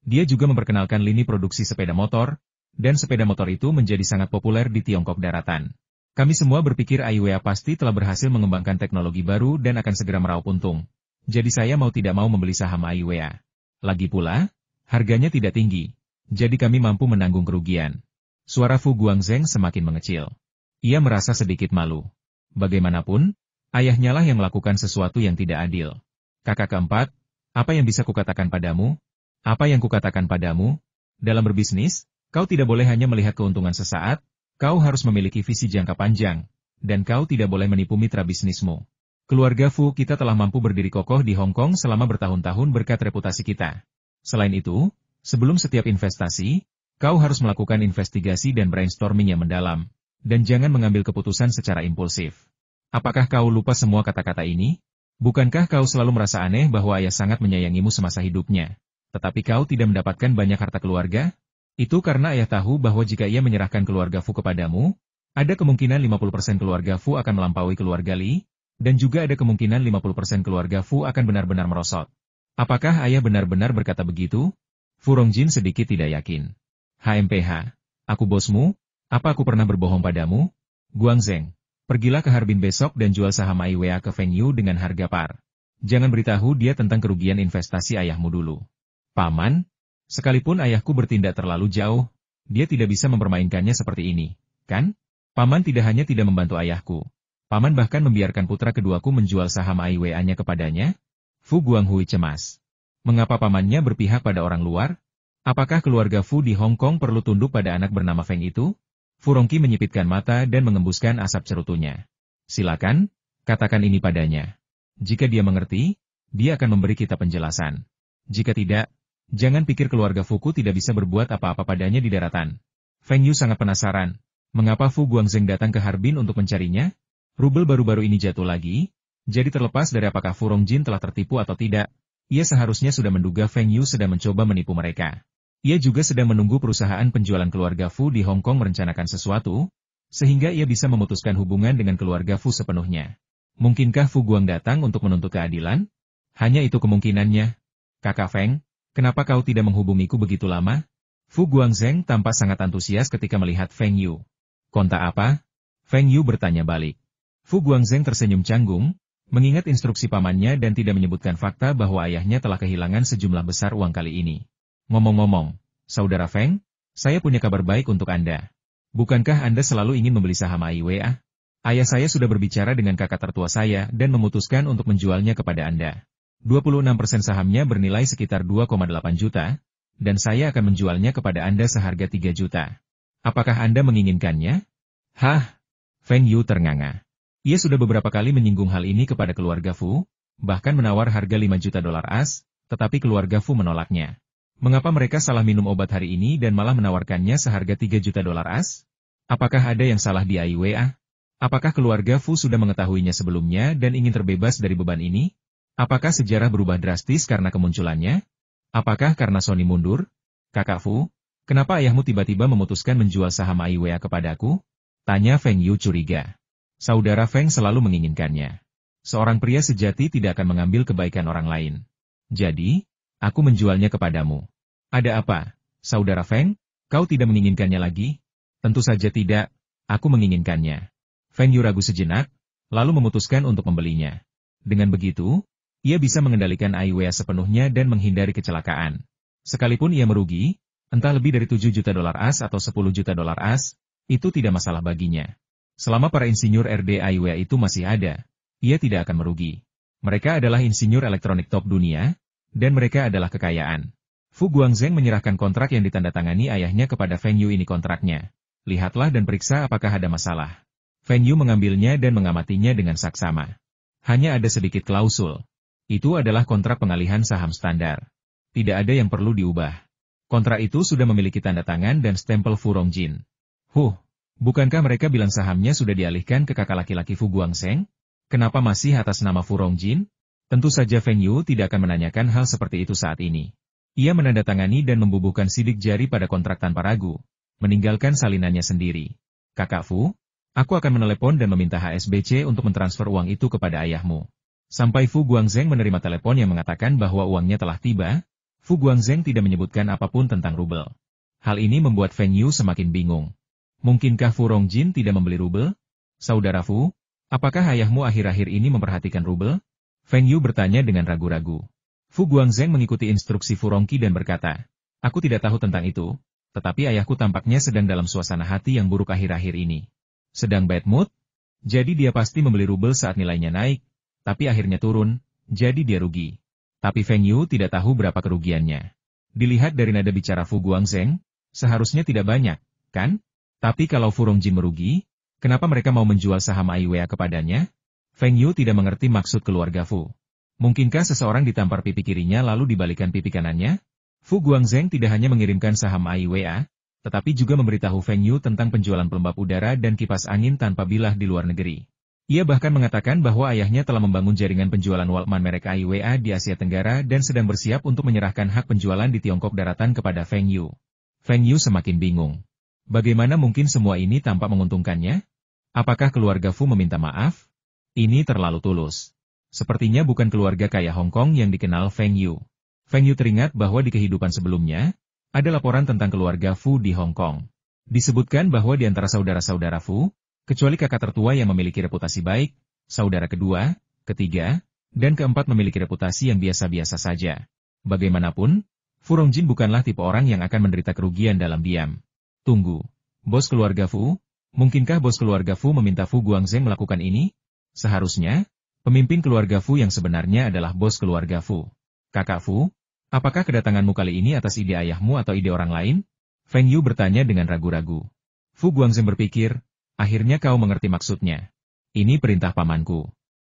Dia juga memperkenalkan lini produksi sepeda motor, dan sepeda motor itu menjadi sangat populer di Tiongkok daratan. Kami semua berpikir AIWA pasti telah berhasil mengembangkan teknologi baru dan akan segera meraup untung. Jadi saya mau tidak mau membeli saham AIWA. Lagi pula, harganya tidak tinggi, jadi kami mampu menanggung kerugian. Suara Fu Guangzheng semakin mengecil. Ia merasa sedikit malu. Bagaimanapun, ayahnya lah yang melakukan sesuatu yang tidak adil. Kakak keempat, apa yang bisa kukatakan padamu? Apa yang kukatakan padamu? Dalam berbisnis, kau tidak boleh hanya melihat keuntungan sesaat, kau harus memiliki visi jangka panjang, dan kau tidak boleh menipu mitra bisnismu. Keluarga Fu kita telah mampu berdiri kokoh di Hong Kong selama bertahun-tahun berkat reputasi kita. Selain itu, sebelum setiap investasi, kau harus melakukan investigasi dan brainstorming yang mendalam, dan jangan mengambil keputusan secara impulsif. Apakah kau lupa semua kata-kata ini? Bukankah kau selalu merasa aneh bahwa ayah sangat menyayangimu semasa hidupnya, tetapi kau tidak mendapatkan banyak harta keluarga? Itu karena ayah tahu bahwa jika ia menyerahkan keluarga Fu kepadamu, ada kemungkinan 50% keluarga Fu akan melampaui keluarga Li, dan juga ada kemungkinan 50% keluarga Fu akan benar-benar merosot. Apakah ayah benar-benar berkata begitu? Fu Rongjin sedikit tidak yakin. HMPH, aku bosmu? Apa aku pernah berbohong padamu? Guangzheng, pergilah ke Harbin besok dan jual saham AIWA ke Feng Yu dengan harga par. Jangan beritahu dia tentang kerugian investasi ayahmu dulu. Paman? Sekalipun ayahku bertindak terlalu jauh, dia tidak bisa mempermainkannya seperti ini, kan? Paman tidak hanya tidak membantu ayahku, Paman bahkan membiarkan putra keduaku menjual saham AIWA-nya kepadanya? Fu Guanghui cemas. Mengapa pamannya berpihak pada orang luar? Apakah keluarga Fu di Hong Kong perlu tunduk pada anak bernama Feng itu? Fu Rongqi menyipitkan mata dan mengembuskan asap cerutunya. Silakan, katakan ini padanya. Jika dia mengerti, dia akan memberi kita penjelasan. Jika tidak, jangan pikir keluarga Fuku tidak bisa berbuat apa-apa padanya di daratan. Feng Yu sangat penasaran, mengapa Fu Guangzheng datang ke Harbin untuk mencarinya? Rubel baru-baru ini jatuh lagi, jadi terlepas dari apakah Fu Rongjin telah tertipu atau tidak, ia seharusnya sudah menduga Feng Yu sedang mencoba menipu mereka. Ia juga sedang menunggu perusahaan penjualan keluarga Fu di Hong Kong merencanakan sesuatu, sehingga ia bisa memutuskan hubungan dengan keluarga Fu sepenuhnya. Mungkinkah Fu Guang datang untuk menuntut keadilan? Hanya itu kemungkinannya. Kakak Feng, kenapa kau tidak menghubungiku begitu lama? Fu Guangzheng tampak sangat antusias ketika melihat Feng Yu. Kontak apa? Feng Yu bertanya balik. Fu Guangzheng tersenyum canggung, mengingat instruksi pamannya dan tidak menyebutkan fakta bahwa ayahnya telah kehilangan sejumlah besar uang kali ini. Ngomong-ngomong, Saudara Feng, saya punya kabar baik untuk Anda. Bukankah Anda selalu ingin membeli saham AIWA? Ayah saya sudah berbicara dengan kakak tertua saya dan memutuskan untuk menjualnya kepada Anda. 26% sahamnya bernilai sekitar 2,8 juta, dan saya akan menjualnya kepada Anda seharga 3 juta. Apakah Anda menginginkannya? Hah? Feng Yu ternganga. Ia sudah beberapa kali menyinggung hal ini kepada keluarga Fu, bahkan menawar harga 5 juta dolar as, tetapi keluarga Fu menolaknya. Mengapa mereka salah minum obat hari ini dan malah menawarkannya seharga 3 juta dolar as? Apakah ada yang salah di AIWA? Apakah keluarga Fu sudah mengetahuinya sebelumnya dan ingin terbebas dari beban ini? Apakah sejarah berubah drastis karena kemunculannya? Apakah karena Sony mundur? Kakak Fu, kenapa ayahmu tiba-tiba memutuskan menjual saham AIWA kepadaku? Tanya Feng Yu curiga. Saudara Feng selalu menginginkannya. Seorang pria sejati tidak akan mengambil kebaikan orang lain. Jadi, Aku menjualnya kepadamu. Ada apa, Saudara Feng? Kau tidak menginginkannya lagi? Tentu saja tidak, aku menginginkannya. Feng Yu ragu sejenak, lalu memutuskan untuk membelinya. Dengan begitu, ia bisa mengendalikan Ai Wei sepenuhnya dan menghindari kecelakaan. Sekalipun ia merugi, entah lebih dari 7 juta dolar as atau 10 juta dolar as, itu tidak masalah baginya. Selama para insinyur RD Ai Wei itu masih ada, ia tidak akan merugi. Mereka adalah insinyur elektronik top dunia, dan mereka adalah kekayaan. Fu Guangzheng menyerahkan kontrak yang ditandatangani ayahnya kepada Feng Yu. Ini kontraknya. Lihatlah dan periksa apakah ada masalah. Feng Yu mengambilnya dan mengamatinya dengan saksama. Hanya ada sedikit klausul. Itu adalah kontrak pengalihan saham standar. Tidak ada yang perlu diubah. Kontrak itu sudah memiliki tanda tangan dan stempel Fu Rongjin. Bukankah mereka bilang sahamnya sudah dialihkan ke kakak laki-laki Fu Guangzheng? Kenapa masih atas nama Fu Rongjin? Tentu saja Feng Yu tidak akan menanyakan hal seperti itu saat ini. Ia menandatangani dan membubuhkan sidik jari pada kontrak tanpa ragu, meninggalkan salinannya sendiri. Kakak Fu, aku akan menelepon dan meminta HSBC untuk mentransfer uang itu kepada ayahmu. Sampai Fu Guangzheng menerima telepon yang mengatakan bahwa uangnya telah tiba, Fu Guangzheng tidak menyebutkan apapun tentang rubel. Hal ini membuat Feng Yu semakin bingung. Mungkinkah Fu Rongjin tidak membeli rubel? Saudara Fu, apakah ayahmu akhir-akhir ini memperhatikan rubel? Feng Yu bertanya dengan ragu-ragu. Fu Guangzheng mengikuti instruksi Fu Rongqi dan berkata, aku tidak tahu tentang itu, tetapi ayahku tampaknya sedang dalam suasana hati yang buruk akhir-akhir ini. Sedang bad mood? Jadi dia pasti membeli rubel saat nilainya naik, tapi akhirnya turun, jadi dia rugi. Tapi Feng Yu tidak tahu berapa kerugiannya. Dilihat dari nada bicara Fu Guangzheng, seharusnya tidak banyak, kan? Tapi kalau Fu Rongjin merugi, kenapa mereka mau menjual saham Ai Wei kepadanya? Feng Yu tidak mengerti maksud keluarga Fu. Mungkinkah seseorang ditampar pipi kirinya lalu dibalikan pipi kanannya? Fu Guangzheng tidak hanya mengirimkan saham Ai Wei, tetapi juga memberitahu Feng Yu tentang penjualan pelembab udara dan kipas angin tanpa bilah di luar negeri. Ia bahkan mengatakan bahwa ayahnya telah membangun jaringan penjualan Walkman merek Ai Wei di Asia Tenggara dan sedang bersiap untuk menyerahkan hak penjualan di Tiongkok daratan kepada Feng Yu. Feng Yu semakin bingung. Bagaimana mungkin semua ini tampak menguntungkannya? Apakah keluarga Fu meminta maaf? Ini terlalu tulus. Sepertinya bukan keluarga kaya Hong Kong yang dikenal Feng Yu. Feng Yu teringat bahwa di kehidupan sebelumnya, ada laporan tentang keluarga Fu di Hong Kong. Disebutkan bahwa di antara saudara-saudara Fu, kecuali kakak tertua yang memiliki reputasi baik, saudara kedua, ketiga, dan keempat memiliki reputasi yang biasa-biasa saja. Bagaimanapun, Fu Rongjin bukanlah tipe orang yang akan menderita kerugian dalam diam. Tunggu, bos keluarga Fu? Mungkinkah bos keluarga Fu meminta Fu Guangzheng melakukan ini? Seharusnya, pemimpin keluarga Fu yang sebenarnya adalah bos keluarga Fu. Kakak Fu, apakah kedatanganmu kali ini atas ide ayahmu atau ide orang lain? Feng Yu bertanya dengan ragu-ragu. Fu Guangzheng berpikir, akhirnya kau mengerti maksudnya. Ini perintah pamanku.